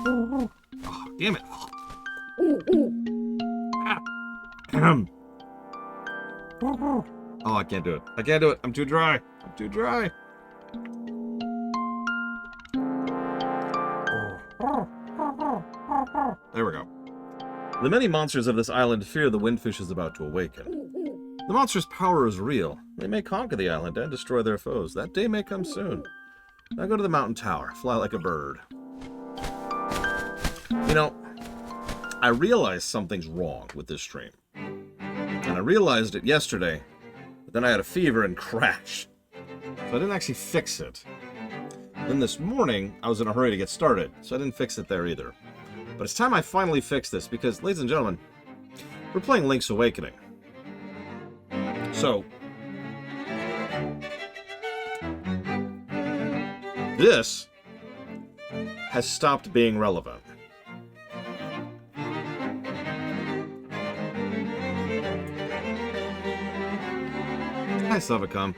Oh, damn it. Oh, I can't do it. I can't do it. I'm too dry. I'm too dry. There we go. The many monsters of this island fear the windfish is about to awaken. The monster's power is real. They may conquer the island and destroy their foes. That day may come soon. Now go to the mountain tower. Fly like a bird. You know, I realized something's wrong with this stream. And I realized it yesterday, but then I had a fever and crashed. So I didn't actually fix it. Then this morning, I was in a hurry to get started, so I didn't fix it there either. But it's time I finally fix this, because, ladies and gentlemen, we're playing Link's Awakening. So, this has stopped being relevant. Hi, Savacom.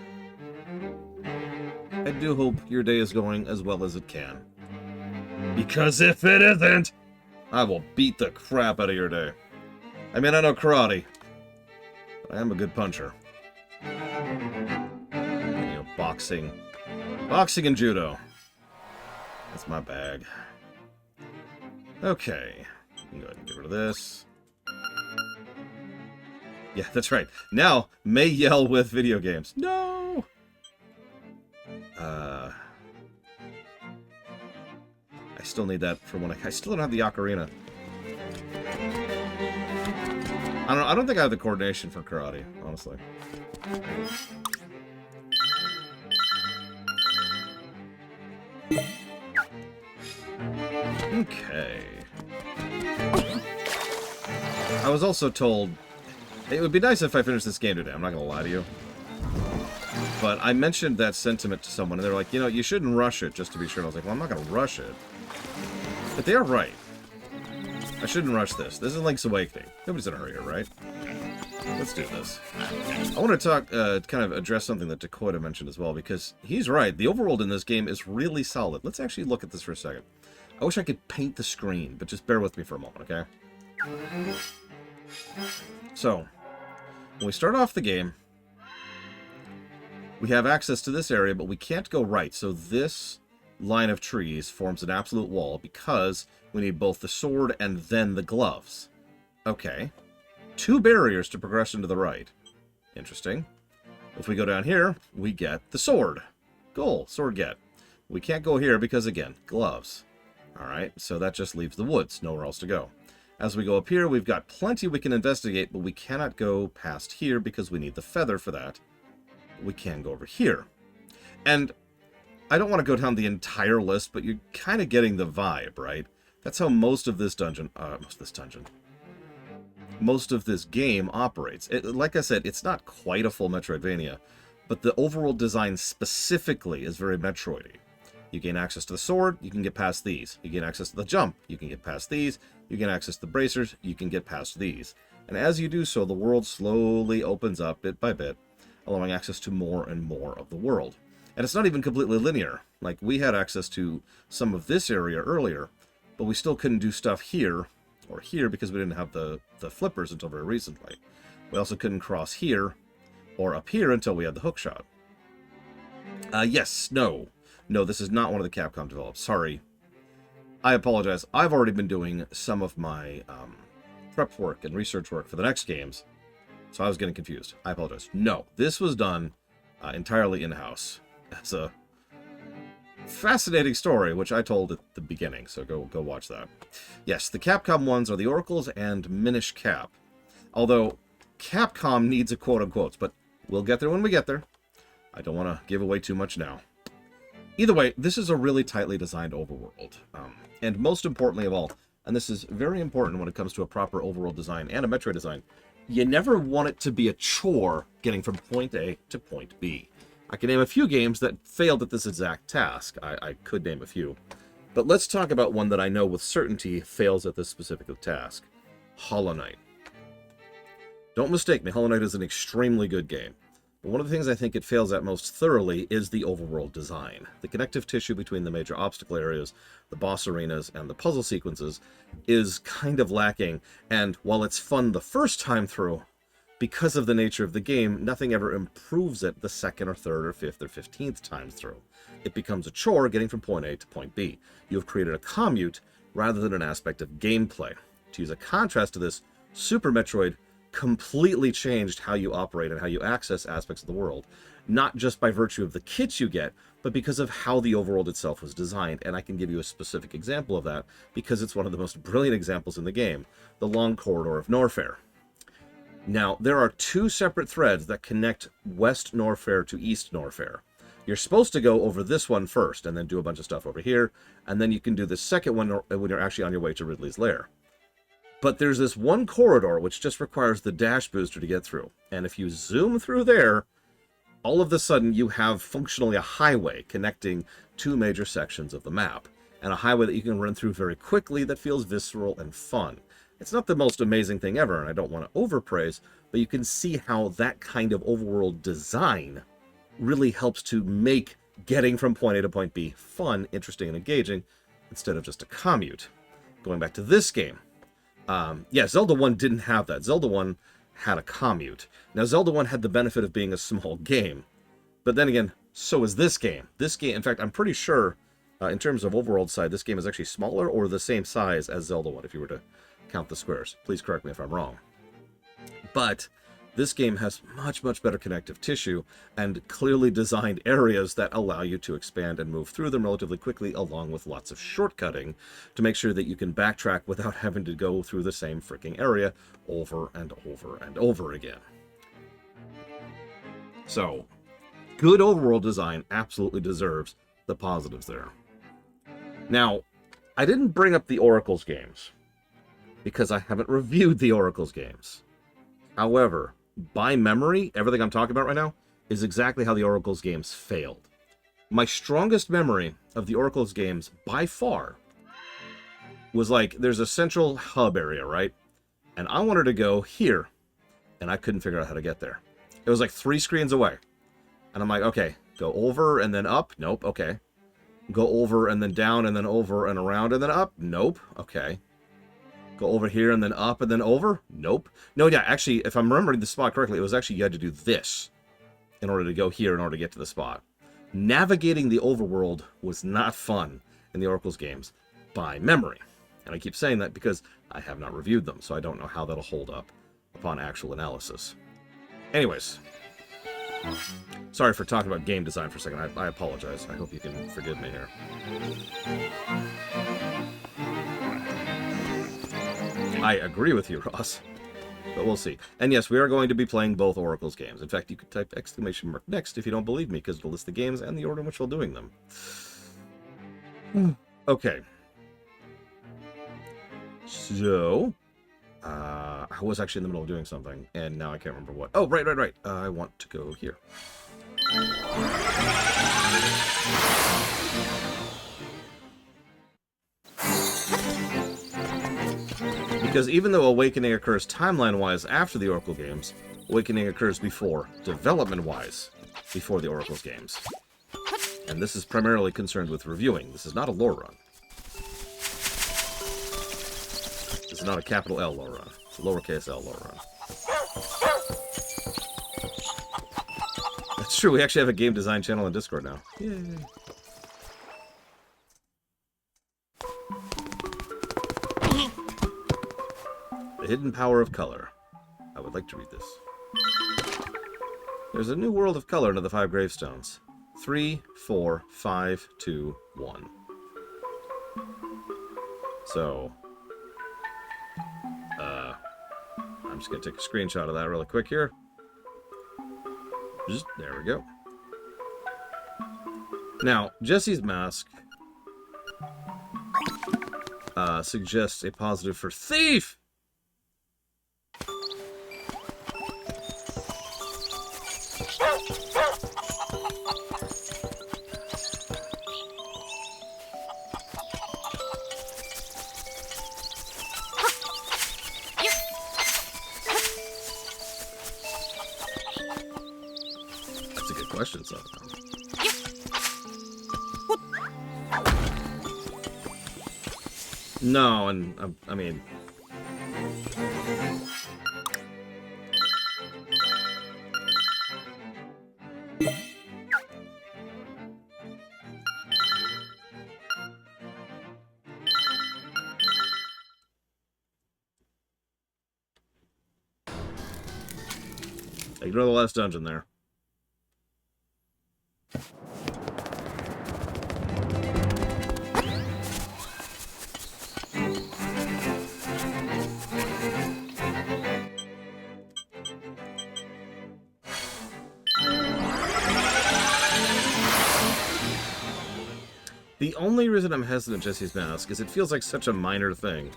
I do hope your day is going as well as it can. Because if it isn't, I will beat the crap out of your day. I mean, I know karate, but I am a good puncher. You know, boxing. Boxing and judo. That's my bag. Okay. You can go ahead and get rid of this. Yeah, that's right. Now, may yell with video games. No! I still need that for when I still don't have the ocarina. I don't think I have the coordination for karate, honestly. Okay. I was also told it would be nice if I finished this game today. I'm not gonna lie to you. But I mentioned that sentiment to someone, and they're like, you know, you shouldn't rush it just to be sure. And I was like, well, I'm not gonna rush it. But they are right. I shouldn't rush this. This is Link's Awakening. Nobody's in a hurry here, right? Let's do this. I want to talk, kind of address something that Dakota mentioned as well, because he's right. The overworld in this game is really solid. Let's actually look at this for a second. I wish I could paint the screen, but just bear with me for a moment, okay? So, when we start off the game, we have access to this area, but we can't go right. So this line of trees forms an absolute wall because we need both the sword and then the gloves. Okay. 2 barriers to progress into the right. Interesting. If we go down here, we get the sword. Goal. Sword get. We can't go here because, again, gloves. Alright, so that just leaves the woods. Nowhere else to go. As we go up here, we've got plenty we can investigate, but we cannot go past here because we need the feather for that. We can go over here. And I don't want to go down the entire list, but you're kind of getting the vibe, right? That's how most of this most of this game operates. Like I said, it's not quite a full Metroidvania, but the overall design specifically is very Metroidy. You gain access to the sword, you can get past these. You gain access to the jump, you can get past these. You gain access to the bracers, you can get past these. And as you do so, the world slowly opens up bit by bit, allowing access to more and more of the world. And it's not even completely linear. Like, we had access to some of this area earlier, but we still couldn't do stuff here or here because we didn't have the flippers until very recently. We also couldn't cross here or up here until we had the hookshot. Yes, no. No, this is not one of the Capcom developed. Sorry. I apologize. I've already been doing some of my prep work and research work for the next games, so I was getting confused. I apologize. No, this was done entirely in-house. It's a fascinating story, which I told at the beginning, so go watch that. Yes, the Capcom ones are the Oracles and Minish Cap. Although, Capcom needs a quote-unquote, but we'll get there when we get there. I don't want to give away too much now. Either way, this is a really tightly designed overworld. And most importantly of all, and this is very important when it comes to a proper overworld design and a Metroid design, you never want it to be a chore getting from point A to point B. I can name a few games that failed at this exact task. I could name a few. But let's talk about one that I know with certainty fails at this specific task. Hollow Knight. Don't mistake me, Hollow Knight is an extremely good game. But one of the things I think it fails at most thoroughly is the overworld design. The connective tissue between the major obstacle areas, the boss arenas, and the puzzle sequences is kind of lacking, and while it's fun the first time through, because of the nature of the game, nothing ever improves it the second or third or fifth or 15th times through. It becomes a chore getting from point A to point B. You have created a commute rather than an aspect of gameplay. To use a contrast to this, Super Metroid completely changed how you operate and how you access aspects of the world, not just by virtue of the kits you get, but because of how the overworld itself was designed. And I can give you a specific example of that because it's one of the most brilliant examples in the game, the Long Corridor of Norfair. Now, there are two separate threads that connect West Norfair to East Norfair. You're supposed to go over this one first and then do a bunch of stuff over here, and then you can do the second one when you're actually on your way to Ridley's Lair. But there's this one corridor which just requires the dash booster to get through. And if you zoom through there, all of a sudden you have functionally a highway connecting two major sections of the map. And a highway that you can run through very quickly that feels visceral and fun. It's not the most amazing thing ever, and I don't want to overpraise, but you can see how that kind of overworld design really helps to make getting from point A to point B fun, interesting, and engaging, instead of just a commute. Going back to this game, yeah, Zelda 1 didn't have that. Zelda 1 had a commute. Now, Zelda 1 had the benefit of being a small game, but then again, so is this game. This game, in fact, I'm pretty sure, in terms of overworld side, this game is actually smaller or the same size as Zelda 1, if you were to count the squares. Please correct me if I'm wrong. But this game has much, much better connective tissue and clearly designed areas that allow you to expand and move through them relatively quickly, along with lots of shortcutting to make sure that you can backtrack without having to go through the same freaking area over and over and over again. So, good overworld design absolutely deserves the positives there. Now, I didn't bring up the Oracle's games because I haven't reviewed the Oracle's games. However, by memory, everything I'm talking about right now is exactly how the Oracle's games failed. My strongest memory of the Oracle's games, by far, was like, there's a central hub area, right? And I wanted to go here, and I couldn't figure out how to get there. It was like 3 screens away. And I'm like, okay, go over and then up. Nope, okay. Go over and then down and then over and around and then up. Nope, okay. Go over here and then up and then over? Nope. No, yeah, actually, if I'm remembering the spot correctly, it was actually you had to do this in order to go here in order to get to the spot. Navigating the overworld was not fun in the Oracle's games by memory. And I keep saying that because I have not reviewed them, so I don't know how that'll hold up upon actual analysis. Anyways, sorry for talking about game design for a second. I apologize. I hope you can forgive me here. I agree with you, Ross, but we'll see. And yes, we are going to be playing both Oracle's games. In fact, you could type exclamation mark next if you don't believe me, because it'll list the games and the order in which we're doing them. Okay. So, I was actually in the middle of doing something, and now I can't remember what. Oh, right. I want to go here. Because even though Awakening occurs timeline-wise after the Oracle games, Awakening occurs before, development-wise, before the Oracle's games. And this is primarily concerned with reviewing. This is not a lore run. This is not a capital L lore run. It's a lowercase l lore run. That's true, we actually have a game design channel on Discord now. Yay! The Hidden Power of Color. I would like to read this. There's a new world of color into the 5 gravestones. 3, 4, 5, 2, 1. So, I'm just going to take a screenshot of that really quick here. There we go. Now, Jesse's mask suggests a positive for Thief! question somehow. No, and I mean... Ignore the last dungeon there. The only reason I'm hesitant, Jesse's Mask, is it feels like such a minor thing,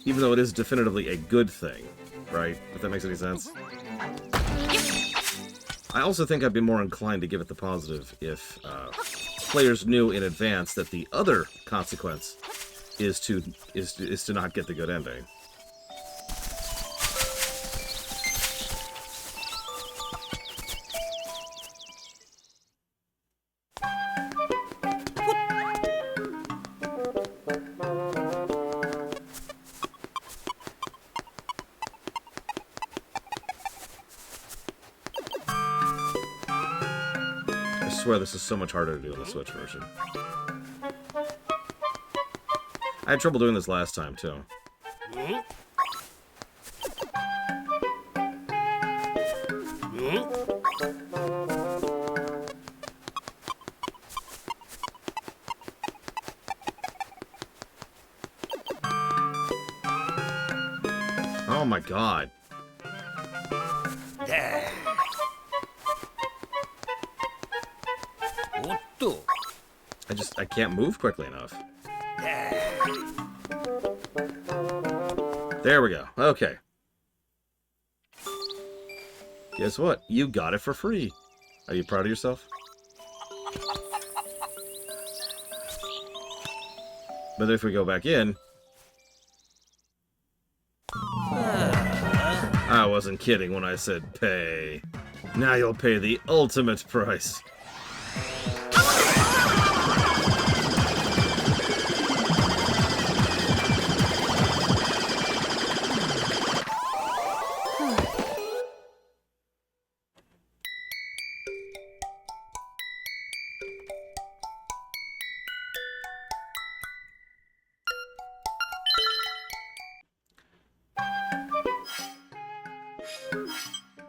even though it is definitively a good thing, right? If that makes any sense. I also think I'd be more inclined to give it the positive if players knew in advance that the other consequence is to not get the good ending. I swear this is so much harder to do in the Switch version. I had trouble doing this last time, too. Oh my god. I can't move quickly enough. There we go. Okay. Guess what? You got it for free. Are you proud of yourself? But if we go back in... I wasn't kidding when I said pay. Now you'll pay the ultimate price.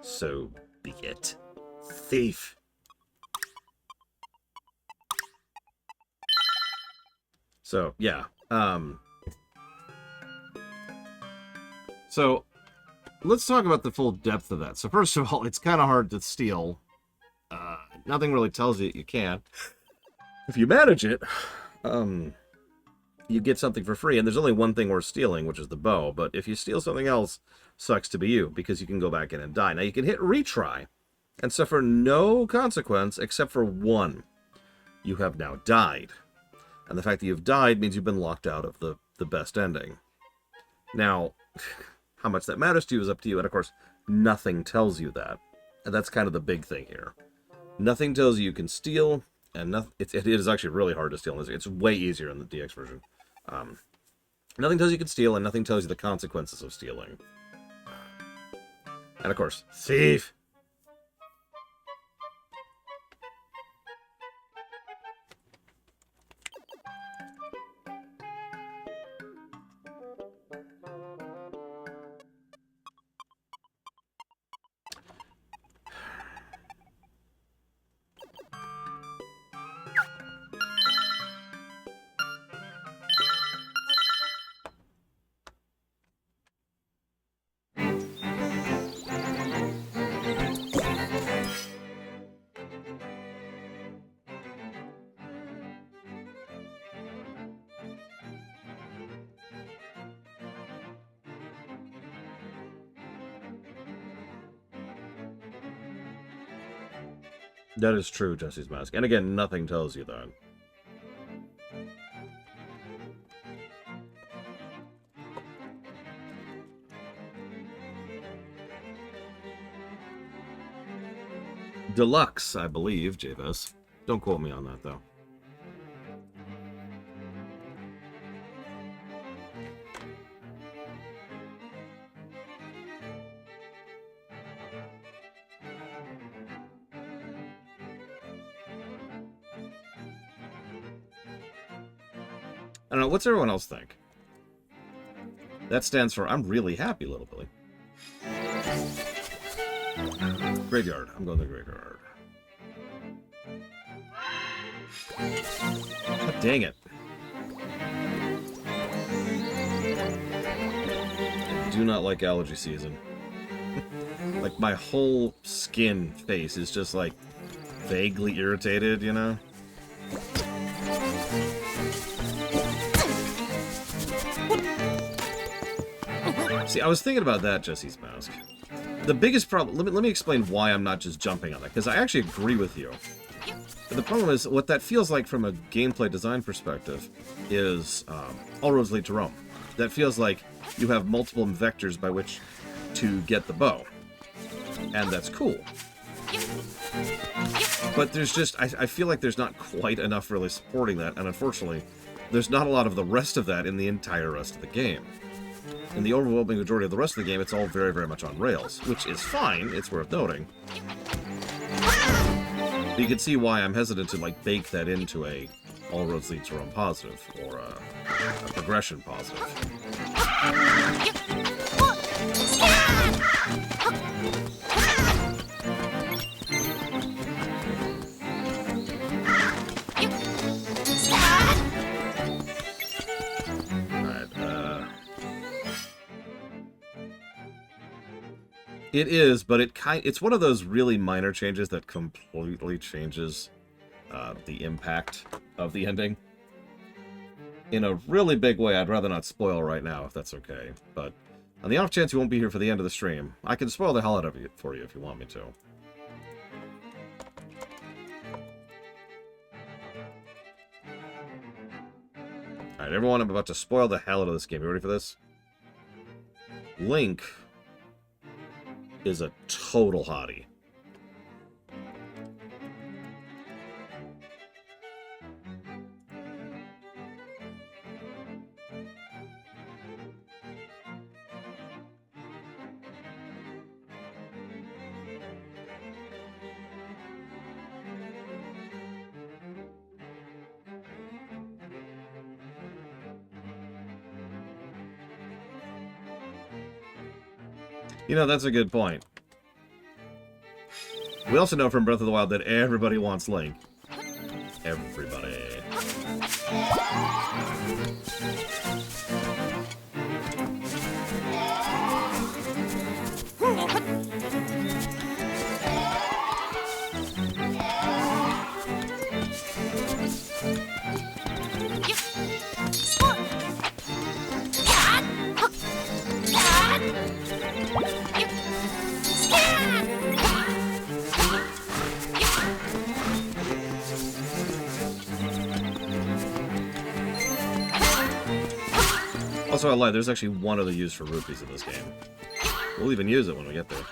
So be it. Thief. So, yeah. So, let's talk about the full depth of that. So, first of all, it's kind of hard to steal. Nothing really tells you you can't. If you manage it, you get something for free, and there's only one thing worth stealing, which is the bow. But if you steal something else, sucks to be you, because you can go back in and die. Now, you can hit retry and suffer no consequence except for one. You have now died. And the fact that you've died means you've been locked out of the best ending. Now, how much that matters to you is up to you, and of course, nothing tells you that. And that's kind of the big thing here. Nothing tells you can steal, and it is actually really hard to steal. It's way easier in the DX version. Nothing tells you can steal, and nothing tells you the consequences of stealing. And of course, thief! That is true, Jesse's Mask. And again, nothing tells you that. Deluxe, I believe, Javis. Don't quote me on that, though. I don't know, what's everyone else think? That stands for I'm really happy, Little Billy. Graveyard. I'm going to the graveyard. God dang it. I do not like allergy season. Like, my whole skin face is just, like, vaguely irritated, you know? See, I was thinking about that, Jesse's Mask. The biggest problem... Let me explain why I'm not just jumping on that, because I actually agree with you. But the problem is, what that feels like from a gameplay design perspective is all roads lead to Rome. That feels like you have multiple vectors by which to get the bow. And that's cool. But there's just... I feel like there's not quite enough really supporting that, and unfortunately, there's not a lot of the rest of that in the entire rest of the game. In the overwhelming majority of the rest of the game, it's all very, very much on rails, which is fine, it's worth noting. But you can see why I'm hesitant to, like, bake that into a all roads lead to Rome positive, or a progression positive. It is, but it's one of those really minor changes that completely changes the impact of the ending. In a really big way. I'd rather not spoil right now, if that's okay. But on the off chance you won't be here for the end of the stream, I can spoil the hell out of it for you if you want me to. Alright, everyone, I'm about to spoil the hell out of this game. You ready for this? Link is a total hottie. You know, that's a good point. We also know from Breath of the Wild that everybody wants Link. Everybody. Also, I lied. There's actually one other use for rupees in this game. We'll even use it when we get there.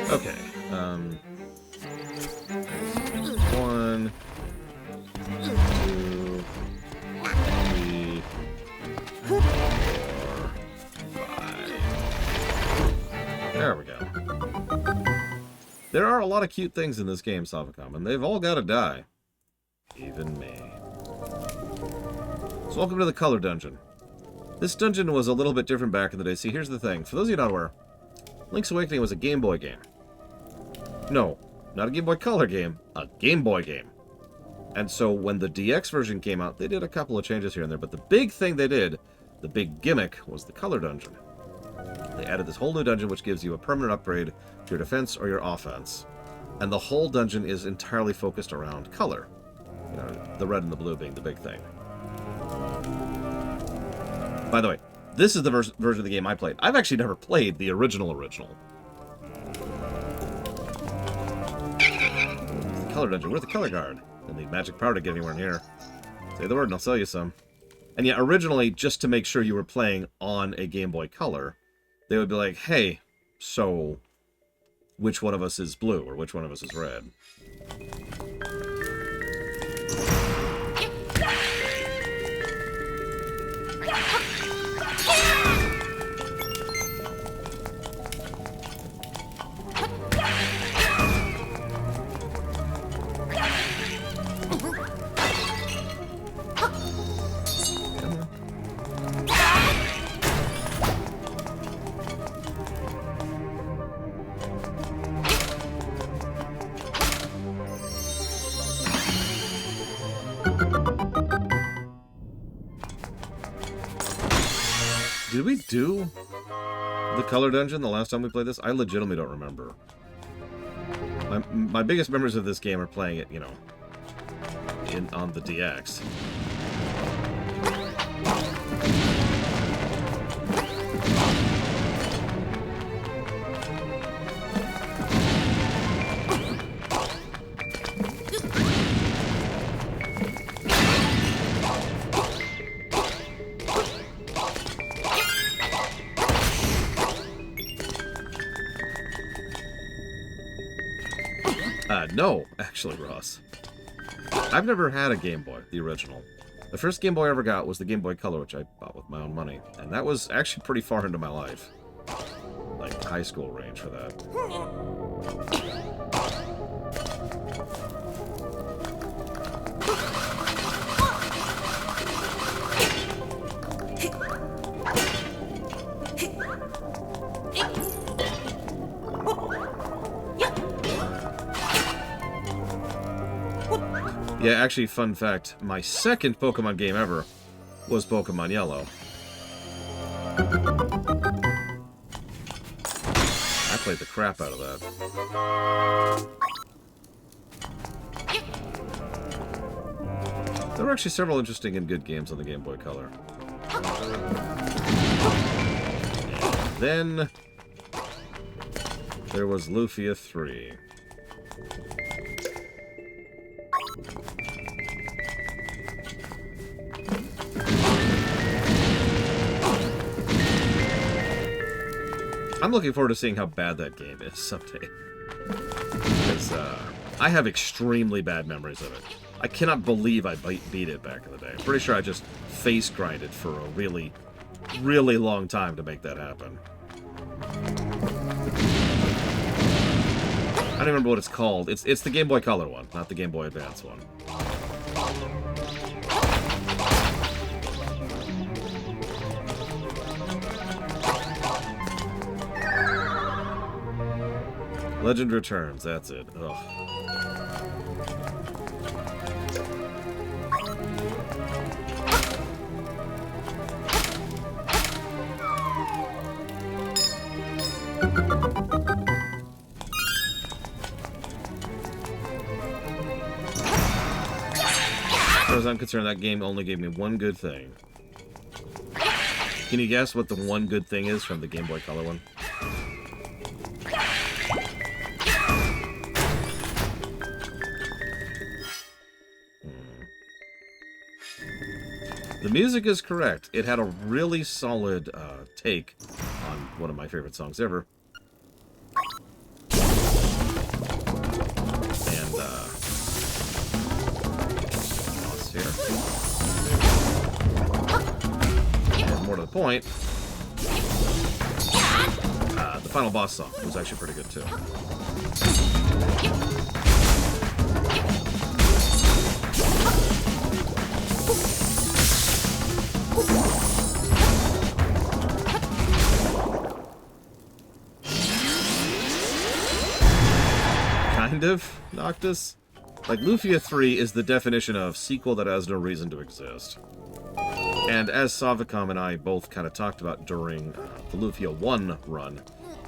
Okay, 1, 2, 3, 4, 5. There we go. There are a lot of cute things in this game, Savacom, and they've all got to die. Even me. So welcome to the Color Dungeon. This dungeon was a little bit different back in the day. See, here's the thing. For those of you not aware, Link's Awakening was a Game Boy game. No, not a Game Boy Color game, a Game Boy game. And so when the DX version came out, they did a couple of changes here and there, but the big thing they did, the big gimmick, was the Color Dungeon. They added this whole new dungeon which gives you a permanent upgrade to your defense or your offense. And the whole dungeon is entirely focused around color. You know, the red and the blue being the big thing. By the way, this is the version of the game I played. I've actually never played the original. The color dungeon. Where's the color guard? You'll need magic powder to get anywhere near. Say the word and I'll sell you some. And yeah, originally, just to make sure you were playing on a Game Boy Color, they would be like, hey, so which one of us is blue or which one of us is red? Did we do the color dungeon the last time we played this? I legitimately don't remember. My biggest memories of this game are playing it, you know, on the DX. No, actually, Ross. I've never had a Game Boy, the original. The first Game Boy I ever got was the Game Boy Color, which I bought with my own money. And that was actually pretty far into my life. Like, high school range for that. Yeah, actually, fun fact, my second Pokemon game ever was Pokemon Yellow. I played the crap out of that. There were actually several interesting and good games on the Game Boy Color. And then there was Lufia 3. I'm looking forward to seeing how bad that game is someday. Because I have extremely bad memories of it. I cannot believe I beat it back in the day. I'm pretty sure I just face grinded for a really, really long time to make that happen. I don't remember what it's called. It's the Game Boy Color one, not the Game Boy Advance one. Legend Returns, that's it. Ugh. As far as I'm concerned, that game only gave me one good thing. Can you guess what the one good thing is from the Game Boy Color one? The music is correct. It had a really solid take on one of my favorite songs ever. And, lost here. And more to the point, the final boss song was actually pretty good too. Kind of, Noctis. Like, Lufia 3 is the definition of sequel that has no reason to exist. And as Savicom and I both kind of talked about during the Lufia 1 run,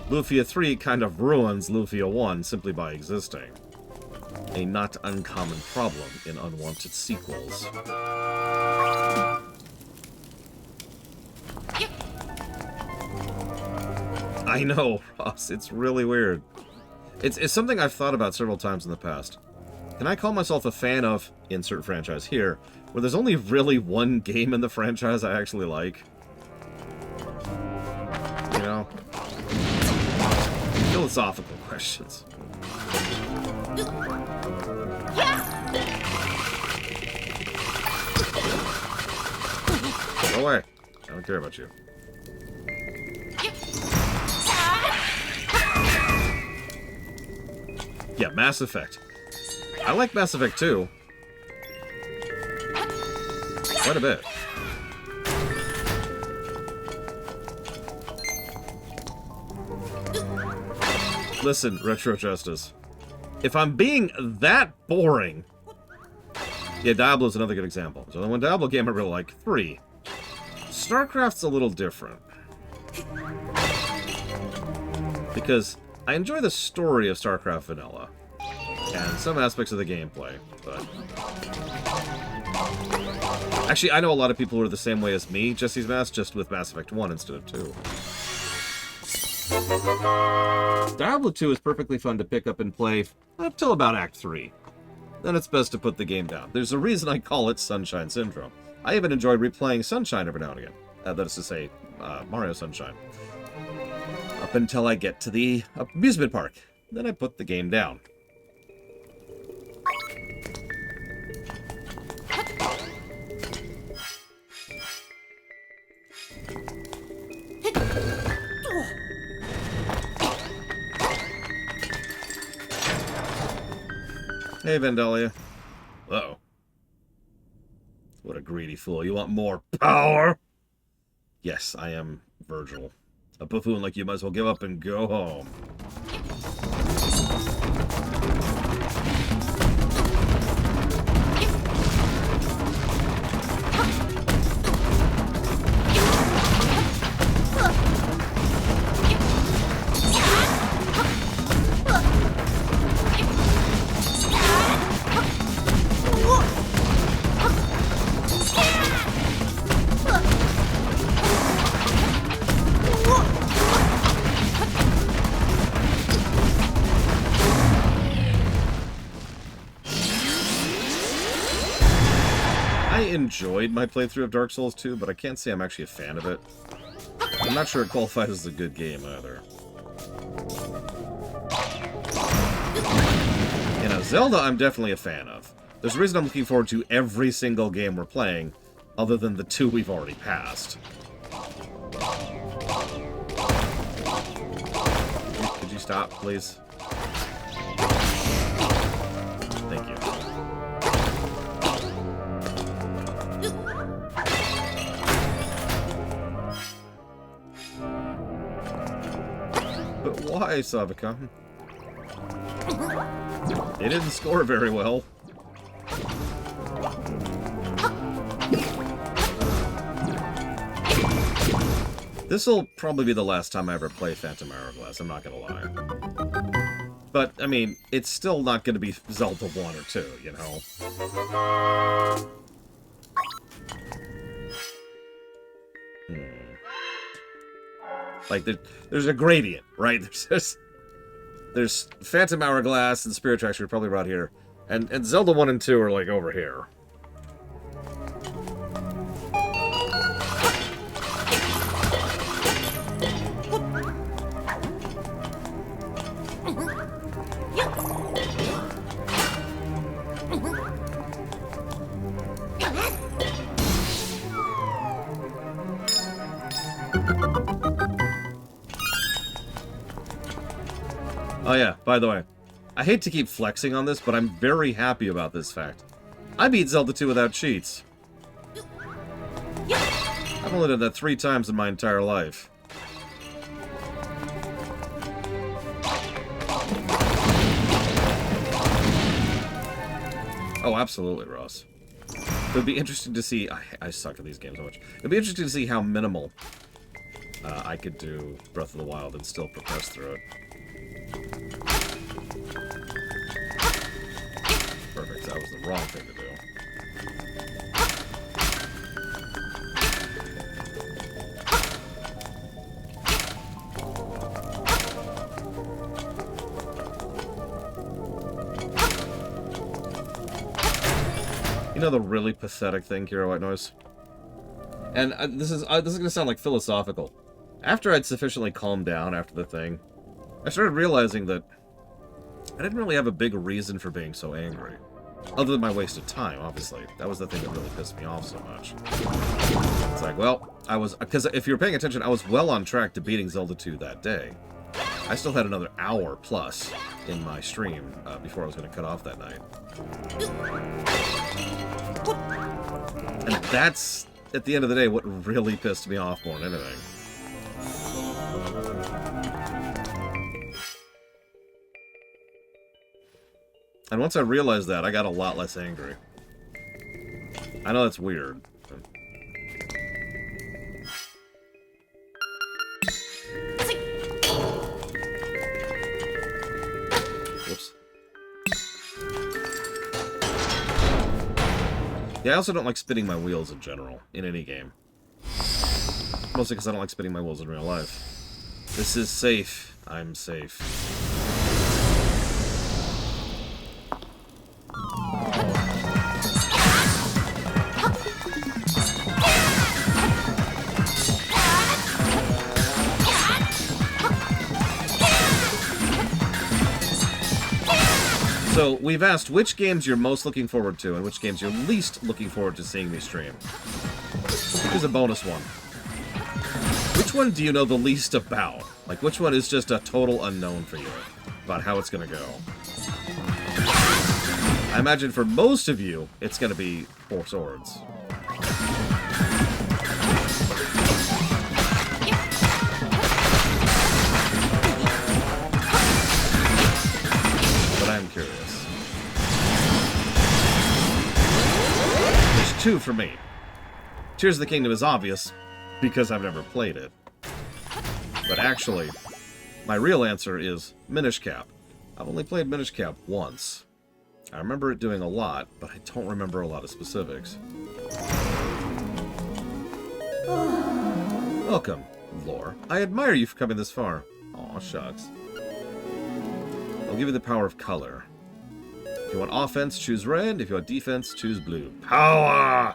Lufia 3 kind of ruins Lufia 1 simply by existing. A not uncommon problem in unwanted sequels. I know, Ross, it's really weird. It's something I've thought about several times in the past. Can I call myself a fan of insert franchise here, where there's only really one game in the franchise I actually like? You know? Philosophical questions. Go away. I don't care about you. Yeah, Mass Effect. I like Mass Effect 2. Quite a bit. Listen, Retro Justice. If I'm being that boring... Yeah, Diablo's another good example. So the one Diablo game I really like, 3. StarCraft's a little different. Because I enjoy the story of StarCraft Vanilla. And some aspects of the gameplay, but... Actually, I know a lot of people who are the same way as me, Jesse's Mass, just with Mass Effect 1 instead of 2. Diablo 2 is perfectly fun to pick up and play up till about Act 3. Then it's best to put the game down. There's a reason I call it Sunshine Syndrome. I even enjoy replaying Sunshine every now and again. That is to say, Mario Sunshine. Up until I get to the amusement park. Then I put the game down. Hey, Vandalia. Uh-oh. What a greedy fool. You want more power? Yes, I am Virgil. A buffoon like you might as well give up and go home. Enjoyed my playthrough of Dark Souls 2, but I can't say I'm actually a fan of it. I'm not sure it qualifies as a good game either. You know, Zelda I'm definitely a fan of. There's a reason I'm looking forward to every single game we're playing, other than the 2 we've already passed. Could you stop, please? Thank you. But why, Sabacon? It didn't score very well. This'll probably be the last time I ever play Phantom Hourglass, I'm not gonna lie. But, I mean, it's still not gonna be Zelda 1 or 2, you know? Like, there's a gradient, right? There's Phantom Hourglass and Spirit Tracks are probably right here. And Zelda 1 and 2 are, like, over here. Oh yeah, by the way, I hate to keep flexing on this, but I'm very happy about this fact. I beat Zelda 2 without cheats. I've only done that 3 times in my entire life. Oh, absolutely, Ross. It would be interesting to see... I suck at these games so much. It would be interesting to see how minimal I could do Breath of the Wild and still progress through it. wrong thing to do. You know the really pathetic thing, Kira White Noise? And this is going to sound like philosophical. After I'd sufficiently calmed down after the thing, I started realizing that I didn't really have a big reason for being so angry. Other than my wasted time, obviously. That was the thing that really pissed me off so much. It's like, well, because if you're paying attention, I was well on track to beating Zelda 2 that day. I still had another hour plus in my stream before I was going to cut off that night. And that's, at the end of the day, what really pissed me off more than anything. And once I realized that, I got a lot less angry. I know that's weird. Whoops. Yeah, I also don't like spinning my wheels in general, in any game. Mostly because I don't like spinning my wheels in real life. This is safe. I'm safe. So, we've asked which games you're most looking forward to and which games you're least looking forward to seeing me stream. Here's a bonus one. Which one do you know the least about? Like, which one is just a total unknown for you about how it's going to go? I imagine for most of you, it's going to be Four Swords. But I'm curious. There's two for me. Tears of the Kingdom is obvious, because I've never played it. But actually, my real answer is Minish Cap. I've only played Minish Cap once. I remember it doing a lot, but I don't remember a lot of specifics. Welcome, Lore. I admire you for coming this far. Aw, shucks. I'll give you the power of color. If you want offense, choose red. If you want defense, choose blue. Power!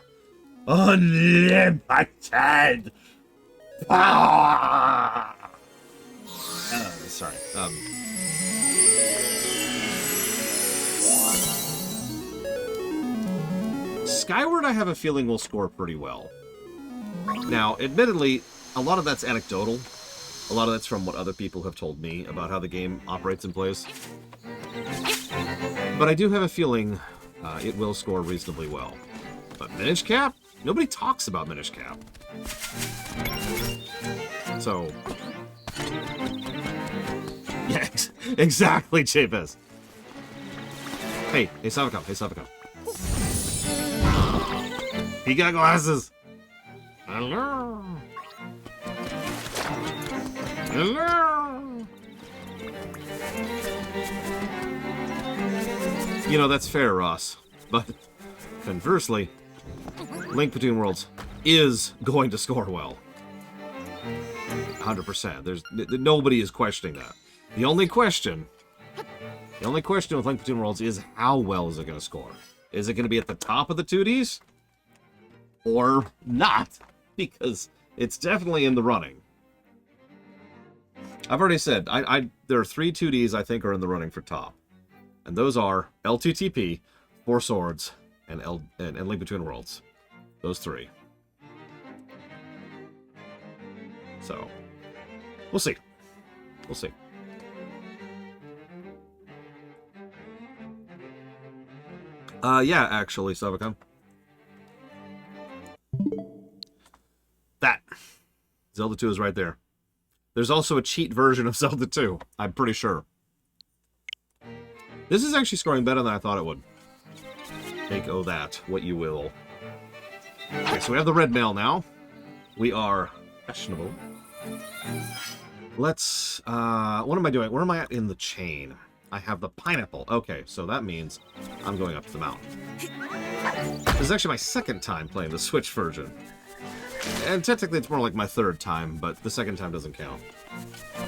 Unlimited! Power! Sorry. Skyward, I have a feeling, will score pretty well. Now, admittedly, a lot of that's anecdotal. A lot of that's from what other people have told me about how the game operates and plays. But I do have a feeling it will score reasonably well. But Minish Cap? Nobody talks about Minish Cap. So... yeah, exactly, Chapez. Hey Savacom, hey Savacom. He got glasses. Hello. Hello. You know, that's fair, Ross. But conversely, Link Between Worlds is going to score well. 100%. Nobody is questioning that. The only question with Link Between Worlds is how well is it going to score? Is it going to be at the top of the 2Ds? Or not? Because it's definitely in the running. I've already said, there are 3 2Ds I think are in the running for top. And those are L2TP, Four Swords, and Link Between Worlds. Those 3. So, we'll see. We'll see. Yeah, actually, Savacom. That. Zelda 2 is right there. There's also a cheat version of Zelda 2, I'm pretty sure. This is actually scoring better than I thought it would. Make o' that what you will. Okay, so we have the red mail now. We are questionable. Let's, what am I doing? Where am I at in the chain? I have the pineapple. Okay, so that means I'm going up to the mountain. This is actually my second time playing the Switch version. And technically it's more like my third time, but the second time doesn't count.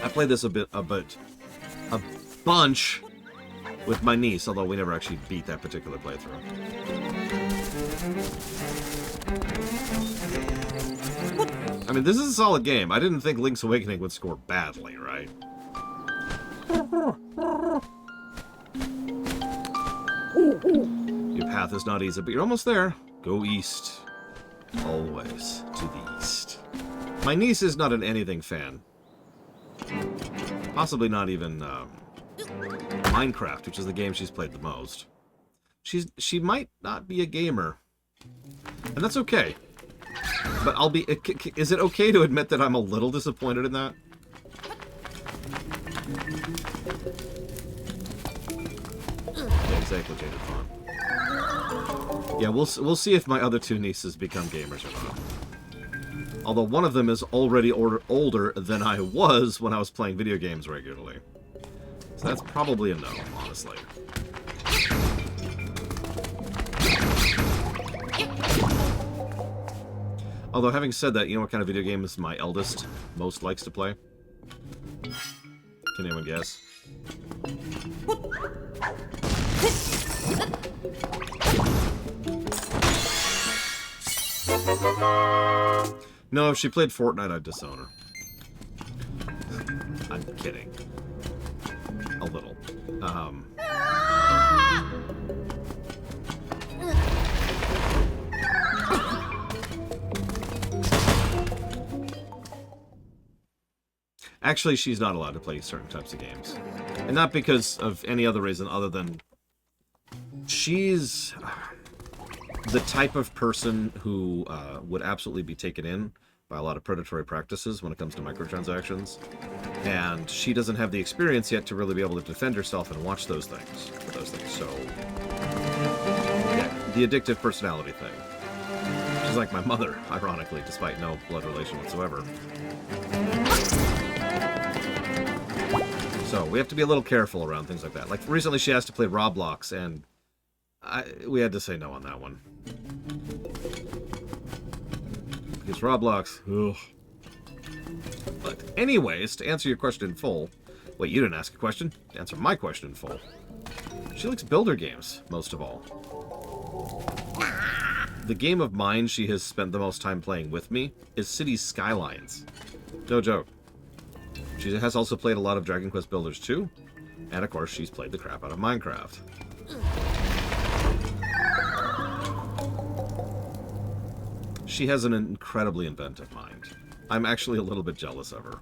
I played this a bunch with my niece, although we never actually beat that particular playthrough. I mean, this is a solid game. I didn't think Link's Awakening would score badly, right? Your path is not easy, but you're almost there. Go east. Always to the east. My niece is not an anything fan. Possibly not even Minecraft, which is the game she's played the most. She might not be a gamer. And that's okay. But I'll be... Is it okay to admit that I'm a little disappointed in that? Yeah, exactly, Jaded Fawn. Yeah, we'll see if my other two nieces become gamers or not. Although one of them is already older than I was when I was playing video games regularly. So that's probably a no, honestly. Although, having said that, you know what kind of video games my eldest most likes to play? Can anyone guess? No, if she played Fortnite, I'd disown her. I'm kidding. A little. Actually, she's not allowed to play certain types of games. And not because of any other reason other than she's the type of person who would absolutely be taken in by a lot of predatory practices when it comes to microtransactions. And she doesn't have the experience yet to really be able to defend herself and watch those things. So, yeah, the addictive personality thing. She's like my mother, ironically, despite no blood relation whatsoever. So, we have to be a little careful around things like that. Like, recently she asked to play Roblox, and we had to say no on that one. Because Roblox, ugh. But anyways, to answer your question in full... Wait, you didn't ask a question? To answer my question in full. She likes builder games, most of all. The game of mine she has spent the most time playing with me is Cities Skylines. No joke. She has also played a lot of Dragon Quest Builders 2, and of course she's played the crap out of Minecraft. She has an incredibly inventive mind. I'm actually a little bit jealous of her.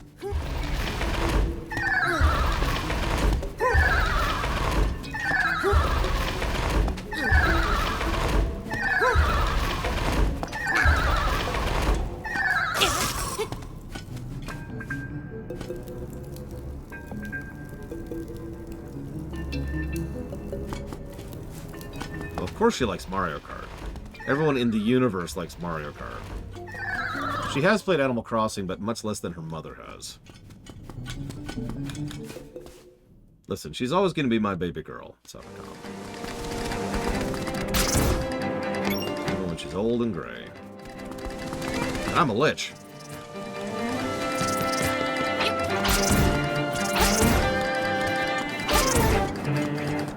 Well, of course she likes Mario Kart. Everyone in the universe likes Mario Kart. She has played Animal Crossing, but much less than her mother has. Listen, she's always going to be my baby girl. So, even when she's old and gray. I'm a lich.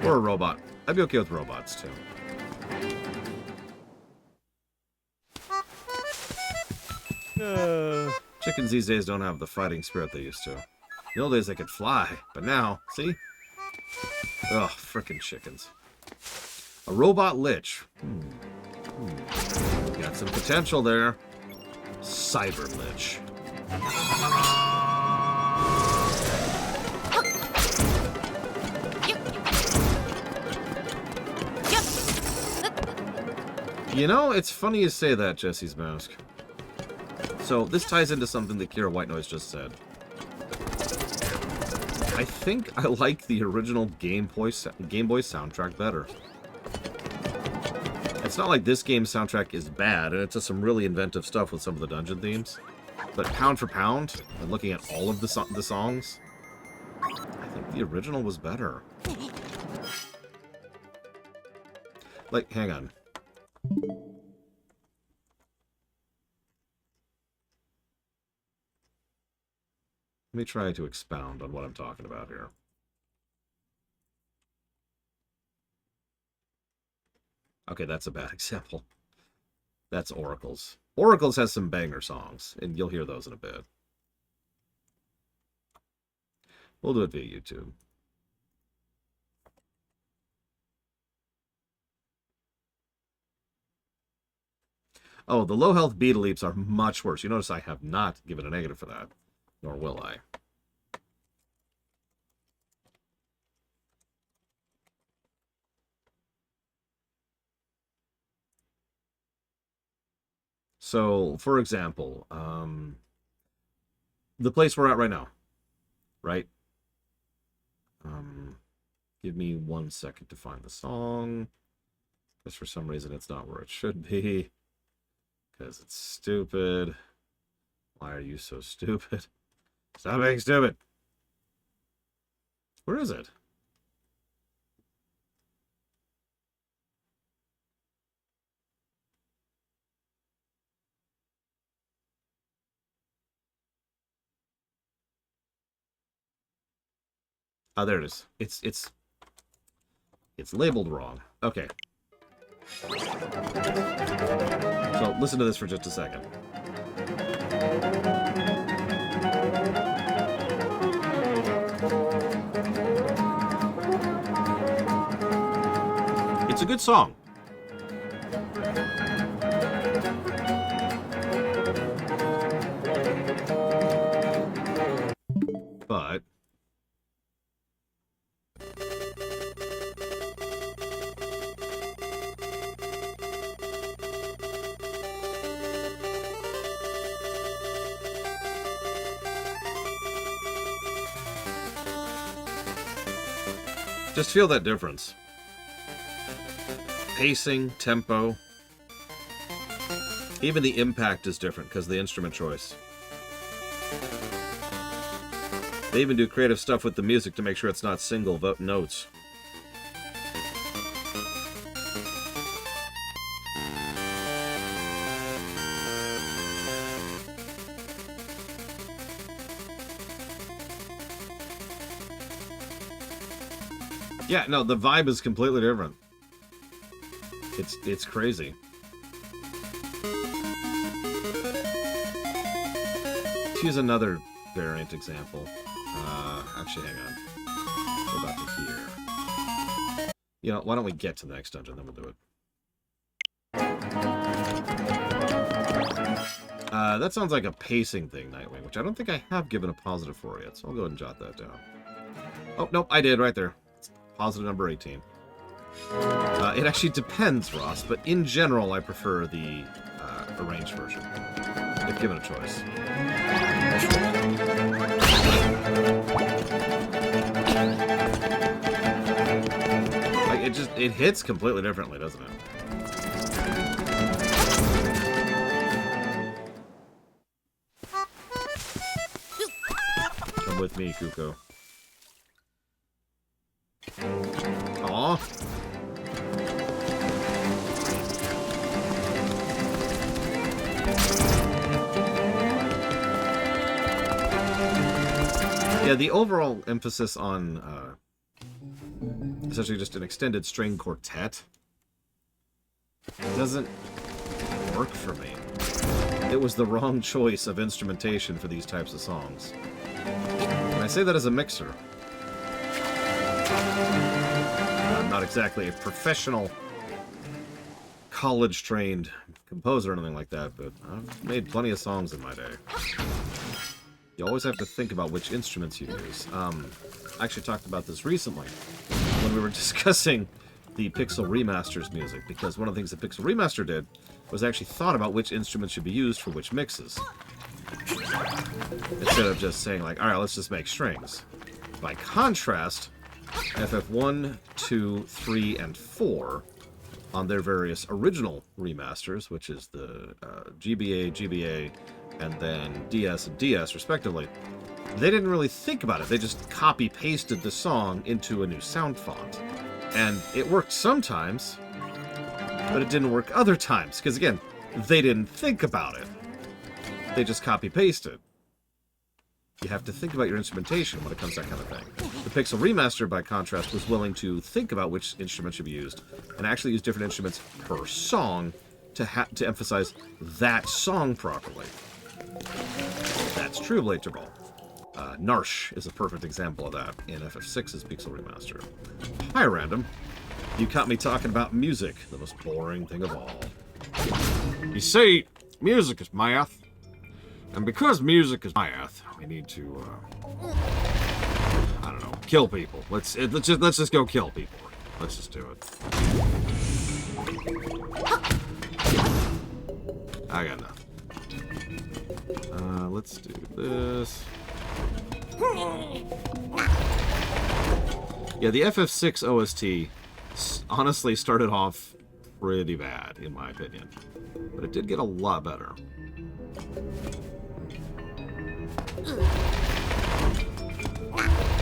Or a robot. I'd be okay with robots, too. Chickens these days don't have the fighting spirit they used to. In the old days they could fly, but now, see? Ugh, frickin' chickens. A robot lich. Got some potential there. Cyber lich. You know, it's funny you say that, Jesse's Mask. So, this ties into something that Kira White Noise just said. I think I like the original Game Boy soundtrack better. It's not like this game's soundtrack is bad, and it does some really inventive stuff with some of the dungeon themes. But pound for pound, and looking at all of the songs, I think the original was better. Like, hang on. Let me try to expound on what I'm talking about here. Okay, that's a bad example. That's Oracle's. Oracle's has some banger songs, and you'll hear those in a bit. We'll do it via YouTube. Oh, the low health beta leaps are much worse. You notice I have not given a negative for that, nor will I. So, for example, the place we're at right now, right? Give me 1 second to find the song. Just for some reason, it's not where it should be. Because it's stupid. Why are you so stupid? Stop being stupid. Where is it? Oh, there it is. It's labeled wrong. Okay. So listen to this for just a second. It's a good song. But just feel that difference. Pacing, tempo. Even the impact is different because of the instrument choice. They even do creative stuff with the music to make sure it's not single notes. Yeah, no, the vibe is completely different. It's crazy. Let's use another variant example. Actually, hang on. We're about to hear. You know, why don't we get to the next dungeon, then we'll do it. That sounds like a pacing thing, Nightwing, which I don't think I have given a positive for yet, so I'll go ahead and jot that down. Oh, nope, I did right there. Positive number 18. It actually depends, Ross, but in general, I prefer the arranged version, if given a choice. Like, it hits completely differently, doesn't it? Come with me, Kuko. Aw. Yeah, the overall emphasis on essentially just an extended string quartet doesn't work for me. It was the wrong choice of instrumentation for these types of songs. And I say that as a mixer. I'm not exactly a professional college-trained composer or anything like that, but I've made plenty of songs in my day. You always have to think about which instruments you use. I actually talked about this recently when we were discussing the Pixel Remasters music, because one of the things that Pixel Remaster did was actually thought about which instruments should be used for which mixes. Instead of just saying, like, alright, let's just make strings. By contrast, FF1, 2, 3, and 4, on their various original remasters, which is the GBA, and then DS and DS, respectively, they didn't really think about it. They just copy-pasted the song into a new sound font. And it worked sometimes, but it didn't work other times. Because, again, they didn't think about it. They just copy-pasted. You have to think about your instrumentation when it comes to that kind of thing. The Pixel Remaster, by contrast, was willing to think about which instrument should be used, and actually use different instruments per song to emphasize that song properly. That's true, Blade Ball. Narsh is a perfect example of that in FF6's Pixel Remaster. Hi, Random. You caught me talking about music, the most boring thing of all. You see, music is math. And because music is math, we need to, I don't know, kill people. Let's just go kill people. Let's just do it. I got nothing. Let's do this. Yeah, the FF6 OST honestly started off pretty bad, in my opinion. But it did get a lot better.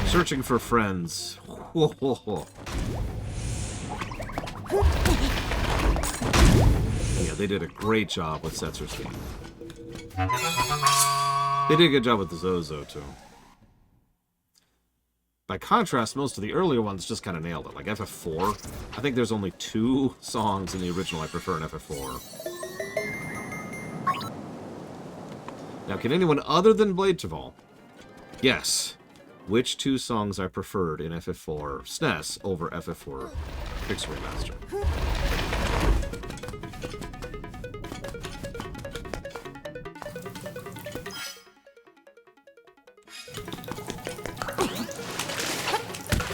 Searching for friends. Yeah, they did a great job with Setzer's theme. They did a good job with the Zozo, too. By contrast, most of the earlier ones just kind of nailed it. Like FF4, I think there's only 2 songs in the original I prefer in FF4. Now, can anyone other than Blade Chaval guess which 2 songs I preferred in FF4 SNES over FF4 Pixel Remaster?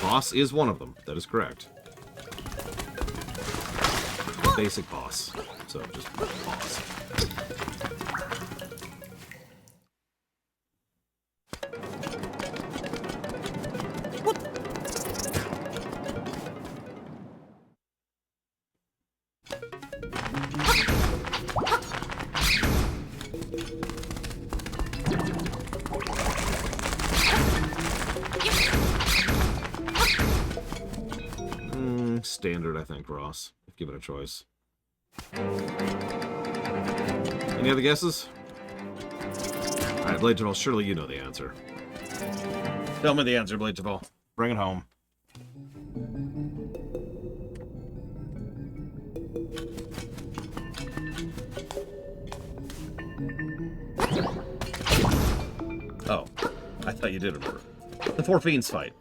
Boss is one of them. That is correct. Basic boss. So, just boss. Standard, I think, Ross. If given a choice. Any other guesses? Alright, Blade Javal, surely you know the answer. Tell me the answer, Blade Javal. Bring it home. Oh, I thought you did remember. The Four Fiends fight.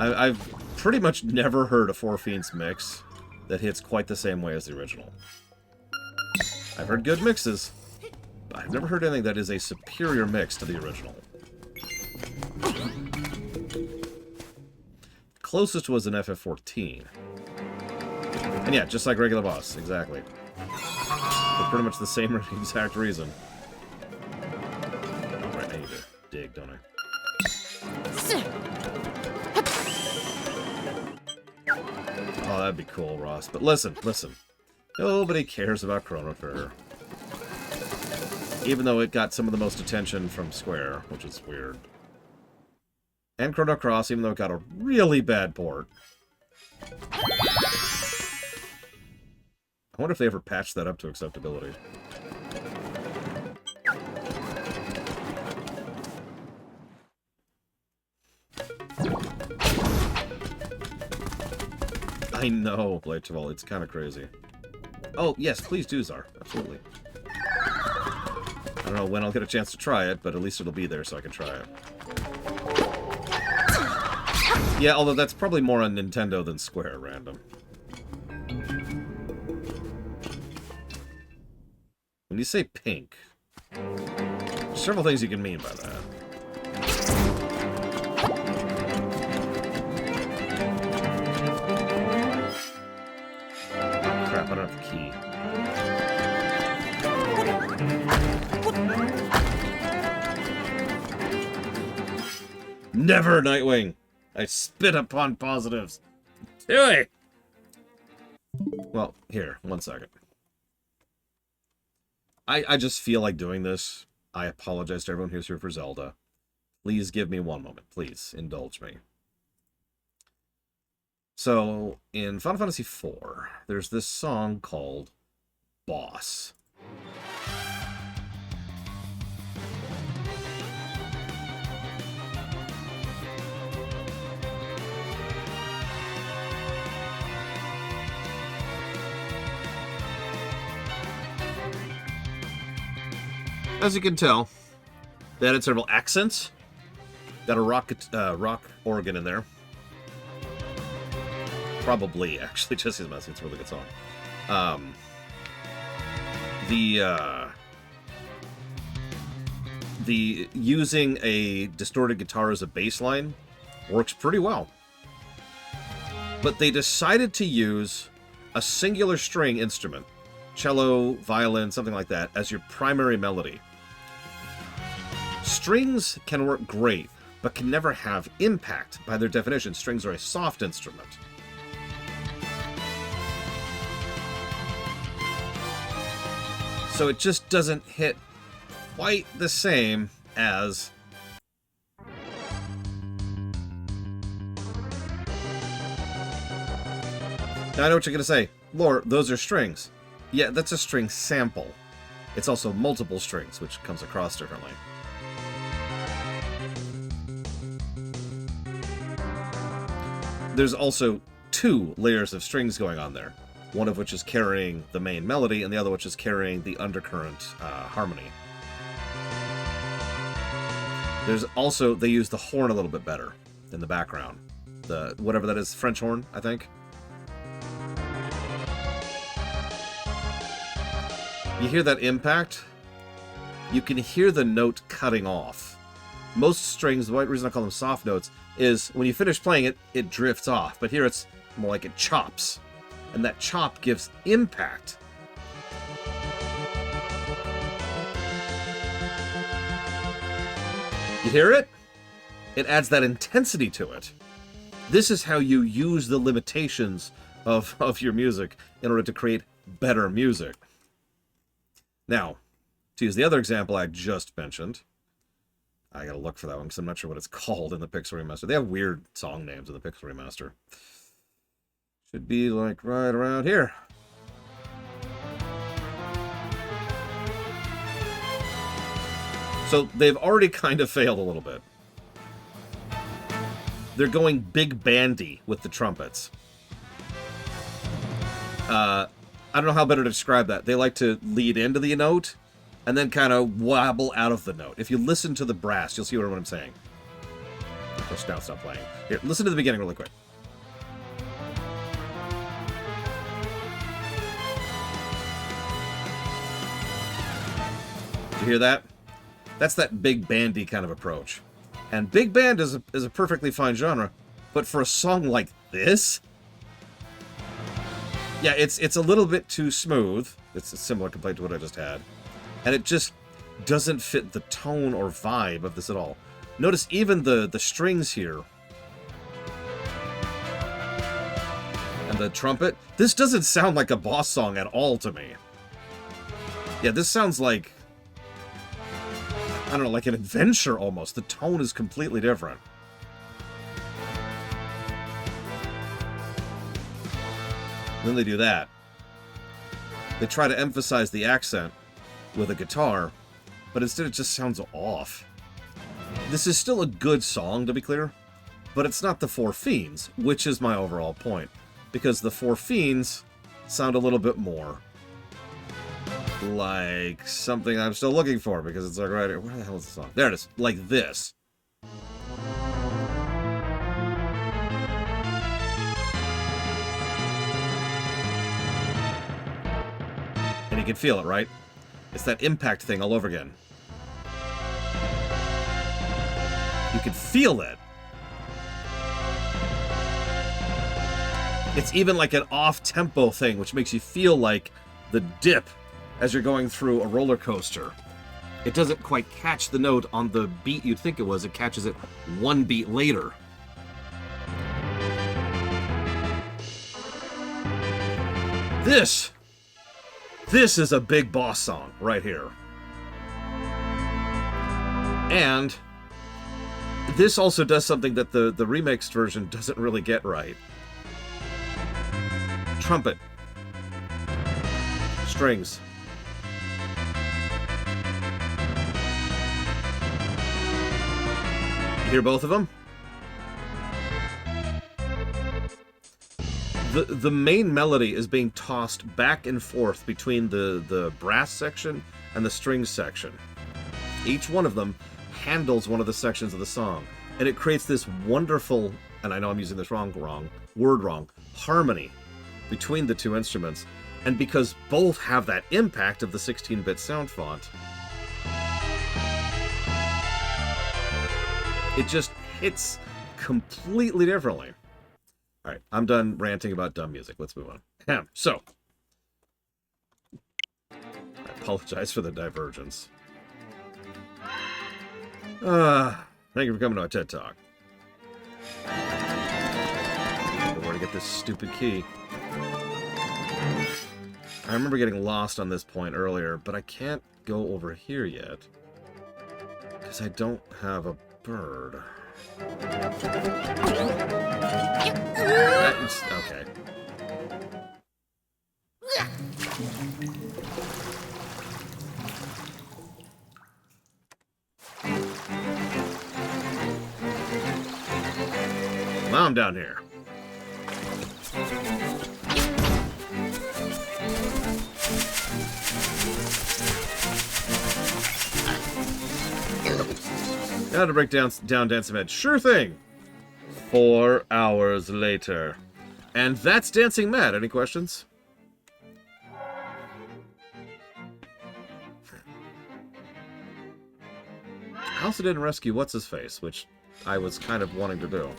I've pretty much never heard a Four Fiends mix that hits quite the same way as the original. I've heard good mixes, but I've never heard anything that is a superior mix to the original. Closest was an FF14. And yeah, just like regular boss, exactly. For pretty much the same exact reason. Alright, I need to dig, don't I? Oh, that'd be cool, Ross. But listen. Nobody cares about Chrono Trigger. Even though it got some of the most attention from Square, which is weird. And Chrono Cross, even though it got a really bad port. I wonder if they ever patched that up to acceptability. I know, Blade Chaval, it's kind of crazy. Oh, yes, please do, Czar. Absolutely. I don't know when I'll get a chance to try it, but at least it'll be there so I can try it. Yeah, although that's probably more on Nintendo than Square, Random. When you say pink, there's several things you can mean by that. Crap, I don't have the key. Never, Nightwing! I spit upon positives. Do it! Well, here, one second. I just feel like doing this. I apologize to everyone who's here for Zelda. Please give me one moment. Please indulge me. So, in Final Fantasy IV, there's this song called Boss. As you can tell, they added several accents. Got a rock organ in there. Probably, actually, Jesse's Messy. It's a really good song. The using a distorted guitar as a bass line works pretty well. But they decided to use a singular string instrument, cello, violin, something like that, as your primary melody. Strings can work great, but can never have impact. By their definition, strings are a soft instrument. So it just doesn't hit quite the same as... Now I know what you're going to say. Lore, those are strings. Yeah, that's a string sample. It's also multiple strings, which comes across differently. There's also 2 layers of strings going on there. One of which is carrying the main melody, and the other which is carrying the undercurrent harmony. There's also, they use the horn a little bit better in the background. The, whatever that is, French horn, I think. You hear that impact? You can hear the note cutting off. Most strings, the reason I call them soft notes, is when you finish playing it, it drifts off. But here it's more like it chops. And that chop gives impact. You hear it? It adds that intensity to it. This is how you use the limitations of your music in order to create better music. Now, to use the other example I just mentioned, I gotta look for that one because I'm not sure what it's called in the Pixel Remaster. They have weird song names in the Pixel Remaster. Should be like right around here. So they've already kind of failed a little bit. They're going big bandy with the trumpets. I don't know how better to describe that. They like to lead into the note and then kind of wobble out of the note. If you listen to the brass, you'll see what I'm saying. Of course, now it's not playing. Here, listen to the beginning really quick. You hear that? That's that big bandy kind of approach. And big band is a perfectly fine genre, but for a song like this, yeah, it's a little bit too smooth. It's a similar complaint to what I just had. And it just doesn't fit the tone or vibe of this at all. Notice even the strings here. And the trumpet. This doesn't sound like a boss song at all to me. Yeah, this sounds like, I don't know, like an adventure almost. The tone is completely different. Then they do that. They try to emphasize the accent with a guitar, but instead it just sounds off. This is still a good song, to be clear, but it's not the Four Fiends, which is my overall point. Because the Four Fiends sound a little bit more like something I'm still looking for, because it's like right here. Where the hell is the song? There it is. Like this. And you can feel it, right? It's that impact thing all over again. You can feel it. It's even like an off-tempo thing, which makes you feel like the dip as you're going through a roller coaster. It doesn't quite catch the note on the beat you'd think it was. It catches it one beat later. This is a big boss song right here. And this also does something that the remixed version doesn't really get right. Trumpet. Strings. You hear both of them? The main melody is being tossed back and forth between the brass section and the strings section. Each one of them handles one of the sections of the song, and it creates this wonderful, and I know I'm using this word wrong, harmony between the two instruments. And because both have that impact of the 16-bit sound font, it just hits completely differently. All right, I'm done ranting about dumb music. Let's move on. So, I apologize for the divergence. Thank you for coming to our TED Talk. Where to get this stupid key? I remember getting lost on this point earlier, but I can't go over here yet because I don't have a bird. Okay. Now I'm down here. How to break down Dancing Mad. Sure thing. 4 hours later. And that's Dancing Mad. Any questions? I also didn't rescue What's-His-Face, which I was kind of wanting to do.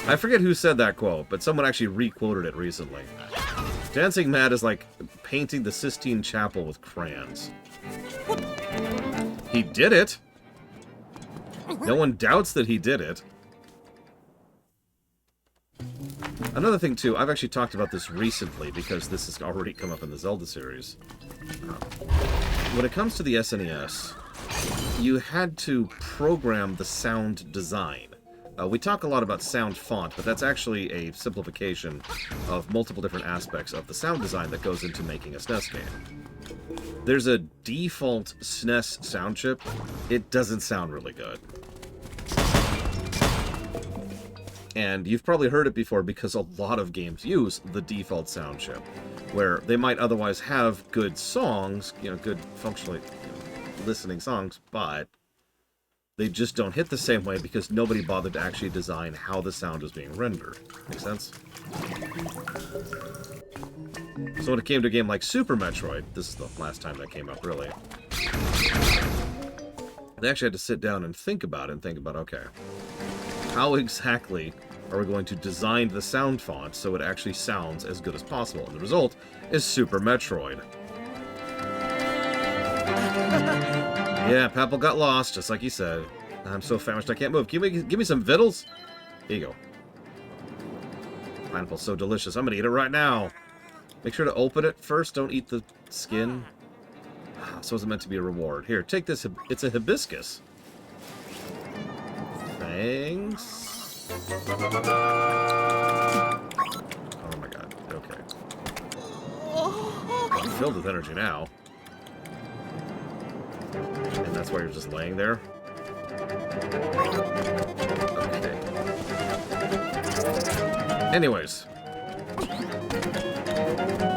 I forget who said that quote, but someone actually re-quoted it recently. Dancing Mad is like painting the Sistine Chapel with crayons. He did it! No one doubts that he did it. Another thing, too, I've actually talked about this recently because this has already come up in the Zelda series. When it comes to the SNES, you had to program the sound design. We talk a lot about sound font, but that's actually a simplification of multiple different aspects of the sound design that goes into making a SNES game. There's a default SNES sound chip. It doesn't sound really good. And you've probably heard it before because a lot of games use the default sound chip, where they might otherwise have good songs, good functionally listening songs, but they just don't hit the same way because nobody bothered to actually design how the sound is being rendered. Make sense? So when it came to a game like Super Metroid, this is the last time that came up, really, they actually had to sit down and think about it okay, how exactly are we going to design the sound font so it actually sounds as good as possible? And the result is Super Metroid. Yeah, Papal got lost, just like he said. I'm so famished I can't move. Give me some vittles? Here you go. Pineapple's so delicious. I'm gonna eat it right now. Make sure to open it first. Don't eat the skin. So it's meant to be a reward. Here, take this. It's a hibiscus. Thanks. Oh my god. Okay. I'm filled with energy now. And that's why you're just laying there? Okay. Anyways.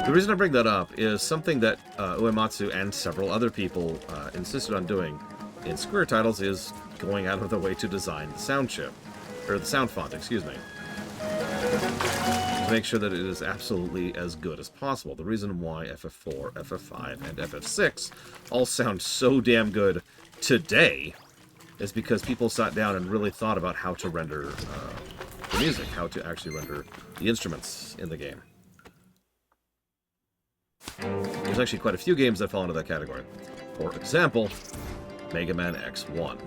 The reason I bring that up is something that Uematsu and several other people insisted on doing in Square titles is going out of their way to design the sound chip. Or the sound font, excuse me. To make sure that it is absolutely as good as possible. The reason why FF4, FF5, and FF6 all sound so damn good today is because people sat down and really thought about how to render the music, how to actually render the instruments in the game. There's actually quite a few games that fall into that category. For example, Mega Man X1.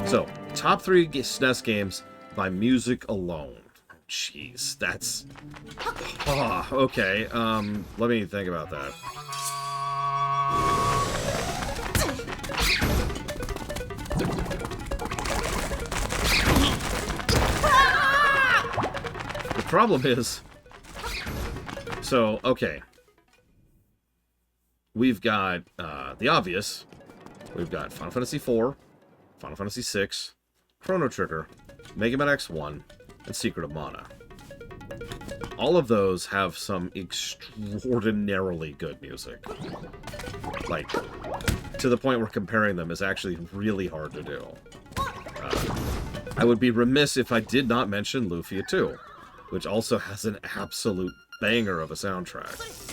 So, top 3 SNES games by music alone. Jeez, that's... Oh, okay, let me think about that. The problem is... So, okay. We've got, the obvious. We've got Final Fantasy IV, Final Fantasy VI, Chrono Trigger, Mega Man X1, and Secret of Mana. All of those have some extraordinarily good music. Like, to the point where comparing them is actually really hard to do. I would be remiss if I did not mention Lufia 2, which also has an absolute banger of a soundtrack.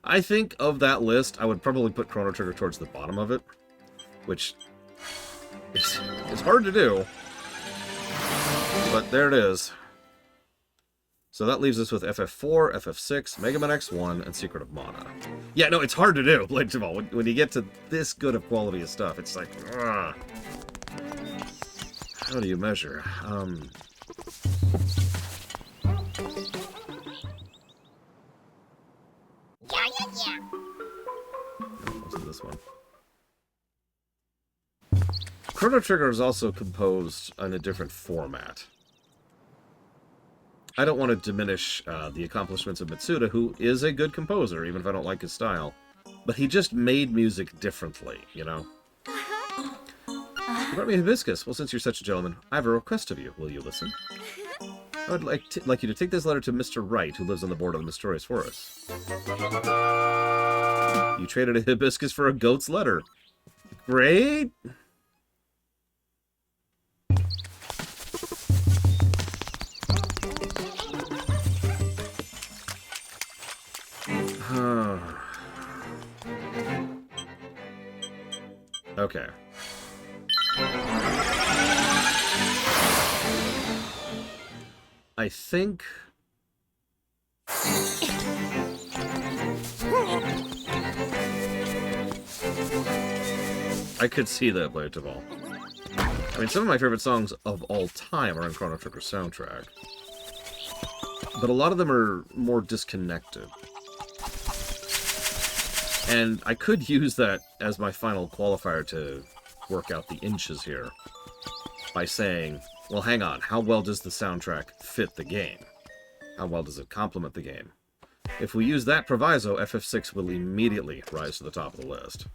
I think of that list, I would probably put Chrono Trigger towards the bottom of it, which is hard to do, but there it is. So that leaves us with FF4, FF6, Mega Man X1, and Secret of Mana. Yeah, no, it's hard to do. Like, when you get to this good of quality of stuff, it's like, ugh. How do you measure? Wasn't this one? Chrono Trigger is also composed in a different format. I don't want to diminish the accomplishments of Mitsuda, who is a good composer, even if I don't like his style. But he just made music differently, you know? You brought me a hibiscus. Well, since you're such a gentleman, I have a request of you. Will you listen? I would like you to take this letter to Mr. Wright, who lives on the border of the mysterious forest. You traded a hibiscus for a goat's letter. Great! Okay. I think... I could see that, Blade of All. I mean, some of my favorite songs of all time are in Chrono Trigger's soundtrack. But a lot of them are more disconnected. And I could use that as my final qualifier to work out the inches here. By saying, well, hang on, how well does the soundtrack fit the game? How well does it complement the game? If we use that proviso, FF6 will immediately rise to the top of the list.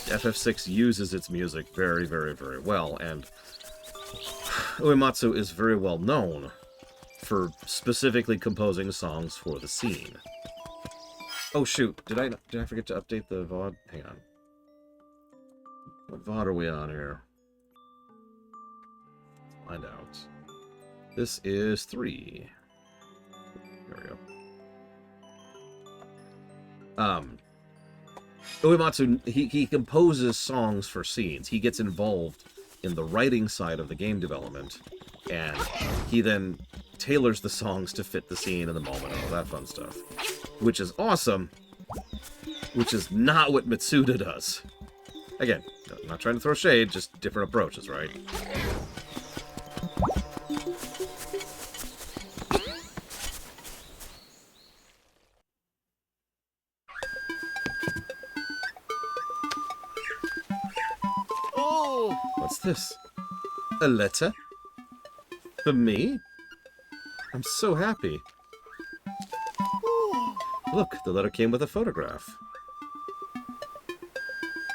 FF6 uses its music very, very, very well, and Uematsu is very well known for specifically composing songs for the scene. Oh shoot, did I forget to update the VOD? Hang on. What VOD are we on here? Find out. This is 3. There we go. Uematsu, he composes songs for scenes. He gets involved in the writing side of the game development, and he then tailors the songs to fit the scene and the moment and all that fun stuff. Which is awesome, which is not what Mitsuda does. Again, I'm not trying to throw shade, just different approaches, right? What's this? A letter? For me? I'm so happy. Look, the letter came with a photograph.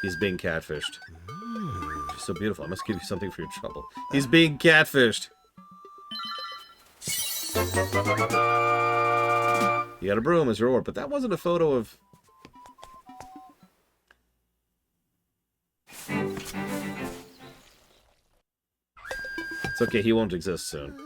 He's being catfished. She's so beautiful. I must give you something for your trouble. He's being catfished. You got a broom as your oar, but that wasn't a photo of... It's okay, he won't exist soon.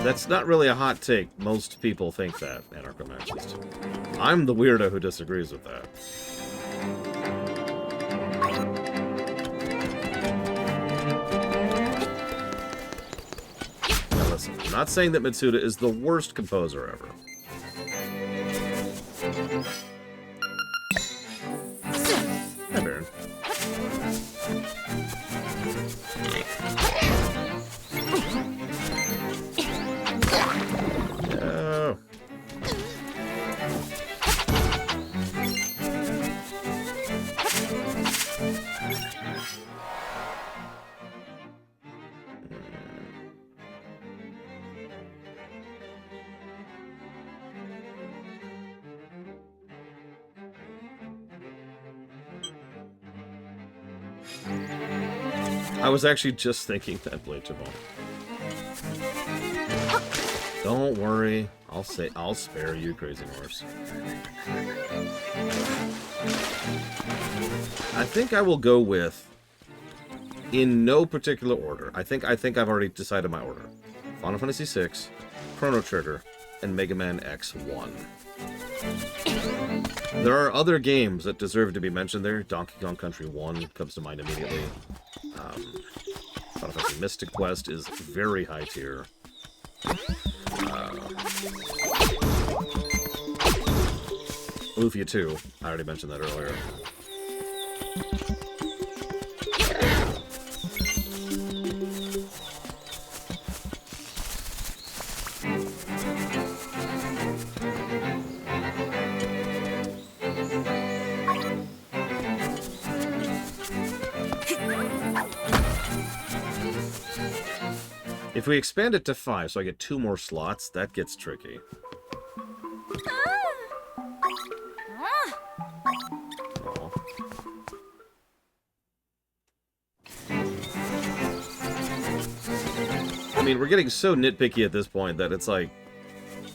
That's not really a hot take. Most people think that, anarcho-Marxist. I'm the weirdo who disagrees with that. Now listen, I'm not saying that Mitsuda is the worst composer ever. Hi, Baron. Oh. I was actually just thinking that, Blade Jabal. Don't worry, I'll spare you, Crazy Horse. I think I will go with, in no particular order. I think I've already decided my order. Final Fantasy VI, Chrono Trigger, and Mega Man X1. There are other games that deserve to be mentioned there. Donkey Kong Country 1 comes to mind immediately. Final Fantasy Mystic Quest is very high tier. Lufia 2, I already mentioned that earlier. If we expand it to 5, so I get 2 more slots, that gets tricky. Oh. I mean, we're getting so nitpicky at this point that it's like,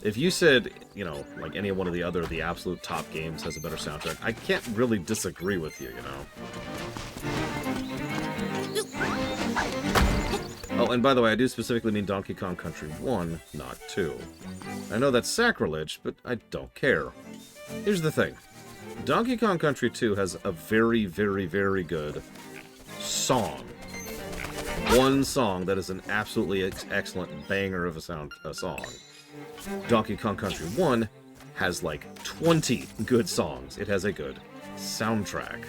if you said, you know, like any one of the absolute top games has a better soundtrack, I can't really disagree with you, you know? Oh, and by the way, I do specifically mean Donkey Kong Country 1, not 2. I know that's sacrilege, but I don't care. Here's the thing. Donkey Kong Country 2 has a very, very, very good song. One song that is an absolutely excellent banger of a song. Donkey Kong Country 1 has like 20 good songs. It has a good soundtrack.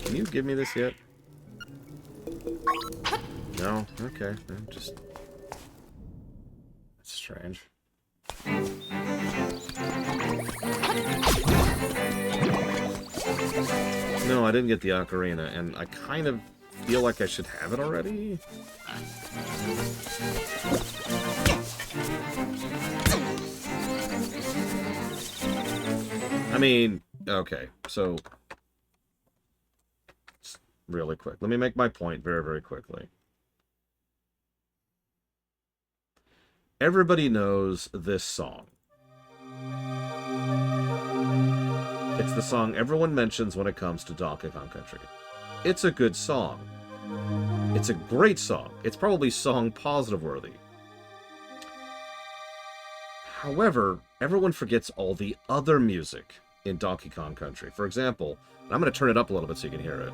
Can you give me this yet? No? Okay. Just... That's strange. No, I didn't get the ocarina, and I kind of feel like I should have it already. I mean, okay, so... Really quick. Let me make my point very, very quickly. Everybody knows this song. It's the song everyone mentions when it comes to Donkey Kong Country. It's a good song. It's a great song. It's probably song positive worthy. However, everyone forgets all the other music in Donkey Kong Country. For example, and I'm going to turn it up a little bit so you can hear it.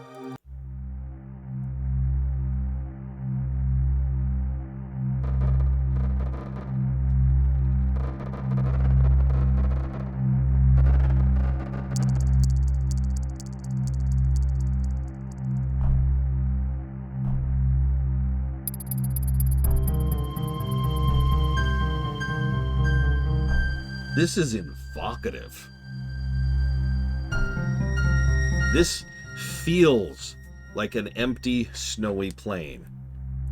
This is evocative. This feels like an empty, snowy plain,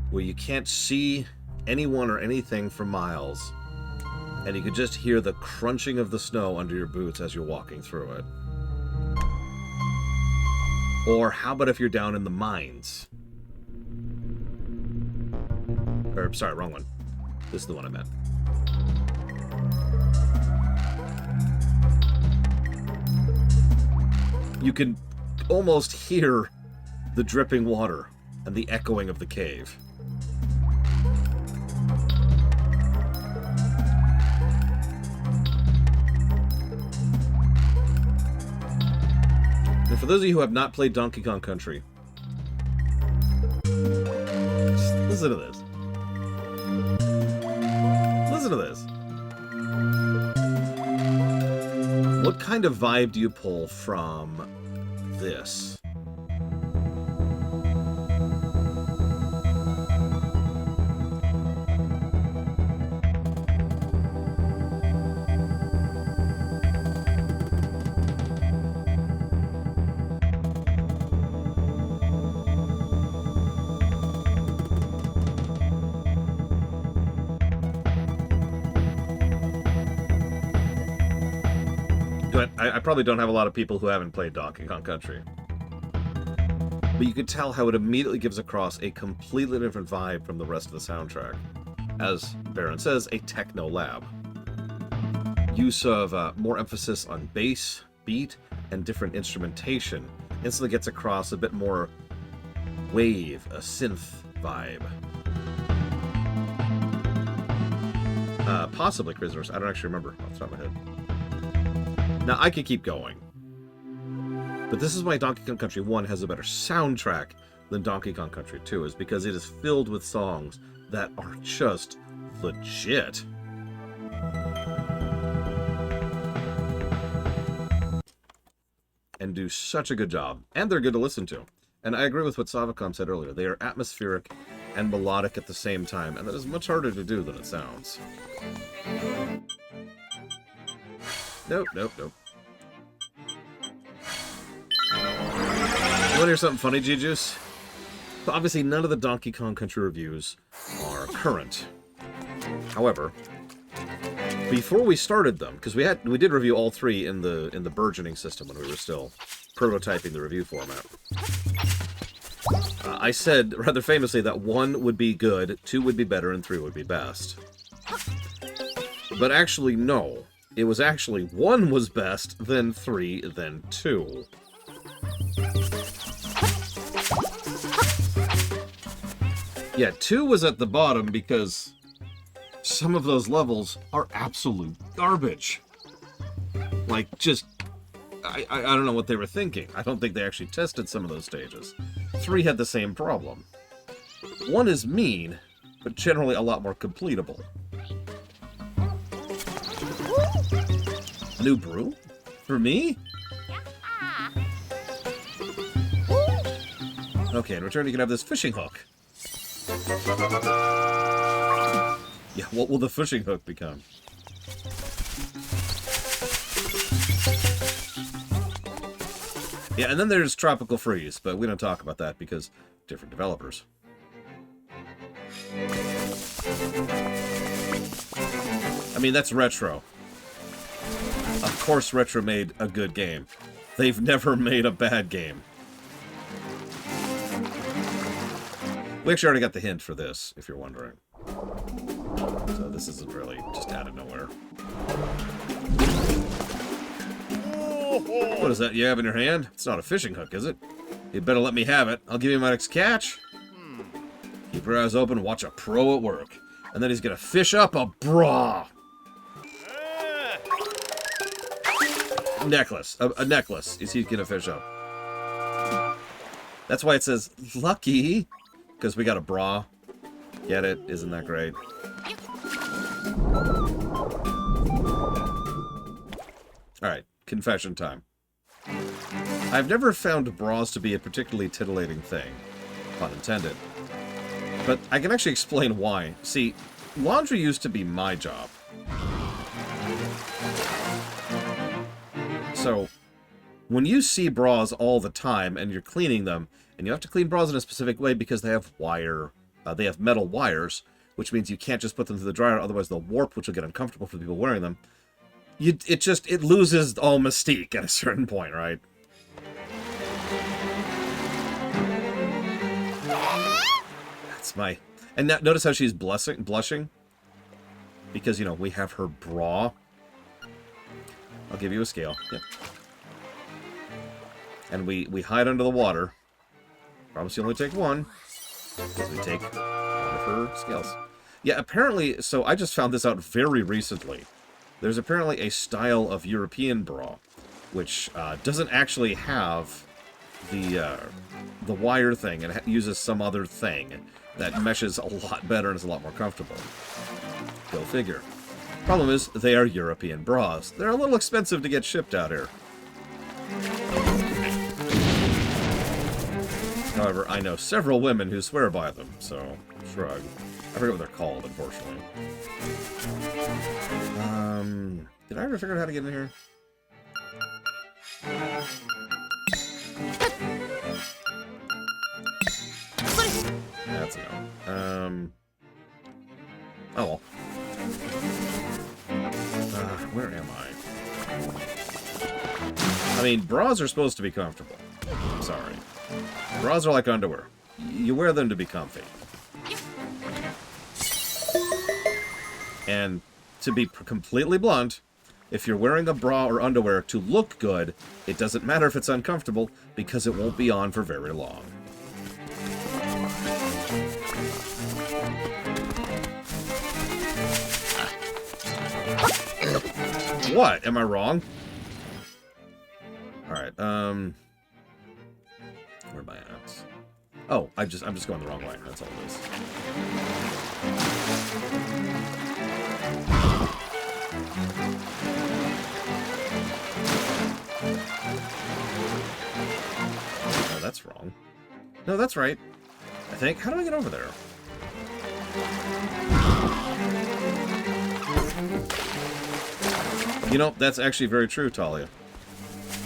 where you can't see anyone or anything for miles, and you can just hear the crunching of the snow under your boots as you're walking through it. Or how about if you're down in the mines? Or, sorry, wrong one. This is the one I meant. You can almost hear the dripping water and the echoing of the cave. And for those of you who have not played Donkey Kong Country, just listen to this. Listen to this. What kind of vibe do you pull from this? I probably don't have a lot of people who haven't played Donkey Kong Country. But you could tell how it immediately gives across a completely different vibe from the rest of the soundtrack. As Baron says, a techno lab. Use of more emphasis on bass, beat, and different instrumentation instantly gets across a bit more wave, a synth vibe. Possibly Crazy Horse. I don't actually remember off the top of my head. Now, I could keep going. But this is why Donkey Kong Country 1 has a better soundtrack than Donkey Kong Country 2, is because it is filled with songs that are just legit. And do such a good job. And they're good to listen to. And I agree with what Savacom said earlier. They are atmospheric and melodic at the same time, and that is much harder to do than it sounds. Nope, nope, nope. You want to hear something funny, G-Juice? Obviously, none of the Donkey Kong Country reviews are current. However, before we started them, because we did review all three in the burgeoning system when we were still prototyping the review format. I said rather famously that 1 would be good, 2 would be better, and 3 would be best. But actually, no. It was actually 1 was best, then 3, then 2. Yeah, 2 was at the bottom because some of those levels are absolute garbage. Like, just... I don't know what they were thinking. I don't think they actually tested some of those stages. 3 had the same problem. 1 is mean, but generally a lot more completable. New brew? For me? Okay, in return you can have this fishing hook. Yeah, what will the fishing hook become? Yeah, and then there's Tropical Freeze, but we don't talk about that because different developers. I mean, that's Retro. Of course Retro made a good game. They've never made a bad game. We actually already got the hint for this, if you're wondering. So this isn't really just out of nowhere. What is that you have in your hand? It's not a fishing hook, is it? You'd better let me have it. I'll give you my next catch. Keep your eyes open, watch a pro at work. And then he's gonna fish up a bra. Necklace. A necklace is he's gonna fish up. That's why it says lucky. Because we got a bra. Get it? Isn't that great? Alright, confession time. I've never found bras to be a particularly titillating thing. Pun intended. But I can actually explain why. See, laundry used to be my job. So, when you see bras all the time and you're cleaning them, and you have to clean bras in a specific way because they have they have metal wires, which means you can't just put them through the dryer, otherwise they'll warp, which will get uncomfortable for the people wearing them. It loses all mystique at a certain point, right? That's my... And now, notice how she's blushing? Because, you know, we have her bra. I'll give you a scale. Yeah. And we hide under the water. Promise you only take one. Because we take one of her scales. Yeah, apparently, so I just found this out very recently. There's apparently a style of European bra, which doesn't actually have the wire thing. It uses some other thing that meshes a lot better and is a lot more comfortable. Go figure. Problem is, they are European bras. They're a little expensive to get shipped out here. However, I know several women who swear by them, so shrug. I forget what they're called, unfortunately. Did I ever figure out how to get in here? That's a no. Oh well. Where am I? I mean, bras are supposed to be comfortable. I'm sorry. Bras are like underwear. You wear them to be comfy. And to be completely blunt, if you're wearing a bra or underwear to look good, it doesn't matter if it's uncomfortable, because it won't be on for very long. What? Am I wrong? Alright, where am I at? Oh, I'm just going the wrong way. That's all it is. Oh, that's wrong. No, that's right. I think. How do I get over there? You know, that's actually very true, Talia.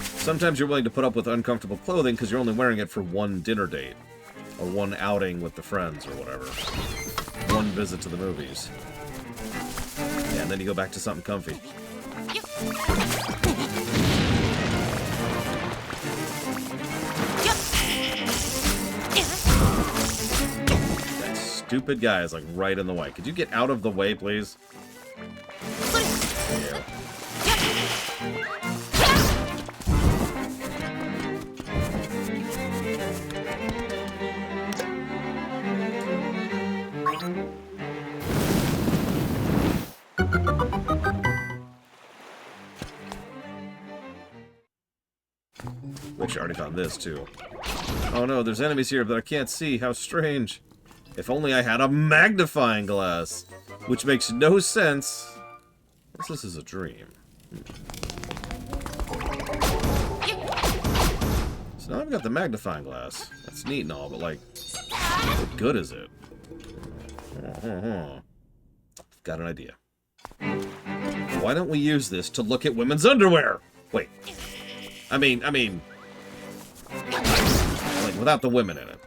Sometimes you're willing to put up with uncomfortable clothing because you're only wearing it for one dinner date. Or one outing with the friends, or whatever. One visit to the movies. Yeah, and then you go back to something comfy. That stupid guy is like right in the way. Could you get out of the way, please? Yeah. Which I already found this, too. Oh no, there's enemies here, but I can't see. How strange. If only I had a magnifying glass. Which makes no sense. Unless this is a dream. So now I've got the magnifying glass. That's neat and all, but like, what good is it? Got an idea. Why don't we use this to look at women's underwear? Wait. I mean, like, without the women in it.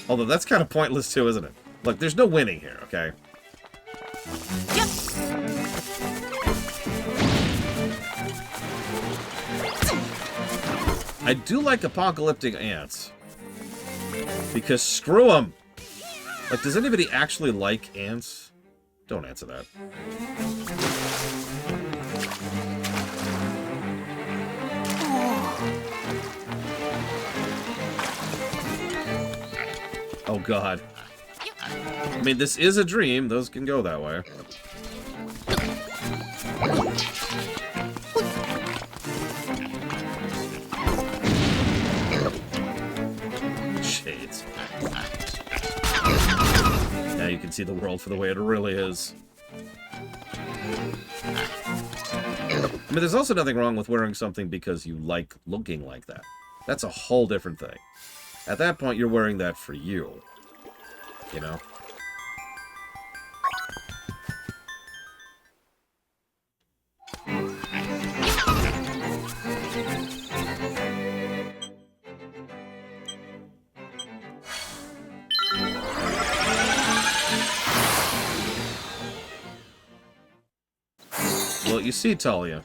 Although that's kind of pointless too, isn't it? Look, there's no winning here, okay? I do like apocalyptic ants. Because screw them! Like, does anybody actually like ants? Don't answer that. Oh, God. I mean, this is a dream. Those can go that way. Shades. Now you can see the world for the way it really is. I mean, there's also nothing wrong with wearing something because you like looking like that. That's a whole different thing. At that point, you're wearing that for you. You know? Well, you see, Talia.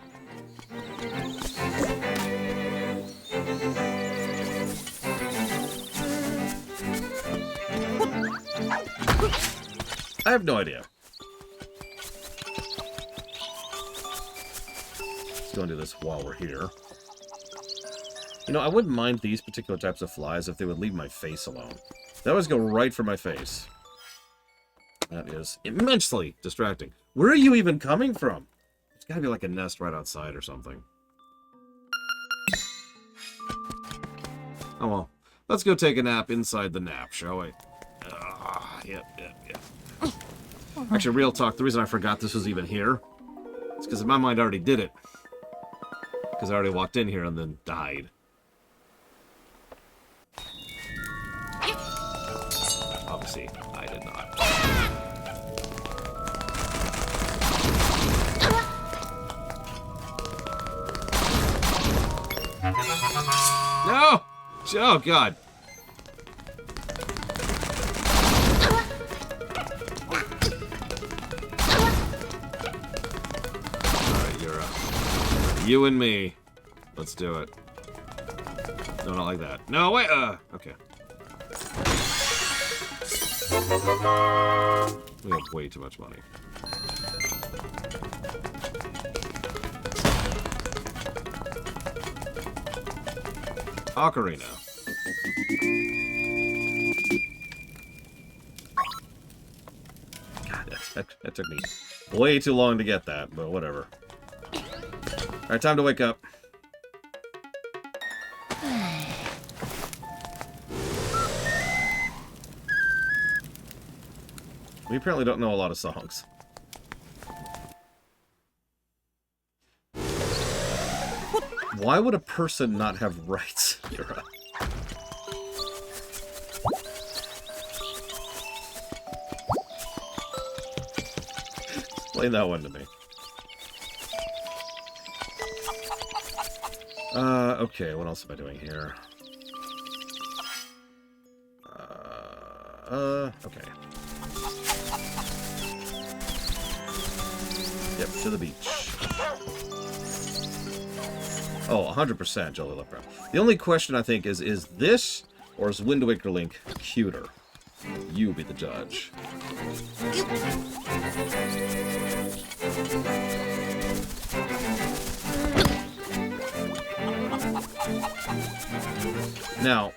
I have no idea. go and do this while we're here. You know, I wouldn't mind these particular types of flies if they would leave my face alone. They always go right for my face. That is immensely distracting. Where are you even coming from? It's gotta be like a nest right outside or something. Oh well. Let's go take a nap inside the nap, shall we? Yep. Actually, real talk, the reason I forgot this was even here is because in my mind I already did it. Because I already walked in here and then died. Obviously, I did not. No! Oh, God. Alright, Yura. You and me. Let's do it. No, not like that. No, wait, okay. We have way too much money. Ocarina. God, that took me way too long to get that, but whatever. Alright, time to wake up. We apparently don't know a lot of songs. Why would a person not have rights, Yura? Explain that one to me. Okay, what else am I doing here? Okay. Yep, to the beach. Oh, 100% Jelly Leopard. The only question, I think, is this, or is Wind Waker Link cuter? You be the judge. Now,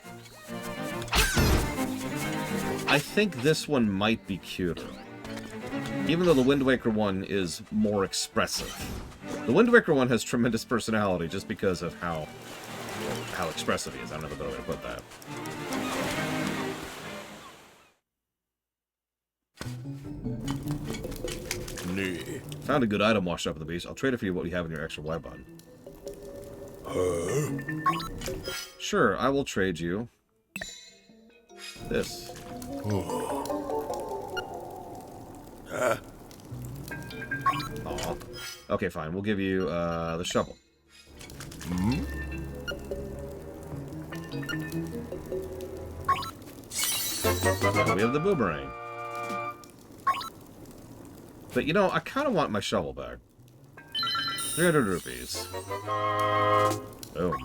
I think this one might be cuter. Even though the Wind Waker one is more expressive. The Wind Waker one has tremendous personality just because of how expressive he is. I don't know the better way to put that. Nee. Found a good item washed up at the beach. I'll trade it for you what you have in your extra Y button. Sure, I will trade you this. Aw. Okay, fine. We'll give you the shovel. We have the boomerang. But, you know, I kind of want my shovel back. 300 rupees. Boom.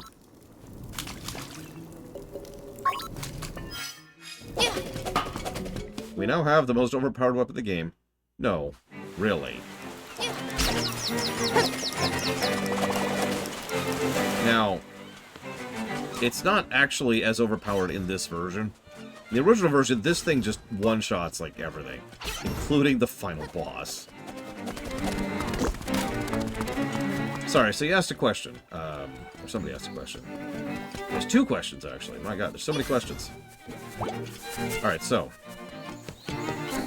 We now have the most overpowered weapon in the game. No, really. Now, it's not actually as overpowered in this version. In the original version, this thing just one-shots like everything, including the final boss. Sorry, so you asked a question. Or somebody asked a question. There's two questions, actually. My god, there's so many questions. Alright, so.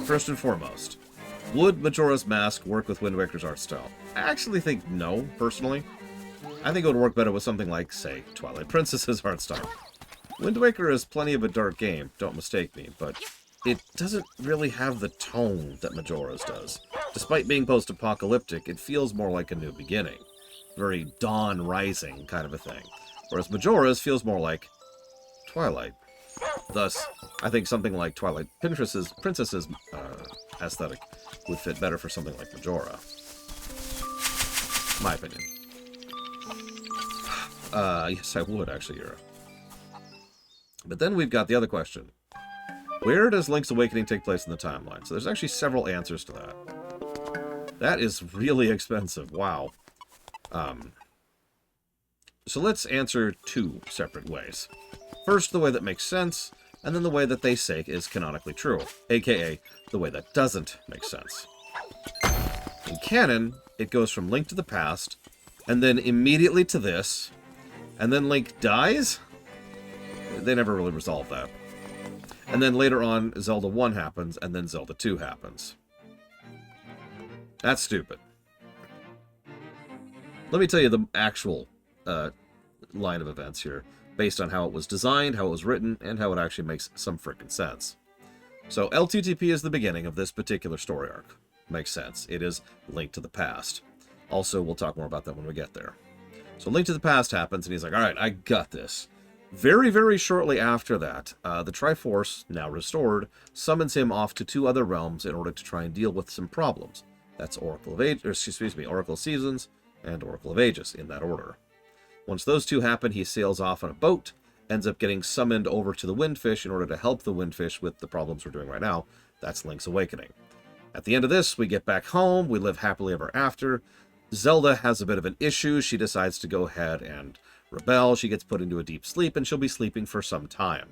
First and foremost, would Majora's Mask work with Wind Waker's art style? I actually think no, personally. I think it would work better with something like, say, Twilight Princess's art style. Wind Waker is plenty of a dark game, don't mistake me, but it doesn't really have the tone that Majora's does. Despite being post-apocalyptic, it feels more like a new beginning. Very dawn rising kind of a thing. Whereas Majora's feels more like Twilight. Thus, I think something like Twilight Princess's aesthetic would fit better for something like Majora. My opinion. Yes, I would, actually, Yura. But then we've got the other question. Where does Link's Awakening take place in the timeline? So there's actually several answers to that. That is really expensive. Wow. So let's answer two separate ways. First, the way that makes sense, and then the way that they say is canonically true, aka the way that doesn't make sense. In canon, it goes from Link to the Past, and then immediately to this, and then Link dies? They never really resolve that. And then later on, Zelda 1 happens, and then Zelda 2 happens. That's stupid. Let me tell you the actual line of events here, based on how it was designed, how it was written, and how it actually makes some frickin' sense. So L2TP is the beginning of this particular story arc. Makes sense. It is Link to the Past. Also, we'll talk more about that when we get there. So Link to the Past happens, and he's like, alright, I got this. Very, very shortly after that, the Triforce, now restored, summons him off to two other realms in order to try and deal with some problems. That's Oracle of Seasons and Oracle of Ages, in that order. Once those two happen, he sails off on a boat, ends up getting summoned over to the Windfish in order to help the Windfish with the problems we're doing right now. That's Link's Awakening. At the end of this, we get back home, we live happily ever after. Zelda has a bit of an issue. She decides to go ahead and rebel. She gets put into a deep sleep, and she'll be sleeping for some time.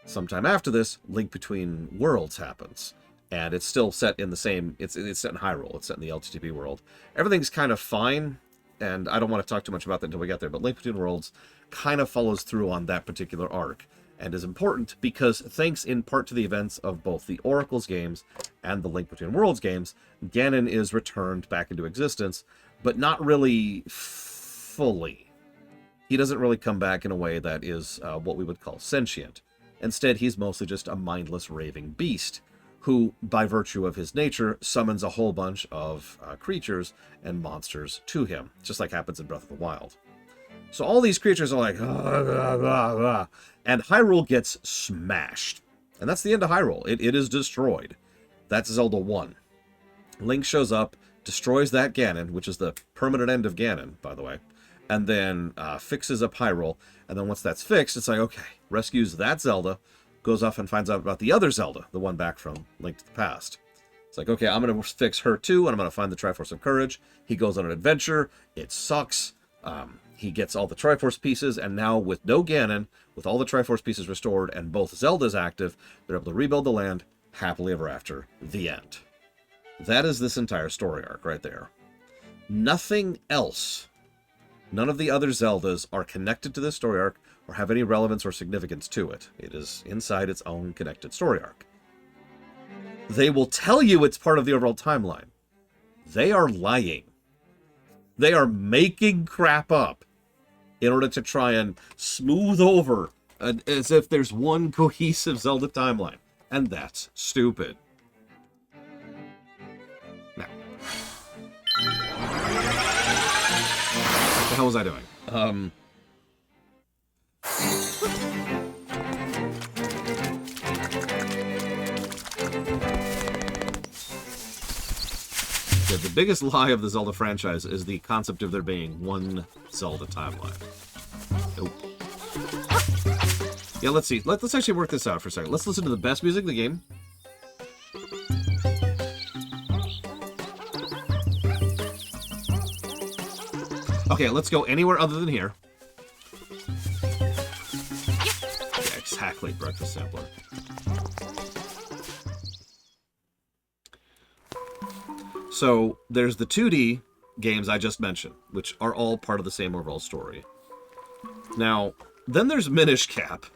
Sometime after this, Link Between Worlds happens. And it's still set in the same... It's set in Hyrule. It's set in the LTTP world. Everything's kind of fine, and I don't want to talk too much about that until we get there, but Link Between Worlds kind of follows through on that particular arc, and is important because, thanks in part to the events of both the Oracle's games and the Link Between Worlds games, Ganon is returned back into existence, but not really fully. He doesn't really come back in a way that is what we would call sentient. Instead, he's mostly just a mindless, raving beast, who, by virtue of his nature, summons a whole bunch of creatures and monsters to him, just like happens in Breath of the Wild. So all these creatures are like, and Hyrule gets smashed. And that's the end of Hyrule. It is destroyed. That's Zelda 1. Link shows up, destroys that Ganon, which is the permanent end of Ganon, by the way, and then fixes up Hyrule. And then once that's fixed, it's like, okay, rescues that Zelda, goes off and finds out about the other Zelda, the one back from Link to the Past. It's like, okay, I'm going to fix her too, and I'm going to find the Triforce of Courage. He goes on an adventure. It sucks. He gets all the Triforce pieces, and now with no Ganon, with all the Triforce pieces restored, and both Zeldas active, they're able to rebuild the land happily ever after. The end. That is this entire story arc right there. Nothing else. None of the other Zeldas are connected to this story arc or have any relevance or significance to it. It is inside its own connected story arc. They will tell you it's part of the overall timeline. They are lying. They are making crap up in order to try and smooth over as if there's one cohesive Zelda timeline. And that's stupid. Now, what the hell was I doing? The biggest lie of the Zelda franchise is the concept of there being one Zelda timeline. Nope. Yeah, let's see. Let's actually work this out for a second. Let's listen to the best music in the game. Okay, let's go anywhere other than here. Yeah, exactly. Breakfast sampler. So, there's the 2D games I just mentioned, which are all part of the same overall story. Now, then there's Minish Cap.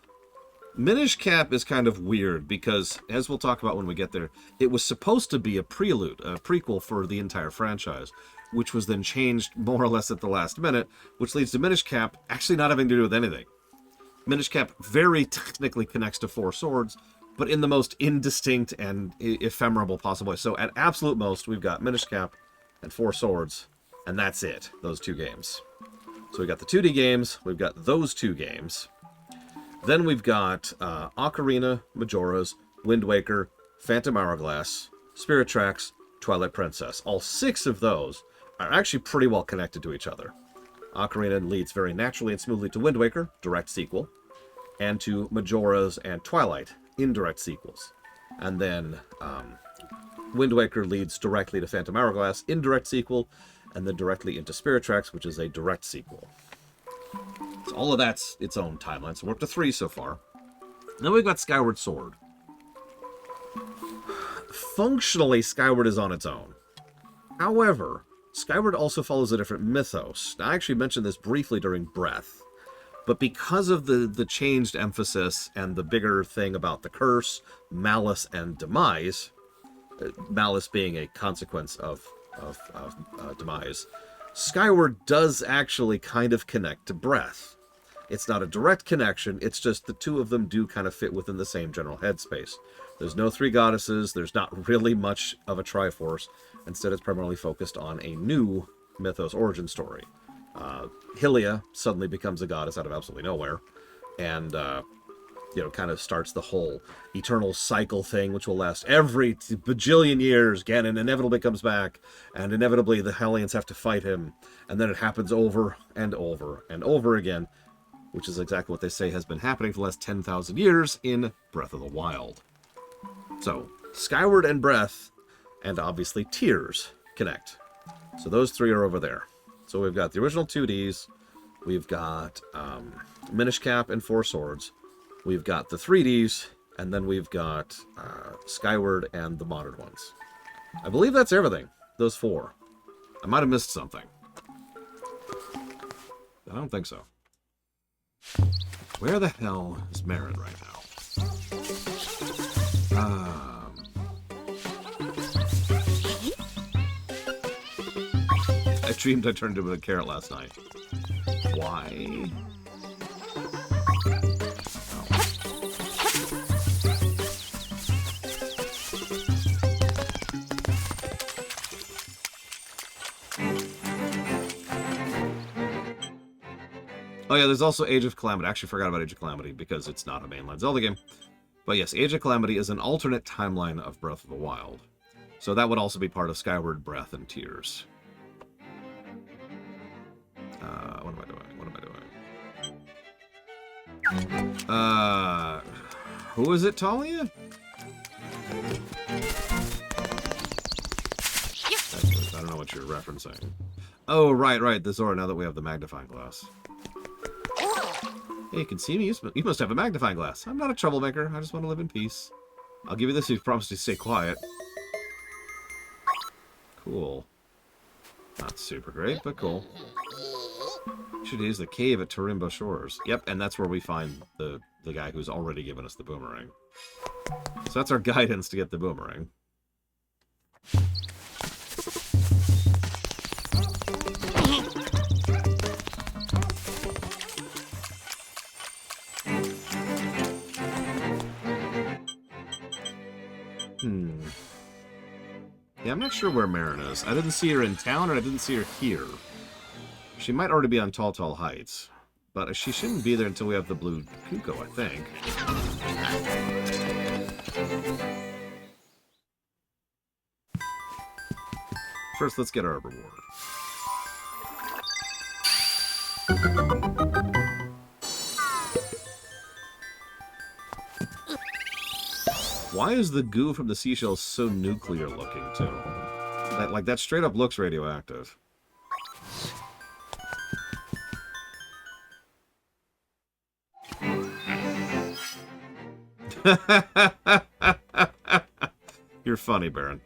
Minish Cap is kind of weird because, as we'll talk about when we get there, it was supposed to be a prelude, a prequel for the entire franchise, which was then changed more or less at the last minute, which leads to Minish Cap actually not having to do with anything. Minish Cap very technically connects to Four Swords, but in the most indistinct and ephemeral possible way. So at absolute most, we've got Minish Cap and Four Swords, and that's it, those two games. So we've got the 2D games, we've got those two games. Then we've got Ocarina, Majora's, Wind Waker, Phantom Hourglass, Spirit Tracks, Twilight Princess. All 6 of those are actually pretty well connected to each other. Ocarina leads very naturally and smoothly to Wind Waker, direct sequel, and to Majora's and Twilight, indirect sequels. And then Wind Waker leads directly to Phantom Hourglass, indirect sequel, and then directly into Spirit Tracks, which is a direct sequel. So all of that's its own timeline. So we're up to 3 so far. Then we've got Skyward Sword. Functionally, Skyward is on its own. However, Skyward also follows a different mythos. Now, I actually mentioned this briefly during Breath, but because of the changed emphasis and the bigger thing about the curse, malice, and demise, malice being a consequence of demise, Skyward does actually kind of connect to Breath. It's not a direct connection, it's just the two of them do kind of fit within the same general headspace. There's no 3 goddesses, there's not really much of a Triforce. Instead, it's primarily focused on a new mythos origin story. Hylia suddenly becomes a goddess out of absolutely nowhere, and, kind of starts the whole eternal cycle thing, which will last every bajillion years. Ganon inevitably comes back, and inevitably the Hellions have to fight him, and then it happens over and over and over again, which is exactly what they say has been happening for the last 10,000 years in Breath of the Wild. So, Skyward and Breath, and obviously Tears, connect. So those 3 are over there. So we've got the original 2Ds, we've got Minish Cap and 4 Swords, we've got the 3Ds, and then we've got Skyward and the modern ones. I believe that's everything, those 4. I might have missed something. I don't think so. Where the hell is Marin right now? I dreamed I turned into a carrot last night. Why? Oh yeah, there's also Age of Calamity. I actually forgot about Age of Calamity because it's not a mainline Zelda game. But yes, Age of Calamity is an alternate timeline of Breath of the Wild. So that would also be part of Skyward, Breath, and Tears. What am I doing? Who is it, Talia? I don't know what you're referencing. Oh, right, the Zora, now that we have the magnifying glass. Hey, you can see me? You must have a magnifying glass. I'm not a troublemaker. I just want to live in peace. I'll give you this if you promise to stay quiet. Cool. Not super great, but cool. Should use the cave at Tarimba Shores. Yep, and that's where we find the guy who's already given us the boomerang. So that's our guidance to get the boomerang. Yeah, I'm not sure where Marin is. I didn't see her in town, or I didn't see her here. She might already be on Tall Tall Heights, but she shouldn't be there until we have the blue Kuko, I think. First, let's get our reward. Why is the goo from the seashells so nuclear looking, too? That straight up looks radioactive. You're funny, Baron.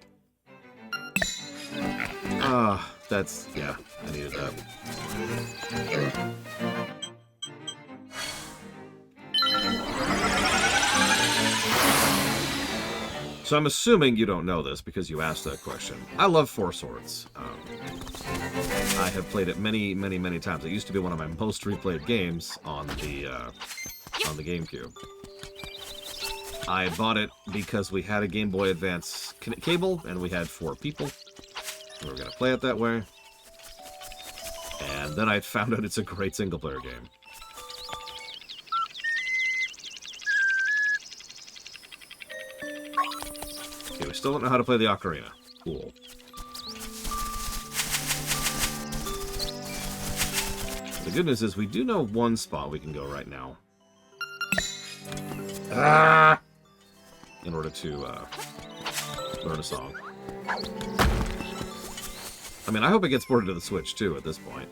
Ah, that's... yeah, I needed that. So I'm assuming you don't know this because you asked that question. I love Four Swords. I have played it many, many, many times. It used to be one of my most replayed games on the GameCube. I bought it because we had a Game Boy Advance cable, and we had 4 people. We were going to play it that way. And then I found out it's a great single-player game. Okay, we still don't know how to play the ocarina. Cool. The good news is we do know one spot we can go right now. Ah! In order to learn a song. I mean, I hope it gets ported to the Switch, too, at this point.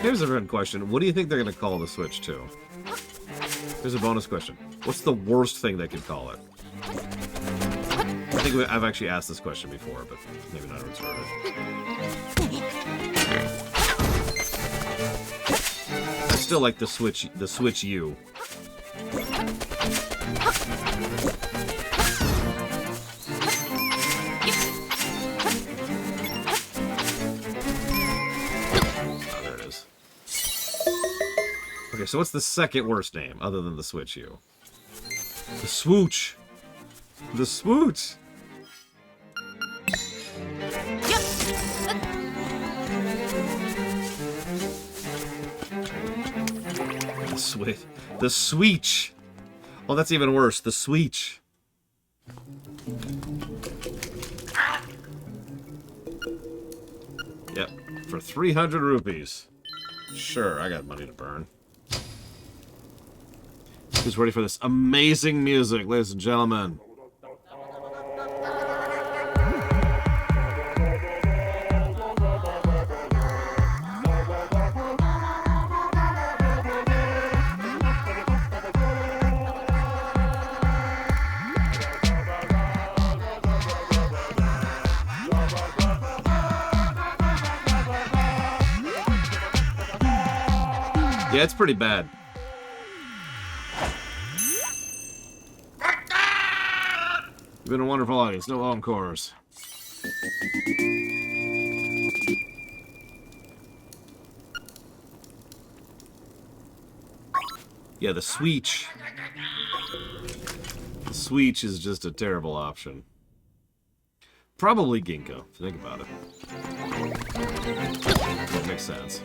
Here's a fun question. What do you think they're going to call the Switch 2? Here's a bonus question. What's the worst thing they could call it? I think I've actually asked this question before, but maybe not everyone's heard it. I still like the Switch U. Okay, so what's the second worst name, other than the Switch U? The Swooch! The Swooch! The Sweech! Oh, that's even worse. The Sweech. Yep, for 300 rupees. Sure, I got money to burn. Who's ready for this amazing music, ladies and gentlemen? Yeah, it's pretty bad. You've been a wonderful audience. No encores. Yeah, the Switch. The Switch is just a terrible option. Probably Ginkgo, if you think about it. That makes sense.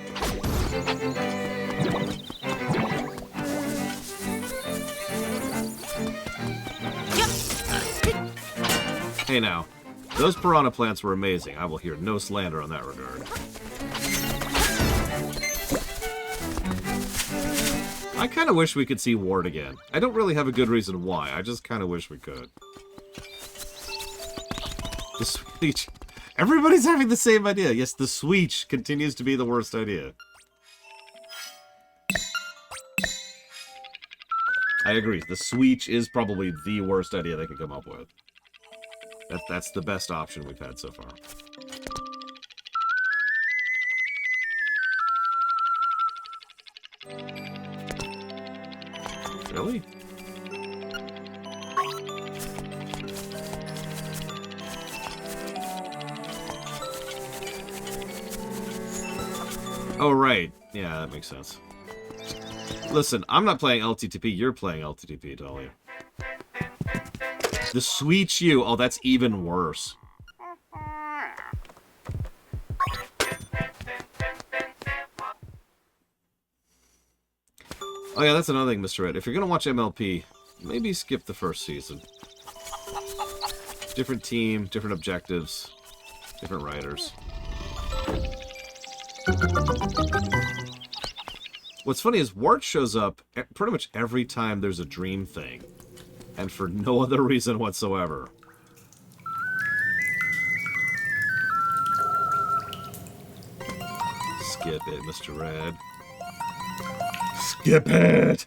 Hey now, those piranha plants were amazing. I will hear no slander on that regard. I kind of wish we could see Ward again. I don't really have a good reason why. I just kind of wish we could. The Switch. Everybody's having the same idea. Yes, the Switch continues to be the worst idea. I agree. The Switch is probably the worst idea they could come up with. That's the best option we've had so far. Really? Oh, right. Yeah, that makes sense. Listen, I'm not playing LTTP, you're playing LTTP, Talia. The Switch U. Oh, that's even worse. Oh yeah, that's another thing, Mr. Ed. If you're gonna watch MLP, maybe skip the first season. Different team, different objectives, different writers. What's funny is Wart shows up pretty much every time there's a dream thing. And for no other reason whatsoever. Skip it, Mr. Red. Skip it!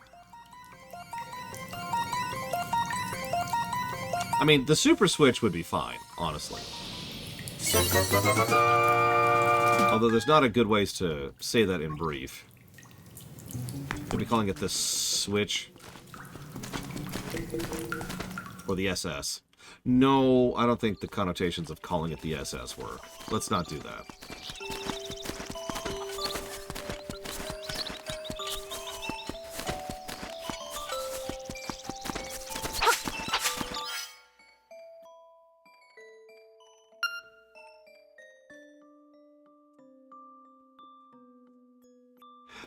I mean, the Super Switch would be fine, honestly. Although there's not a good way to say that in brief. We'll be calling it the Switch. Or the SS. No, I don't think the connotations of calling it the SS work. Let's not do that.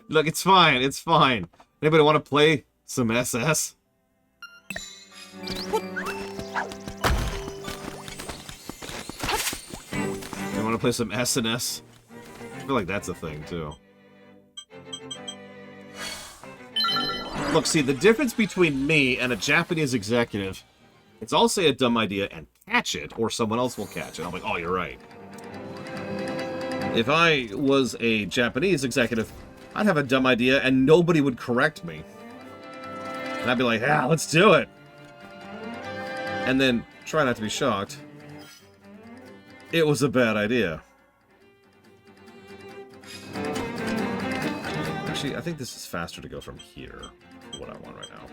Look, it's fine, it's fine. Anybody want to play some SS? You want to play some SNS? I feel like that's a thing, too. Look, see, the difference between me and a Japanese executive, it's I'll say a dumb idea and catch it, or someone else will catch it. I'm like, oh, you're right. If I was a Japanese executive, I'd have a dumb idea and nobody would correct me. And I'd be like, yeah, let's do it. And then try not to be shocked. It was a bad idea. Actually, I think this is faster to go from here. What I want right now.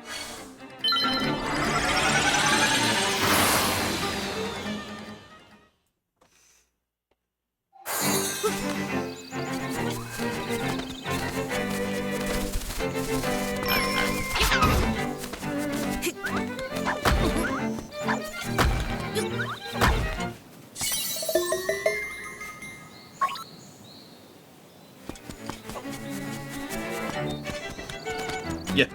Yeah,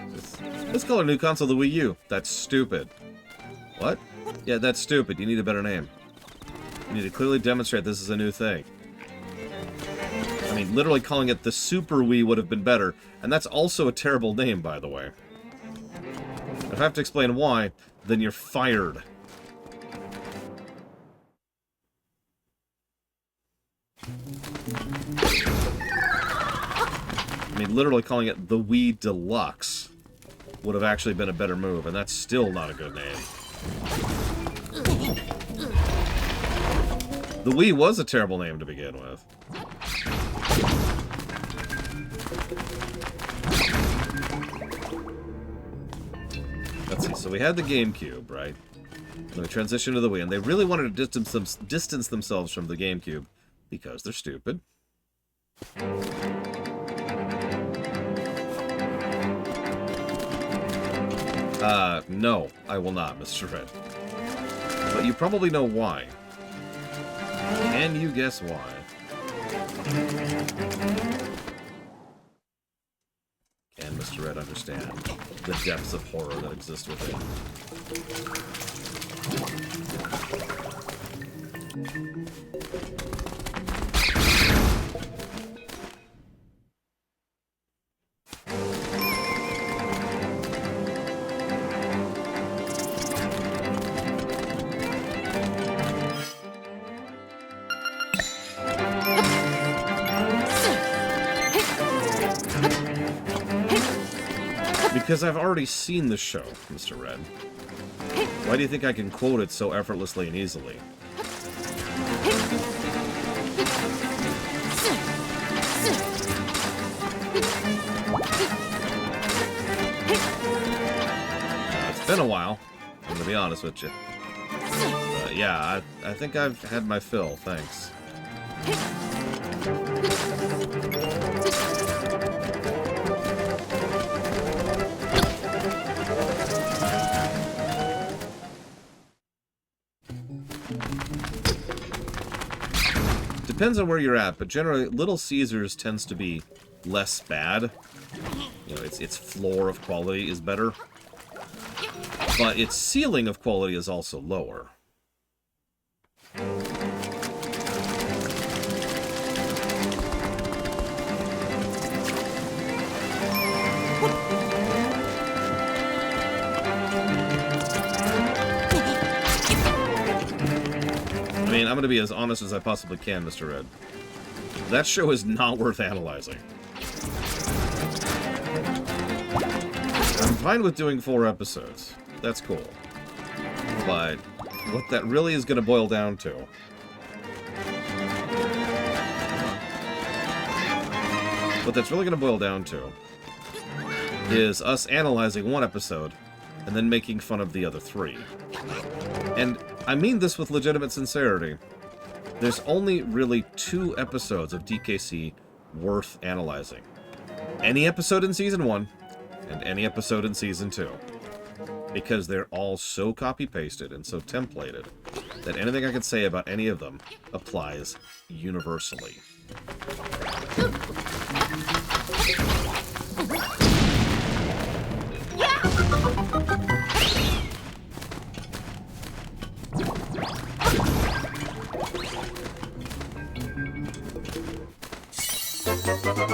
let's call our new console the Wii U. That's stupid. What? Yeah, that's stupid. You need a better name. You need to clearly demonstrate this is a new thing. I mean, literally calling it the Super Wii would have been better, and that's also a terrible name, by the way. If I have to explain why, then you're fired. I mean, literally calling it the Wii Deluxe would have actually been a better move, and that's still not a good name. The Wii was a terrible name to begin with. Let's see, so we had the GameCube, right? And we transitioned to the Wii, and they really wanted to distance themselves from the GameCube because they're stupid. No, I will not, Mr. Red. But you probably know why. Can you guess why? Can Mr. Red understand the depths of horror that exist within? Because I've already seen the show, Mr. Red. Why do you think I can quote it so effortlessly and easily? It's been a while, I'm gonna be honest with you. Yeah, I think I've had my fill, thanks. Depends on where you're at, but generally, Little Caesars tends to be less bad. You know, its floor of quality is better. But its ceiling of quality is also lower. I mean, I'm going to be as honest as I possibly can, Mr. Red. That show is not worth analyzing. I'm fine with doing 4 episodes. That's cool. But what that really is going to boil down to... What that's really going to boil down to is us analyzing 1 episode and then making fun of the other 3. And I mean this with legitimate sincerity. There's only really 2 episodes of DKC worth analyzing. Any episode in Season 1, and any episode in Season 2. Because they're all so copy-pasted and so templated that anything I can say about any of them applies universally.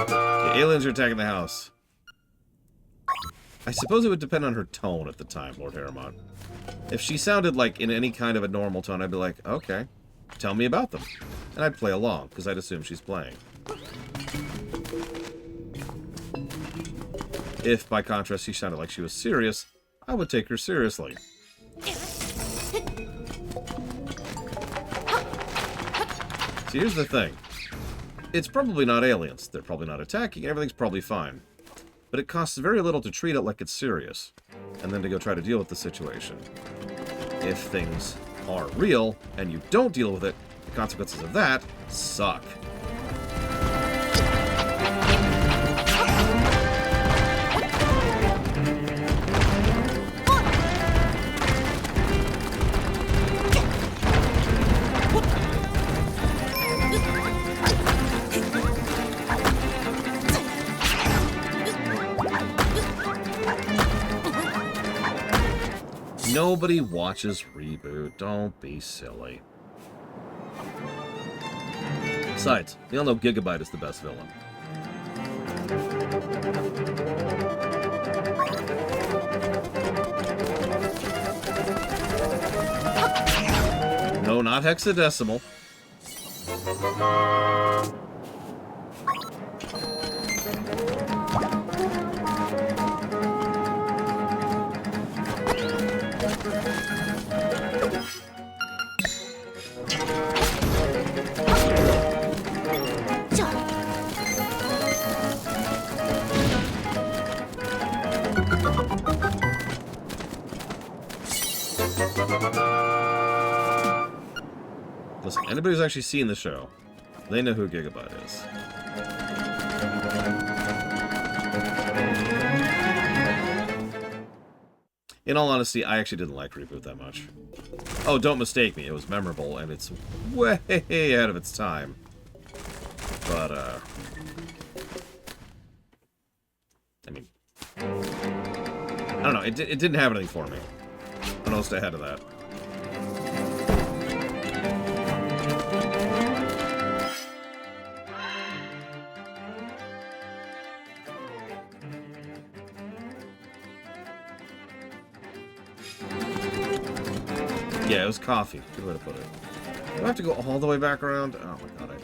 The aliens are attacking the house. I suppose it would depend on her tone at the time, Lord Harriman. If she sounded like in any kind of a normal tone, I'd be like, okay, tell me about them. And I'd play along, because I'd assume she's playing. If, by contrast, she sounded like she was serious, I would take her seriously. See, here's the thing. It's probably not aliens. They're probably not attacking. Everything's probably fine. But it costs very little to treat it like it's serious, and then to go try to deal with the situation. If things are real, and you don't deal with it, the consequences of that suck. Nobody watches Reboot. Don't be silly. Besides, we all know Gigabyte is the best villain. No, not hexadecimal. Listen, anybody who's actually seen the show, they know who Gigabyte is. In all honesty, I actually didn't like Reboot that much. Oh, don't mistake me, it was memorable, and it's way ahead of its time. But, I mean, I don't know, it didn't have anything for me. I know, stay ahead of that. Yeah, it was coffee. Good way to put it. Do I have to go all the way back around? Oh my god, I do.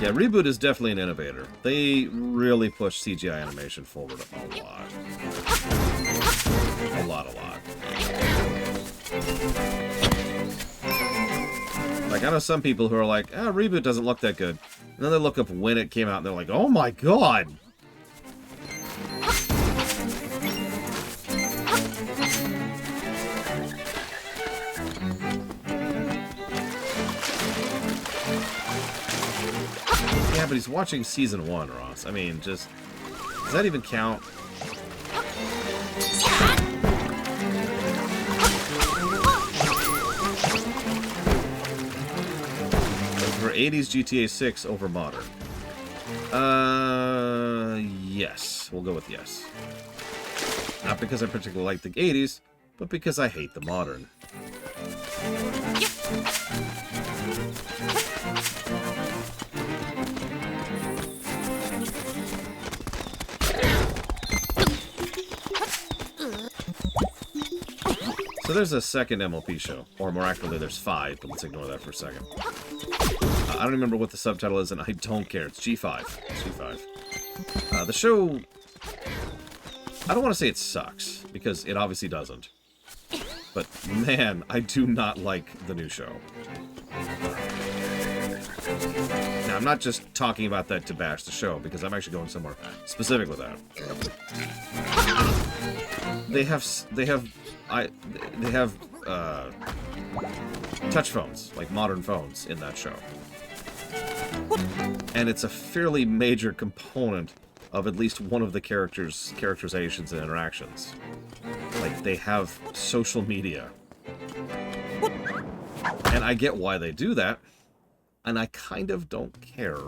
Yeah, Reboot is definitely an innovator. They really push CGI animation forward a lot. A lot. Like, I know some people who are like, ah, Reboot doesn't look that good. And then they look up when it came out and they're like, oh my god! Yeah, but he's watching season 1, Ross. I mean, just... Does that even count? For 80s GTA 6 over modern. Yes. We'll go with yes. Not because I particularly like the 80s, but because I hate the modern. So there's a second MLP show, or more accurately, there's 5, but let's ignore that for a second. I don't remember what the subtitle is, and I don't care. It's G5. It's G5. The show... I don't want to say it sucks, because it obviously doesn't. But, man, I do not like the new show. Now, I'm not just talking about that to bash the show, because I'm actually going somewhere specific with that. They have touch phones, like modern phones, in that show. And it's a fairly major component of at least one of the characterizations and interactions. Like, they have social media. And I get why they do that, and I kind of don't care.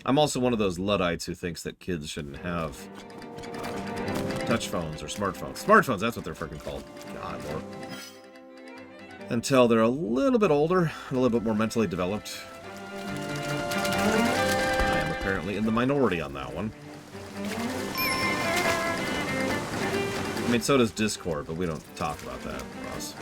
I'm also one of those Luddites who thinks that kids shouldn't have touch phones or smartphones. Smartphones, that's what they're freaking called. God, Lord. Until they're a little bit older and a little bit more mentally developed. I am apparently in the minority on that one. I mean, so does Discord, but we don't talk about that, Ross.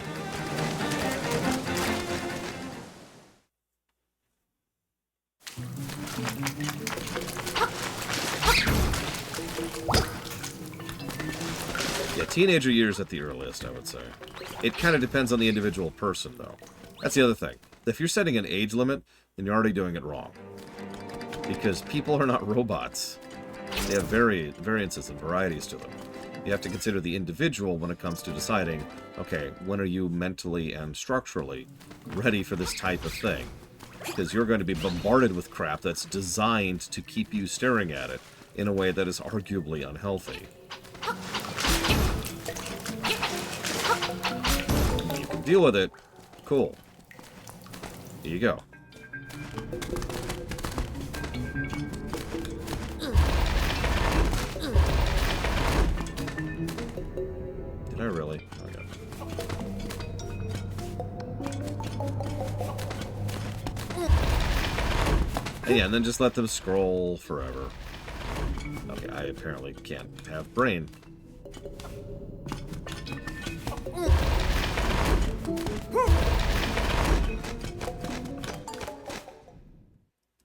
Yeah, teenager years at the earliest, I would say. It kind of depends on the individual person, though. That's the other thing. If you're setting an age limit, then you're already doing it wrong. Because people are not robots. They have variances and varieties to them. You have to consider the individual when it comes to deciding, okay, when are you mentally and structurally ready for this type of thing? Because you're going to be bombarded with crap that's designed to keep you staring at it in a way that is arguably unhealthy. When you can deal with it, cool. Here you go. Did I really? Okay. And yeah, and then just let them scroll forever. Okay, I apparently can't have brain.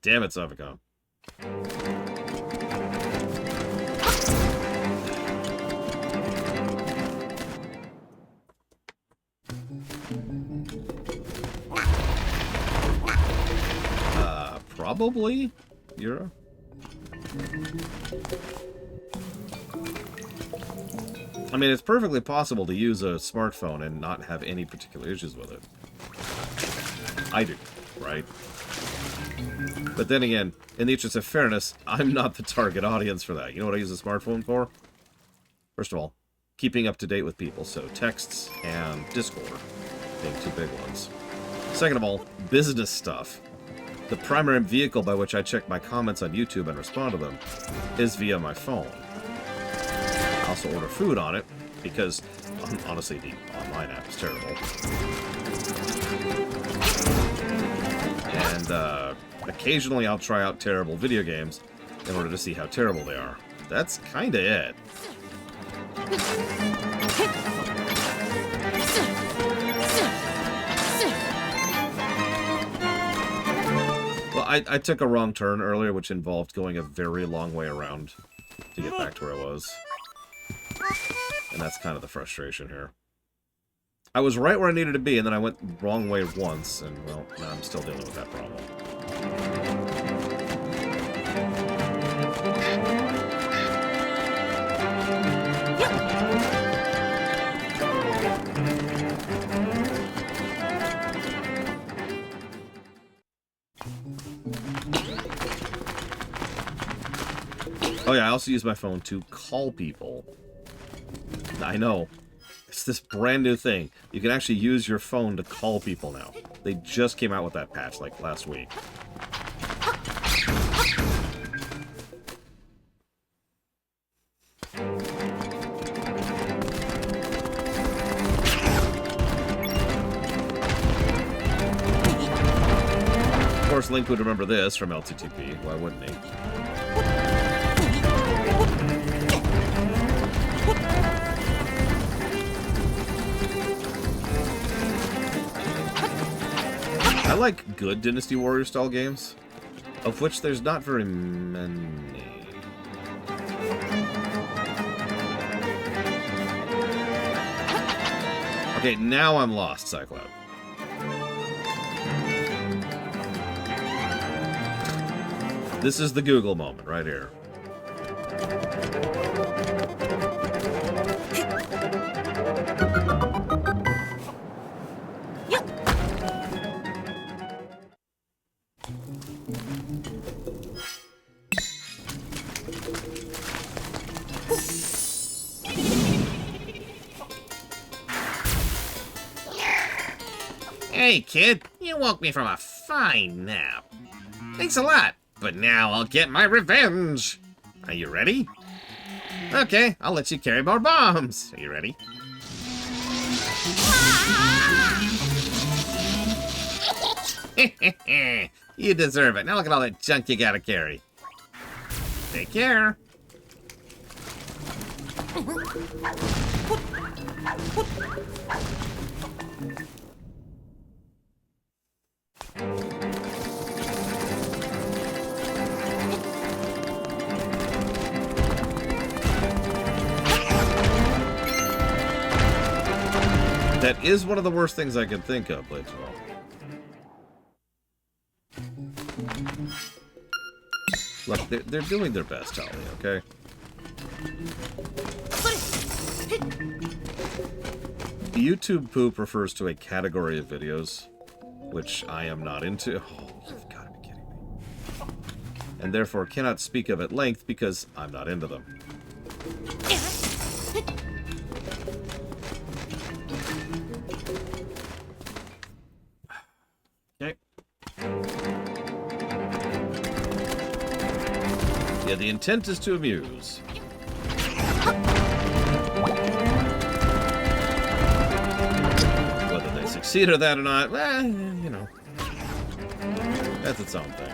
Damn it, Savicon. Probably, Euro. I mean, it's perfectly possible to use a smartphone and not have any particular issues with it. I do, right? But then again, in the interest of fairness, I'm not the target audience for that. You know what I use a smartphone for? First of all, keeping up to date with people, so texts and Discord being two big ones. Second of all, business stuff. The primary vehicle by which I check my comments on YouTube and respond to them is via my phone. I also order food on it, because, honestly, the online app is terrible. And, occasionally I'll try out terrible video games in order to see how terrible they are. That's kinda it. Well, I took a wrong turn earlier, which involved going a very long way around to get back to where I was. And that's kind of the frustration here. I was right where I needed to be, and then I went the wrong way once, and, well, now I'm still dealing with that problem. Oh yeah, I also use my phone to call people. I know. It's this brand new thing. You can actually use your phone to call people now. They just came out with that patch, like, last week. Of course, Link would remember this from LTTP. Why wouldn't he? I like good Dynasty Warrior style games, of which there's not very many. Okay, now I'm lost, Cyclope. This is the Google moment right here. Hey, kid, you woke me from a fine nap. Thanks a lot, but now I'll get my revenge. Are you ready? Okay, I'll let you carry more bombs. Are you ready? You deserve it. Now look at all that junk you gotta carry. Take care. That is one of the worst things I can think of, but well. Look, they're doing their best, Holly, okay? YouTube poop refers to a category of videos, which I am not into. Oh, you've got to be kidding me. And therefore cannot speak of at length because I'm not into them. Okay. Yeah, the intent is to amuse. Whether they succeed or that or not, well, you know, that's its own thing.